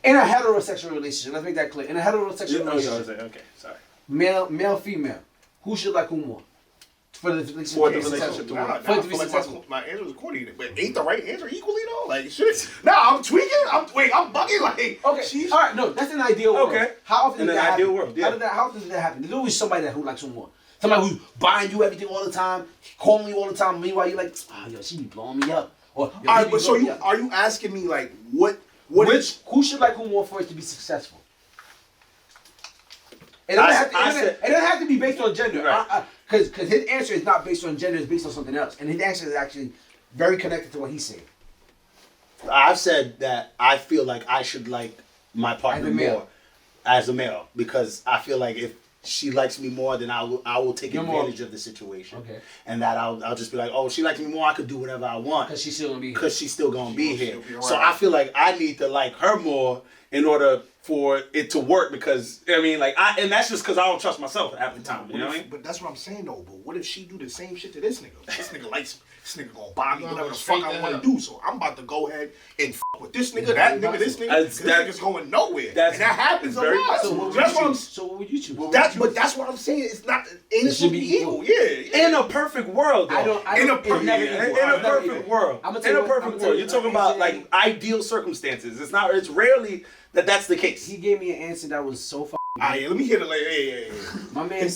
[SPEAKER 2] In a heterosexual relationship, let's make that clear. In a heterosexual relationship,
[SPEAKER 6] Okay, sorry.
[SPEAKER 2] male, female, who should like who more? For the relationship,
[SPEAKER 6] For the
[SPEAKER 2] to be
[SPEAKER 6] relationship
[SPEAKER 2] successful.
[SPEAKER 6] to
[SPEAKER 1] Nah,
[SPEAKER 6] work.
[SPEAKER 2] For it to
[SPEAKER 1] I
[SPEAKER 2] be
[SPEAKER 1] feel like
[SPEAKER 2] successful.
[SPEAKER 1] my answer was corny, but ain't the right answer equally though? Like shit. Nah, I'm tweaking. I'm bugging. Like
[SPEAKER 2] Okay, all right, no, that's an ideal world.
[SPEAKER 6] Okay.
[SPEAKER 2] How often
[SPEAKER 6] In
[SPEAKER 2] does
[SPEAKER 6] an
[SPEAKER 2] that
[SPEAKER 6] ideal
[SPEAKER 2] happen?
[SPEAKER 6] world, yeah.
[SPEAKER 2] How often does that happen? There's always somebody who likes you more. Somebody who's buying you everything all the time, calling you all the time. Meanwhile, you're like, yo, she be blowing me up. Or, yo,
[SPEAKER 1] all
[SPEAKER 2] he
[SPEAKER 1] right,
[SPEAKER 2] be
[SPEAKER 1] but so
[SPEAKER 2] blowing me
[SPEAKER 1] you
[SPEAKER 2] up.
[SPEAKER 1] are you asking me like what
[SPEAKER 2] Who should like who more for it to be successful? It doesn't, it doesn't have to be based on gender.
[SPEAKER 6] Right.
[SPEAKER 2] Because his answer is not based on gender, it's based on something else. And his answer is actually very connected to what he's saying.
[SPEAKER 7] I've said that I feel like I should like my partner
[SPEAKER 2] As a male.
[SPEAKER 7] more as a male because I feel like if she likes me more, then I will take
[SPEAKER 2] You're more-
[SPEAKER 7] advantage of the situation.
[SPEAKER 2] Okay.
[SPEAKER 7] And that I'll just be like, oh, she likes me more. I could do whatever I want
[SPEAKER 2] Because she's still going to be here.
[SPEAKER 7] because she's still gonna be here.
[SPEAKER 1] still be around.
[SPEAKER 7] So I feel like I need to like her more in order for it to work because I mean, like and that's just because I don't trust myself half the time. You know what I mean?
[SPEAKER 1] But that's what I'm saying though. But what if she do the same shit to this nigga? This nigga likes this nigga gonna buy me
[SPEAKER 5] You
[SPEAKER 1] whatever
[SPEAKER 5] gonna
[SPEAKER 1] the
[SPEAKER 5] go
[SPEAKER 1] fuck
[SPEAKER 5] straight
[SPEAKER 1] I
[SPEAKER 5] to
[SPEAKER 1] want
[SPEAKER 5] hell.
[SPEAKER 1] to do. So I'm about to go ahead and with this nigga, that nigga, this nigga.
[SPEAKER 6] That's-
[SPEAKER 1] This nigga's going nowhere.
[SPEAKER 6] that's
[SPEAKER 1] And that happens a
[SPEAKER 6] very-
[SPEAKER 1] lot.
[SPEAKER 2] So what would
[SPEAKER 1] that's
[SPEAKER 2] you
[SPEAKER 1] what I'm.
[SPEAKER 2] choose? So what would you choose?
[SPEAKER 1] But that's what I'm saying. It's not. Ain't it
[SPEAKER 2] should
[SPEAKER 1] supposed to
[SPEAKER 2] be
[SPEAKER 1] be equal? Yeah.
[SPEAKER 6] In a perfect world, though.
[SPEAKER 1] In a perfect-
[SPEAKER 2] never
[SPEAKER 1] in
[SPEAKER 2] equal.
[SPEAKER 6] In a
[SPEAKER 2] It's never
[SPEAKER 6] perfect
[SPEAKER 2] equal.
[SPEAKER 6] world.
[SPEAKER 2] I'ma tell
[SPEAKER 6] In
[SPEAKER 2] you
[SPEAKER 6] a
[SPEAKER 2] what- I'ma
[SPEAKER 6] perfect
[SPEAKER 2] tell
[SPEAKER 6] world.
[SPEAKER 2] you
[SPEAKER 6] You're
[SPEAKER 2] what
[SPEAKER 6] talking
[SPEAKER 2] he
[SPEAKER 6] about
[SPEAKER 2] said.
[SPEAKER 6] like ideal circumstances. It's rarely that's the case.
[SPEAKER 2] He gave me an answer that was so fucking
[SPEAKER 1] Alright, let me hear the like. Yeah.
[SPEAKER 2] My man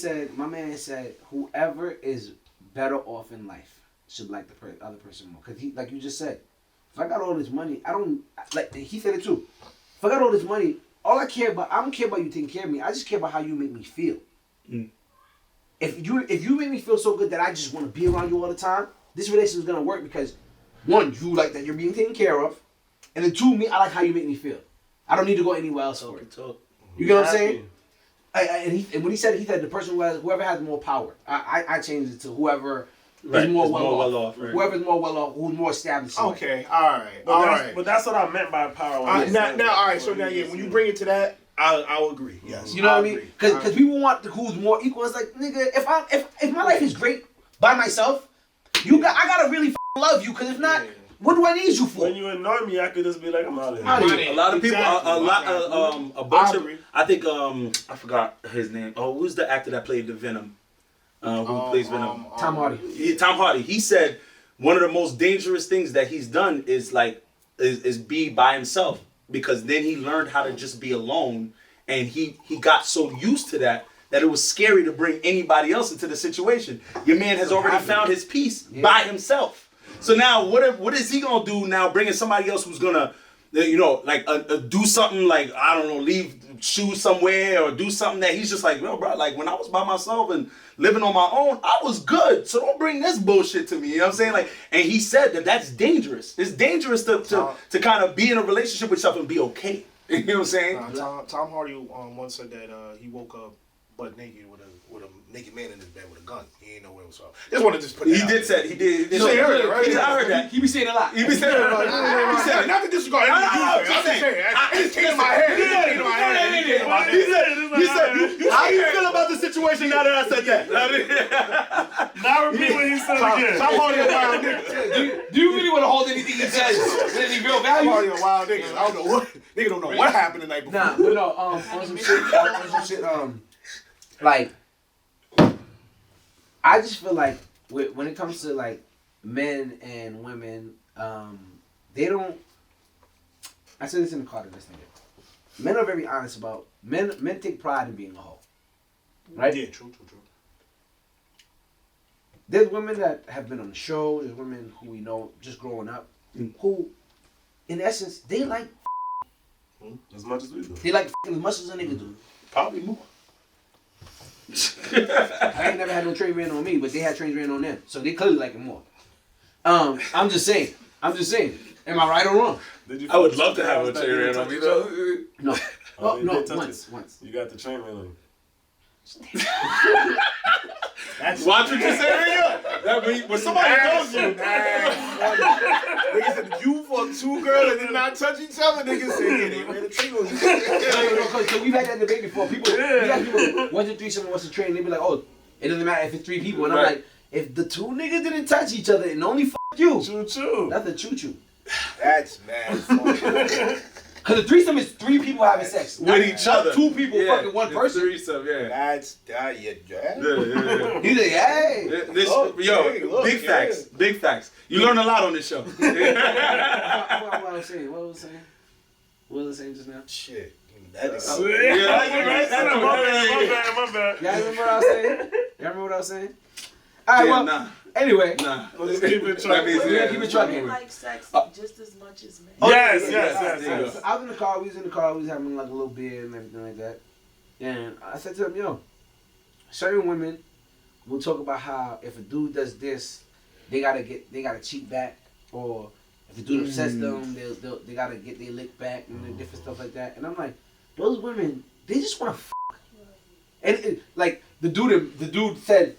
[SPEAKER 2] said, whoever is better off in life should like the other person more. Cause he, like you just said, if I got all this money, I don't like. He said it too. If I got all this money, all I don't care about you taking care of me. I just care about how you make me feel. If you make me feel so good that I just want to be around you all the time, this relationship is gonna work because one, you like that you're being taken care of, and then two, I like how you make me feel. I don't need to go anywhere else for it. You get what I'm saying? And when he said the person whoever has more power. I changed it to whoever
[SPEAKER 6] Right,
[SPEAKER 2] is more
[SPEAKER 6] is
[SPEAKER 2] well
[SPEAKER 6] more
[SPEAKER 2] off.
[SPEAKER 6] well off, right.
[SPEAKER 2] Whoever's more well off, who's more established. in life.
[SPEAKER 1] Okay. All right.
[SPEAKER 3] But that's what I meant by power. when I said
[SPEAKER 1] Now,
[SPEAKER 3] that.
[SPEAKER 1] all right. So now, yeah, when you bring it to that, I'll agree. Yes.
[SPEAKER 2] You know what I
[SPEAKER 1] I'll
[SPEAKER 2] mean?
[SPEAKER 1] agree.
[SPEAKER 2] Because people want who's more equal. It's like, nigga, if my life is great by myself, I gotta really love you. Because if not, what do I need you for?
[SPEAKER 3] When you annoy me, I could just be like, I'm out of
[SPEAKER 2] Outta
[SPEAKER 3] here.
[SPEAKER 2] here.
[SPEAKER 6] A lot of people,
[SPEAKER 1] Exactly.
[SPEAKER 6] a bunch
[SPEAKER 1] I
[SPEAKER 6] of,
[SPEAKER 1] agree.
[SPEAKER 6] I think, I forgot his name. Oh, who's the actor that played the Venom? Who plays Venom?
[SPEAKER 2] Tom Hardy.
[SPEAKER 6] Tom Hardy. He said one of the most dangerous things that he's done is is be by himself because then he learned how to just be alone and he got so used to that it was scary to bring anybody else into the situation. Your man has already found his peace by himself. So now what is he gonna do now? Bringing somebody else who's gonna, do something like, I don't know, leave shoes somewhere or do something that he's just like, yo, bro, like when I was by myself and living on my own, I was good. So don't bring this bullshit to me. You know what I'm saying? Like, and he said that's dangerous. It's dangerous to kind of be in a relationship with yourself and be okay. You know what I'm saying?
[SPEAKER 1] Tom Hardy once said that he woke up butt naked with a naked man in his bed with a gun. He ain't know where it was from. Just wanted to just put that
[SPEAKER 6] He
[SPEAKER 1] out
[SPEAKER 6] did
[SPEAKER 1] there.
[SPEAKER 6] say he did.
[SPEAKER 1] You heard it, right?
[SPEAKER 6] I heard that.
[SPEAKER 2] He be saying a lot.
[SPEAKER 6] He be saying
[SPEAKER 1] He said, not to disregard anything you say. I'm just saying. It just came to my head. It just came to my head. It just came to my head.
[SPEAKER 6] He said it.
[SPEAKER 8] He said, how do you feel about the situation now that I said that?
[SPEAKER 3] Now repeat what he said again.
[SPEAKER 1] I'm already a wild nigga.
[SPEAKER 2] Do you really want to hold anything he says with any real
[SPEAKER 1] I'm
[SPEAKER 2] value?
[SPEAKER 1] already a wild nigga. I don't know what. Nigga don't know what happened the night before.
[SPEAKER 2] Nah, but no, on some shit, like, I just feel like when it comes to like men and women, they don't. I said this in the car to this nigga. Men are very honest about men. Men take pride in being a hoe, right?
[SPEAKER 1] Yeah, true.
[SPEAKER 2] There's women that have been on the show. There's women who we know just growing up, who, in essence, they like
[SPEAKER 3] As much as we do.
[SPEAKER 2] they like as much as a nigga do.
[SPEAKER 7] Probably more.
[SPEAKER 2] I ain't never had no train ran on me, but they had trains ran on them, so they clearly like it more. I'm just saying. Am I right or wrong?
[SPEAKER 3] Did you
[SPEAKER 7] I would
[SPEAKER 3] feel
[SPEAKER 7] love to have a
[SPEAKER 3] that
[SPEAKER 7] train
[SPEAKER 3] you
[SPEAKER 7] ran
[SPEAKER 3] touched
[SPEAKER 7] on me
[SPEAKER 3] each other?
[SPEAKER 7] though.
[SPEAKER 2] No.
[SPEAKER 3] Oh, you
[SPEAKER 2] no,
[SPEAKER 3] did touch
[SPEAKER 2] once.
[SPEAKER 3] You got the train ran on you.
[SPEAKER 1] That's
[SPEAKER 7] Watch what you say here. That mean when somebody knows you.
[SPEAKER 1] Niggas said you fucked two girls and did not touch each other. Niggas said, yeah, they ran a train on you.
[SPEAKER 2] So we've had that debate before. We got people, what's a threesome, what's a train? They be like, oh, it doesn't matter if it's three people. And I'm
[SPEAKER 7] Right.
[SPEAKER 2] like, if the two niggas didn't touch each other and only you,
[SPEAKER 3] Choo.
[SPEAKER 2] that's a choo-choo.
[SPEAKER 1] That's mad funny.
[SPEAKER 2] Because a threesome is three people having sex.
[SPEAKER 7] With each other.
[SPEAKER 2] Two people fucking one
[SPEAKER 7] it's
[SPEAKER 2] person.
[SPEAKER 7] Threesome, yeah.
[SPEAKER 1] That's that. Yeah.
[SPEAKER 7] Yeah.
[SPEAKER 2] He's like, hey.
[SPEAKER 7] This,
[SPEAKER 1] Okay,
[SPEAKER 7] yo,
[SPEAKER 1] look,
[SPEAKER 7] big
[SPEAKER 1] yeah.
[SPEAKER 7] facts, big facts. You learn a lot on this show.
[SPEAKER 2] What I was saying? What was I saying just now?
[SPEAKER 1] Shit. That is
[SPEAKER 3] My bad.
[SPEAKER 2] Y'all remember what I was saying? Y'all remember what I was saying? All right,
[SPEAKER 7] Yeah,
[SPEAKER 2] well,
[SPEAKER 7] nah,
[SPEAKER 2] anyway.
[SPEAKER 7] nah.
[SPEAKER 3] Let's keep it
[SPEAKER 7] That means,
[SPEAKER 2] Yeah, keep it trucking.
[SPEAKER 9] Women like sex just as much as men.
[SPEAKER 3] Yes.
[SPEAKER 2] I was in the car. We was having like a little beer and everything like that. And I said to him, yo, certain women will talk about how if a dude does this, they gotta cheat back, or if the dude upsets them, they gotta get their lick back and different stuff like that. And I'm like, those women, they just want to fuck. And like the dude said,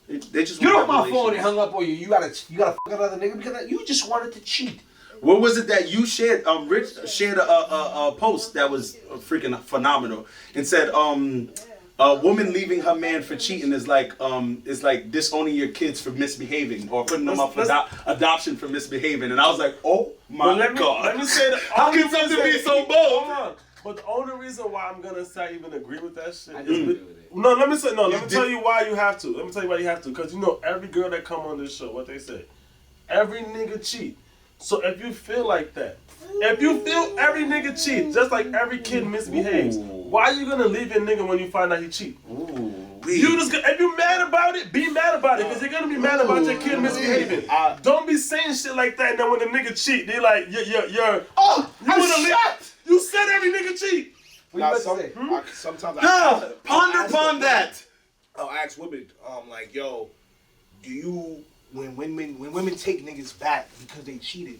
[SPEAKER 7] They just
[SPEAKER 2] get
[SPEAKER 7] want
[SPEAKER 2] off my
[SPEAKER 7] relations.
[SPEAKER 2] phone and hung up on you. You gotta fuck another nigga because you just wanted to cheat.
[SPEAKER 7] What was it that you shared? Rich shared a post that was freaking phenomenal and said, a woman leaving her man for cheating is like disowning your kids for misbehaving or putting them up for adoption for misbehaving. And I was like, oh my God.
[SPEAKER 3] Let me say that.
[SPEAKER 7] How can something be so bold?
[SPEAKER 3] Hold on. But the only reason why I'm gonna say I even agree with that shit is let me tell you why you have to. Let me tell you why you have to. Because you know every girl that come on this show, what they say, every nigga cheat. So if you feel like that, if you feel every nigga cheat, just like every kid misbehaves, why are you gonna leave your nigga when you find out he cheat? You just if you mad about it, be mad about it, because you're gonna be mad about your kid misbehaving. Don't be saying shit like that, and then when the nigga cheat, they like you're you said every nigga cheat.
[SPEAKER 2] What you about to say?
[SPEAKER 1] Sometimes
[SPEAKER 7] Ponder upon that.
[SPEAKER 1] I'll ask women, like, yo, do you when women take niggas back because they cheated,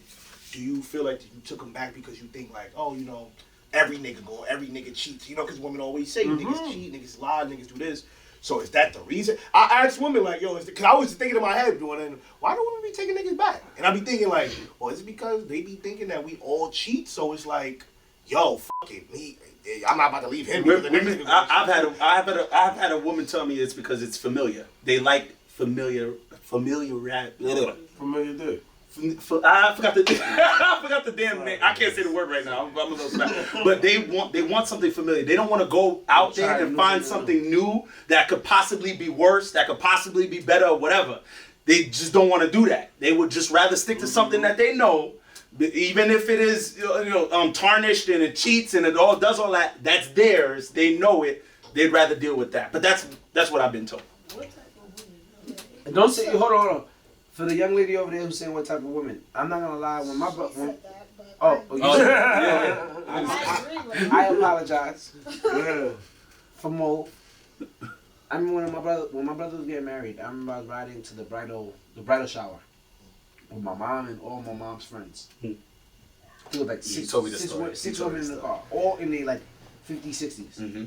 [SPEAKER 1] do you feel like you took them back because you think like, oh, you know, every nigga cheats, you know, because women always say niggas cheat, niggas lie, niggas do this. So is that the reason? I asked women like, yo, because I was thinking in my head doing it, why do women be taking niggas back? And I be thinking like, well, is it because they be thinking that we all cheat? So it's like, yo, fuck it, I'm not about to leave him.
[SPEAKER 7] I've had a woman tell me it's because it's familiar. They like familiar
[SPEAKER 3] Familiar dick.
[SPEAKER 7] I forgot the damn name. I can't say the word right now. I'm a little smack. But they want something familiar. They don't want to go out there and find something new that could possibly be worse, that could possibly be better or whatever. They just don't want to do that. They would just rather stick to something that they know, even if it is tarnished and it cheats and it all does all that. That's theirs. They know it. They'd rather deal with that. But that's what I've been told.
[SPEAKER 2] And don't say hold on. For the young lady over there who's saying what type of woman, I'm not gonna lie. When my brother, I apologize for Mo. I remember when my brother was getting married. I remember I was riding to the bridal shower with my mom and all my mom's friends. It was like six women in the car, all in the like 50s, 60s.
[SPEAKER 7] Mm-hmm.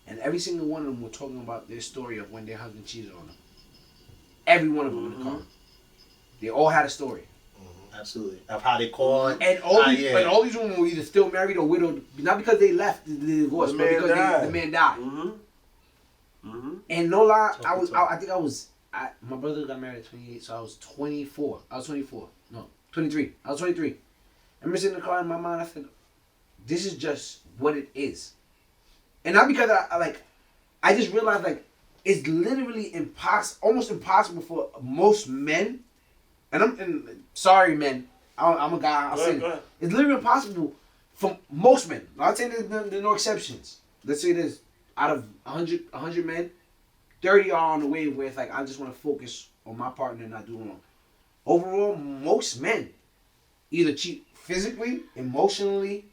[SPEAKER 2] And every single one of them were talking about their story of when their husband cheated on them. Every one of them in the car. They all had a story.
[SPEAKER 7] absolutely. Of how they call it.
[SPEAKER 2] And all these,
[SPEAKER 7] yeah.
[SPEAKER 2] and all these women were either still married or widowed, not because they left the divorce,
[SPEAKER 3] The
[SPEAKER 2] but
[SPEAKER 3] man
[SPEAKER 2] because
[SPEAKER 3] died.
[SPEAKER 2] the man died. And no lie, I think my brother got married at 28, so I was 24. I was 24. No, 23. I was 23. I remember sitting in the car in my mind, I said, this is just what it is. And not because I just realized like it's literally almost impossible for most men. And sorry, men. I'm a guy. I'll say it. It's literally impossible for most men. I'm not saying there's no exceptions. Let's say there's out of 100 men, 30 are on the wave where it's like I just want to focus on my partner and not do wrong. Overall, most men either cheat physically, emotionally,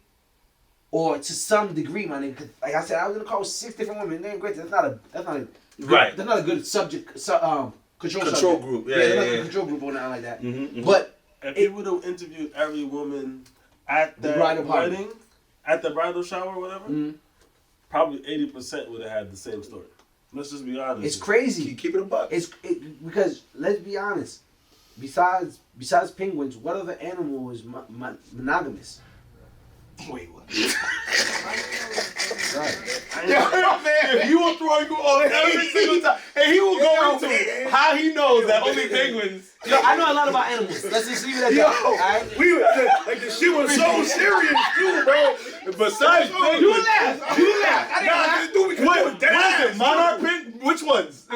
[SPEAKER 2] or to some degree, my nigga. 'Cause like I said, I was in the car with 6 different women. They ain't great. That's not a
[SPEAKER 7] Right.
[SPEAKER 2] That's not a good subject. Control subject.
[SPEAKER 7] group.
[SPEAKER 2] Yeah, they're not a control group or nothing like that.
[SPEAKER 7] Mm-hmm.
[SPEAKER 2] But
[SPEAKER 3] If you would have interviewed every woman at
[SPEAKER 2] The
[SPEAKER 3] that
[SPEAKER 2] bridal party.
[SPEAKER 3] wedding, at the bridal shower or whatever, probably 80% would have had the same story. Let's just be honest.
[SPEAKER 2] it's crazy.
[SPEAKER 7] Keep it a buck.
[SPEAKER 2] Because let's be honest. Besides penguins, what other animal is monogamous?
[SPEAKER 1] Wait, what?
[SPEAKER 2] Right.
[SPEAKER 8] Man, he will throw you on every single time. And he will go into how he knows that only penguins.
[SPEAKER 2] Yo, I know a lot about animals. Let's just leave it at
[SPEAKER 1] Yo,
[SPEAKER 2] that. Alright?
[SPEAKER 1] we like the shit was so serious, too, bro.
[SPEAKER 8] Besides penguins.
[SPEAKER 2] You laugh. I didn't
[SPEAKER 1] Nah,
[SPEAKER 2] laugh.
[SPEAKER 1] just do it because
[SPEAKER 8] What
[SPEAKER 1] it was
[SPEAKER 8] is
[SPEAKER 1] dead
[SPEAKER 8] it? Monarch penguins? Which ones?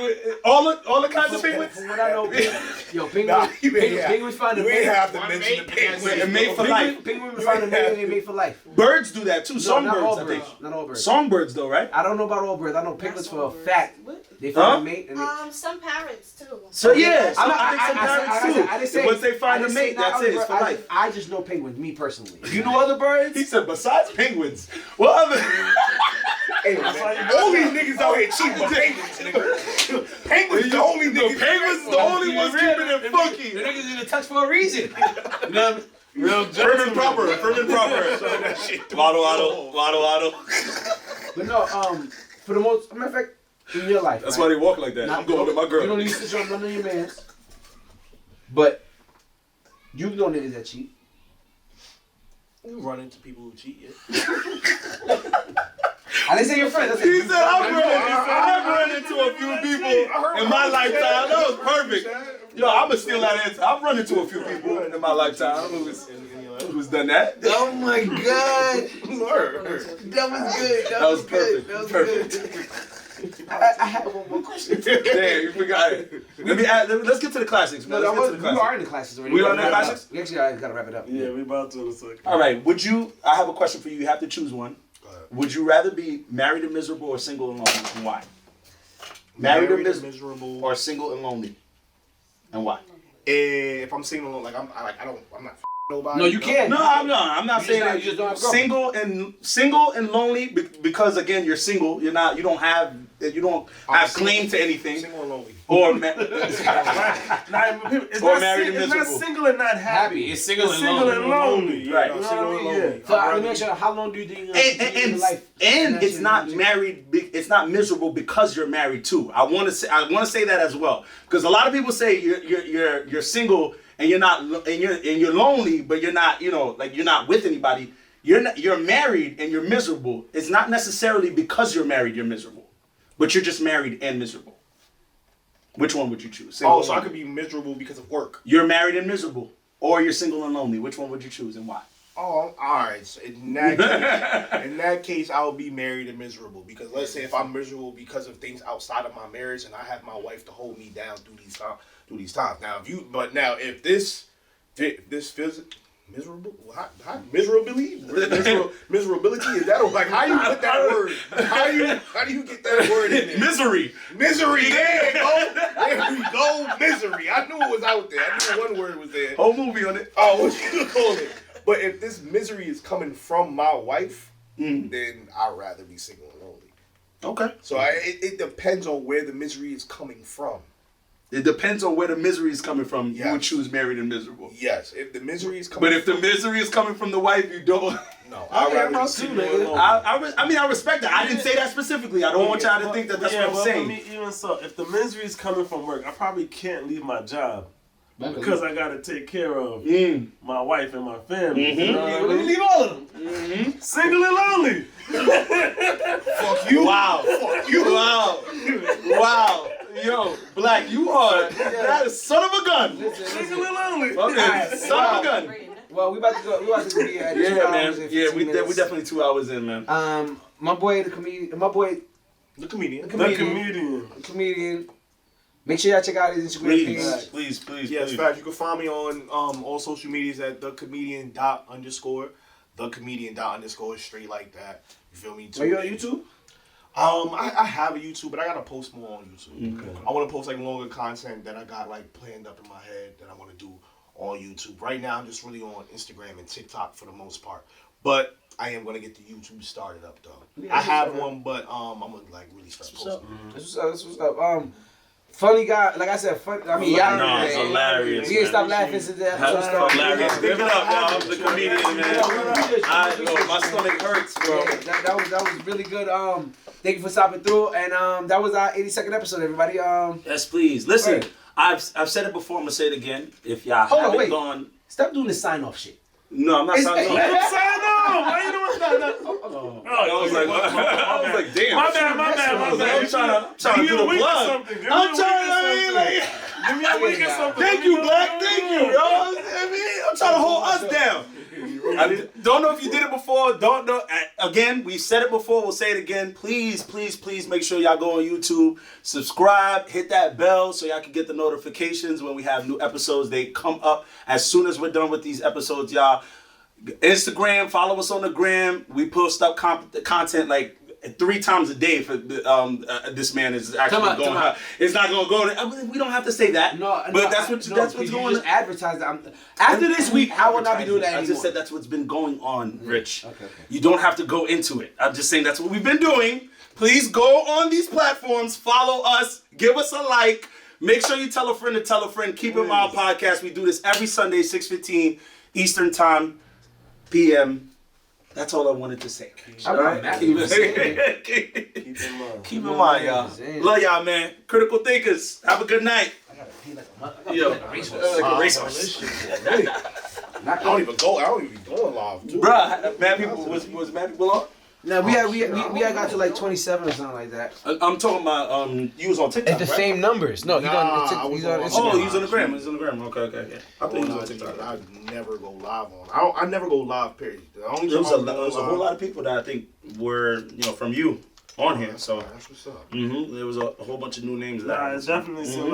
[SPEAKER 8] All the kinds of penguins?
[SPEAKER 2] From what I know, penguins,
[SPEAKER 1] Nah, you ain't have-
[SPEAKER 2] penguins find a
[SPEAKER 1] You ain't
[SPEAKER 2] mate.
[SPEAKER 1] have to
[SPEAKER 5] One
[SPEAKER 1] mention
[SPEAKER 5] mate,
[SPEAKER 1] the penguin.
[SPEAKER 8] And made for life.
[SPEAKER 2] Penguins find a mate and they mate for life.
[SPEAKER 7] Birds do that too.
[SPEAKER 2] No,
[SPEAKER 7] Songbirds,
[SPEAKER 2] not all
[SPEAKER 7] I think.
[SPEAKER 2] birds. Not all birds.
[SPEAKER 7] Songbirds, though, right?
[SPEAKER 2] I don't know about all birds. I know penguins
[SPEAKER 9] That's
[SPEAKER 2] for a
[SPEAKER 9] all birds.
[SPEAKER 2] fact.
[SPEAKER 9] What?
[SPEAKER 2] They find
[SPEAKER 7] Huh?
[SPEAKER 2] a mate and they.
[SPEAKER 9] Some parrots too.
[SPEAKER 7] So yeah,
[SPEAKER 2] I'm not-
[SPEAKER 7] I think some parrots
[SPEAKER 2] I
[SPEAKER 7] too.
[SPEAKER 2] didn't say-
[SPEAKER 7] Once they find
[SPEAKER 2] I
[SPEAKER 7] a
[SPEAKER 2] didn't say
[SPEAKER 7] mate,
[SPEAKER 2] not
[SPEAKER 7] that's
[SPEAKER 2] other
[SPEAKER 7] it. It's
[SPEAKER 2] birds.
[SPEAKER 7] for life.
[SPEAKER 2] I just know penguins, me personally. You know other birds?
[SPEAKER 8] He said, besides penguins, what other?
[SPEAKER 1] Hey, man, all these niggas out here cheating with penguins, nigga. Penguins the only
[SPEAKER 8] The
[SPEAKER 1] niggas.
[SPEAKER 8] penguins the only ones keeping it
[SPEAKER 2] The
[SPEAKER 8] funky.
[SPEAKER 2] niggas in the touch for a reason. You know?
[SPEAKER 3] Real
[SPEAKER 8] Firm and proper.
[SPEAKER 1] That shit.
[SPEAKER 8] Wado.
[SPEAKER 2] But no, for the most, matter of fact, in your life.
[SPEAKER 8] That's
[SPEAKER 2] right?
[SPEAKER 8] why they walk like that. I'm going with my
[SPEAKER 2] You don't
[SPEAKER 8] girl.
[SPEAKER 2] need to switch on none of your mans. But you know niggas that cheat.
[SPEAKER 1] You run into people who cheat, yeah.
[SPEAKER 2] I didn't say your friends. I said
[SPEAKER 8] He said, I've run into a few people in my lifetime. That was perfect. Yo, I'm going to steal that answer. I've run into a few people in my lifetime who's done that.
[SPEAKER 2] Oh my god.
[SPEAKER 1] Word.
[SPEAKER 2] That was good.
[SPEAKER 8] That was
[SPEAKER 2] good.
[SPEAKER 8] perfect.
[SPEAKER 2] That was
[SPEAKER 8] Perfect.
[SPEAKER 2] good. I had one more question.
[SPEAKER 8] Damn, you forgot it.
[SPEAKER 7] Let's get to the classics, man.
[SPEAKER 2] No,
[SPEAKER 7] Let's get to the
[SPEAKER 2] we
[SPEAKER 7] classics.
[SPEAKER 2] are in the classes already.
[SPEAKER 7] We are in
[SPEAKER 2] gotta
[SPEAKER 7] the
[SPEAKER 2] wrap it
[SPEAKER 7] classes?
[SPEAKER 2] up. We actually gotta wrap it up.
[SPEAKER 3] Yeah, we about to in a second.
[SPEAKER 7] All right. I have a question for you. You have to choose one. Would you rather be married and miserable or single and lonely, and why? Married or miserable or single and lonely, and why?
[SPEAKER 1] If I'm single, like I'm not nobody.
[SPEAKER 2] No, you can't.
[SPEAKER 7] No, I'm not
[SPEAKER 2] You
[SPEAKER 7] saying
[SPEAKER 2] just
[SPEAKER 7] that.
[SPEAKER 2] you just don't have a girlfriend.
[SPEAKER 7] Single and lonely because again you're single. You don't have claim to anything.
[SPEAKER 1] Single and lonely.
[SPEAKER 7] Or
[SPEAKER 3] It's
[SPEAKER 7] Or
[SPEAKER 3] not
[SPEAKER 7] married and
[SPEAKER 3] it's not
[SPEAKER 7] miserable.
[SPEAKER 3] single and not happy.
[SPEAKER 2] It's single and
[SPEAKER 3] single and lonely.
[SPEAKER 7] Right.
[SPEAKER 3] You know
[SPEAKER 1] Single
[SPEAKER 3] what I
[SPEAKER 1] and
[SPEAKER 3] mean?
[SPEAKER 1] lonely.
[SPEAKER 3] Yeah.
[SPEAKER 2] So let me ask you, how long do you think you're gonna continue
[SPEAKER 7] and
[SPEAKER 2] your life?
[SPEAKER 7] and it's not married. It's not miserable because you're married too. I want to say that as well because a lot of people say you're single and you're not and you're lonely, but you're not you're not with anybody. You're married and you're miserable. It's not necessarily because you're married you're miserable, but you're just married and miserable. Which one would you choose? Single
[SPEAKER 1] Oh,
[SPEAKER 7] or
[SPEAKER 1] so I
[SPEAKER 7] lonely?
[SPEAKER 1] could be miserable because of work.
[SPEAKER 7] You're married and miserable, or you're single and lonely. Which one would you choose and why?
[SPEAKER 1] Oh, all right. So in that case, I would be married and miserable because let's say if I'm miserable because of things outside of my marriage and I have my wife to hold me down through these times. Now, if this feels miserable, miserability is that like how you put that word? How do you get that word in there?
[SPEAKER 7] Misery.
[SPEAKER 1] Misery. There we go. Misery. I knew it was out there. I knew one word was there.
[SPEAKER 7] Whole movie on it.
[SPEAKER 1] Oh, what you call it? But if this misery is coming from my wife, then I'd rather be single and lonely.
[SPEAKER 7] Okay.
[SPEAKER 1] So it depends on where the misery is coming from.
[SPEAKER 7] It depends on where the misery is coming from.
[SPEAKER 1] Yes.
[SPEAKER 7] You would choose married and miserable.
[SPEAKER 1] Yes, if the misery is coming
[SPEAKER 7] But if the misery is coming from the wife, you don't.
[SPEAKER 1] no, I'd rather be
[SPEAKER 2] I'm
[SPEAKER 1] single
[SPEAKER 2] too,
[SPEAKER 1] and
[SPEAKER 2] nigga.
[SPEAKER 1] lonely.
[SPEAKER 7] I respect that. I didn't say that specifically. I don't want y'all to think that that's what I'm
[SPEAKER 3] For
[SPEAKER 7] saying.
[SPEAKER 3] me, even so, if the misery is coming from work, I probably can't leave my job because I gotta take care of
[SPEAKER 6] Mm.
[SPEAKER 3] my wife and my family. You know what I
[SPEAKER 2] Let me
[SPEAKER 3] mean?
[SPEAKER 2] leave all of them.
[SPEAKER 3] Single and lonely.
[SPEAKER 1] Fuck you.
[SPEAKER 6] Wow.
[SPEAKER 1] Fuck you.
[SPEAKER 6] Wow. Wow. Yo, Black, you are that is son of a gun.
[SPEAKER 3] Single and lonely.
[SPEAKER 6] Okay, son of a gun.
[SPEAKER 2] Well, we about to go. We about to be at 2
[SPEAKER 6] Yeah,
[SPEAKER 2] hours
[SPEAKER 6] man.
[SPEAKER 2] and
[SPEAKER 6] Yeah,
[SPEAKER 2] 15
[SPEAKER 6] we
[SPEAKER 2] minutes.
[SPEAKER 6] definitely 2 hours in, man.
[SPEAKER 2] My boy, the comedian. My boy,
[SPEAKER 1] The comedian.
[SPEAKER 3] The comedian.
[SPEAKER 2] Make sure y'all check out his Instagram page.
[SPEAKER 6] Please.
[SPEAKER 1] Yes, fact. You can find me on all social medias at thecomedian._. Thecomedian._ straight like that. You feel me?
[SPEAKER 2] Are you on YouTube?
[SPEAKER 1] I have a YouTube, but I gotta post more on YouTube. Okay. I want to post like longer content that I got like planned up in my head that I want to do on YouTube. Right now, I'm just really on Instagram and TikTok for the most part. But I am gonna get the YouTube started up though.
[SPEAKER 2] Yeah,
[SPEAKER 1] I have one, but I'm gonna like really start posting.
[SPEAKER 2] That's what's up. Funny guy, like I said, funny. I mean, y'all.
[SPEAKER 6] No, it's hilarious.
[SPEAKER 2] We ain't
[SPEAKER 6] man.
[SPEAKER 2] stop laughing since the episode
[SPEAKER 6] That's
[SPEAKER 2] started.
[SPEAKER 6] hilarious. Give it up, y'all. The comedian, man. Yo, my stomach hurts, bro.
[SPEAKER 2] Yeah, that was really good. Thank you for stopping through, and that was our 82nd episode, everybody.
[SPEAKER 4] Yes, please. Listen,
[SPEAKER 2] Right.
[SPEAKER 4] I've said it before. I'm gonna say it again. If y'all
[SPEAKER 2] Hold on,
[SPEAKER 4] haven't
[SPEAKER 2] wait.
[SPEAKER 4] gone,
[SPEAKER 2] Stop doing this sign off shit.
[SPEAKER 4] no, I'm not signing
[SPEAKER 3] Let
[SPEAKER 4] off.
[SPEAKER 3] him sign on. Why you doing that?
[SPEAKER 6] I was like, damn.
[SPEAKER 3] My bad.
[SPEAKER 6] I'm trying to do the plug. I'm trying.
[SPEAKER 3] Give me a week or something.
[SPEAKER 6] Thank you, Black. Thank you, yo. I mean, I'm trying to hold us down. I don't know if you did it before. Don't know. Again, we said it before. We'll say it again. Please make sure y'all go on YouTube, subscribe, hit that bell so y'all can get the notifications when we have new episodes. They come up as soon as we're done with these episodes, y'all. Instagram, follow us on the gram. We post up content like 3 times a day for this man is actually going out. It's not going to go. I mean, we don't have to say that. But that's what's going on.
[SPEAKER 2] Just advertise that. After this week, I will not be doing that anymore.
[SPEAKER 4] I just said that's what's been going on, Rich.
[SPEAKER 2] Okay.
[SPEAKER 4] You don't have to go into it. I'm just saying that's what we've been doing.
[SPEAKER 6] Please go on these platforms, follow us, give us a like. Make sure you tell a friend to tell a friend. Keep in mind podcast. We do this every Sunday, 6:15 Eastern Time, PM. That's all I wanted to say.
[SPEAKER 2] All right,
[SPEAKER 6] Keep in mind, y'all. Love y'all, man. Critical thinkers. Have a good night.
[SPEAKER 2] I gotta pee like a
[SPEAKER 6] Yo,
[SPEAKER 2] like a racehorse.
[SPEAKER 1] I don't even be going live, too.
[SPEAKER 6] bruh. Mad people was mad people on.
[SPEAKER 2] No, we had got to like 27 or something like that.
[SPEAKER 6] I'm talking about you was on TikTok.
[SPEAKER 2] It's the
[SPEAKER 6] right?
[SPEAKER 2] same numbers. No,
[SPEAKER 1] Nah, I was
[SPEAKER 2] he's on
[SPEAKER 1] on-
[SPEAKER 2] Instagram.
[SPEAKER 6] Oh, he's on the gram. He's on the gram. Okay. I thought he was on
[SPEAKER 1] I
[SPEAKER 6] TikTok.
[SPEAKER 1] never go live on. I never go live. Period. The only
[SPEAKER 4] There was
[SPEAKER 1] time
[SPEAKER 4] a
[SPEAKER 1] I go
[SPEAKER 4] whole
[SPEAKER 1] live-
[SPEAKER 4] lot of people that I think were from you on here. So
[SPEAKER 1] That's what's up.
[SPEAKER 4] there was a whole bunch of new names.
[SPEAKER 3] Nah, it's definitely some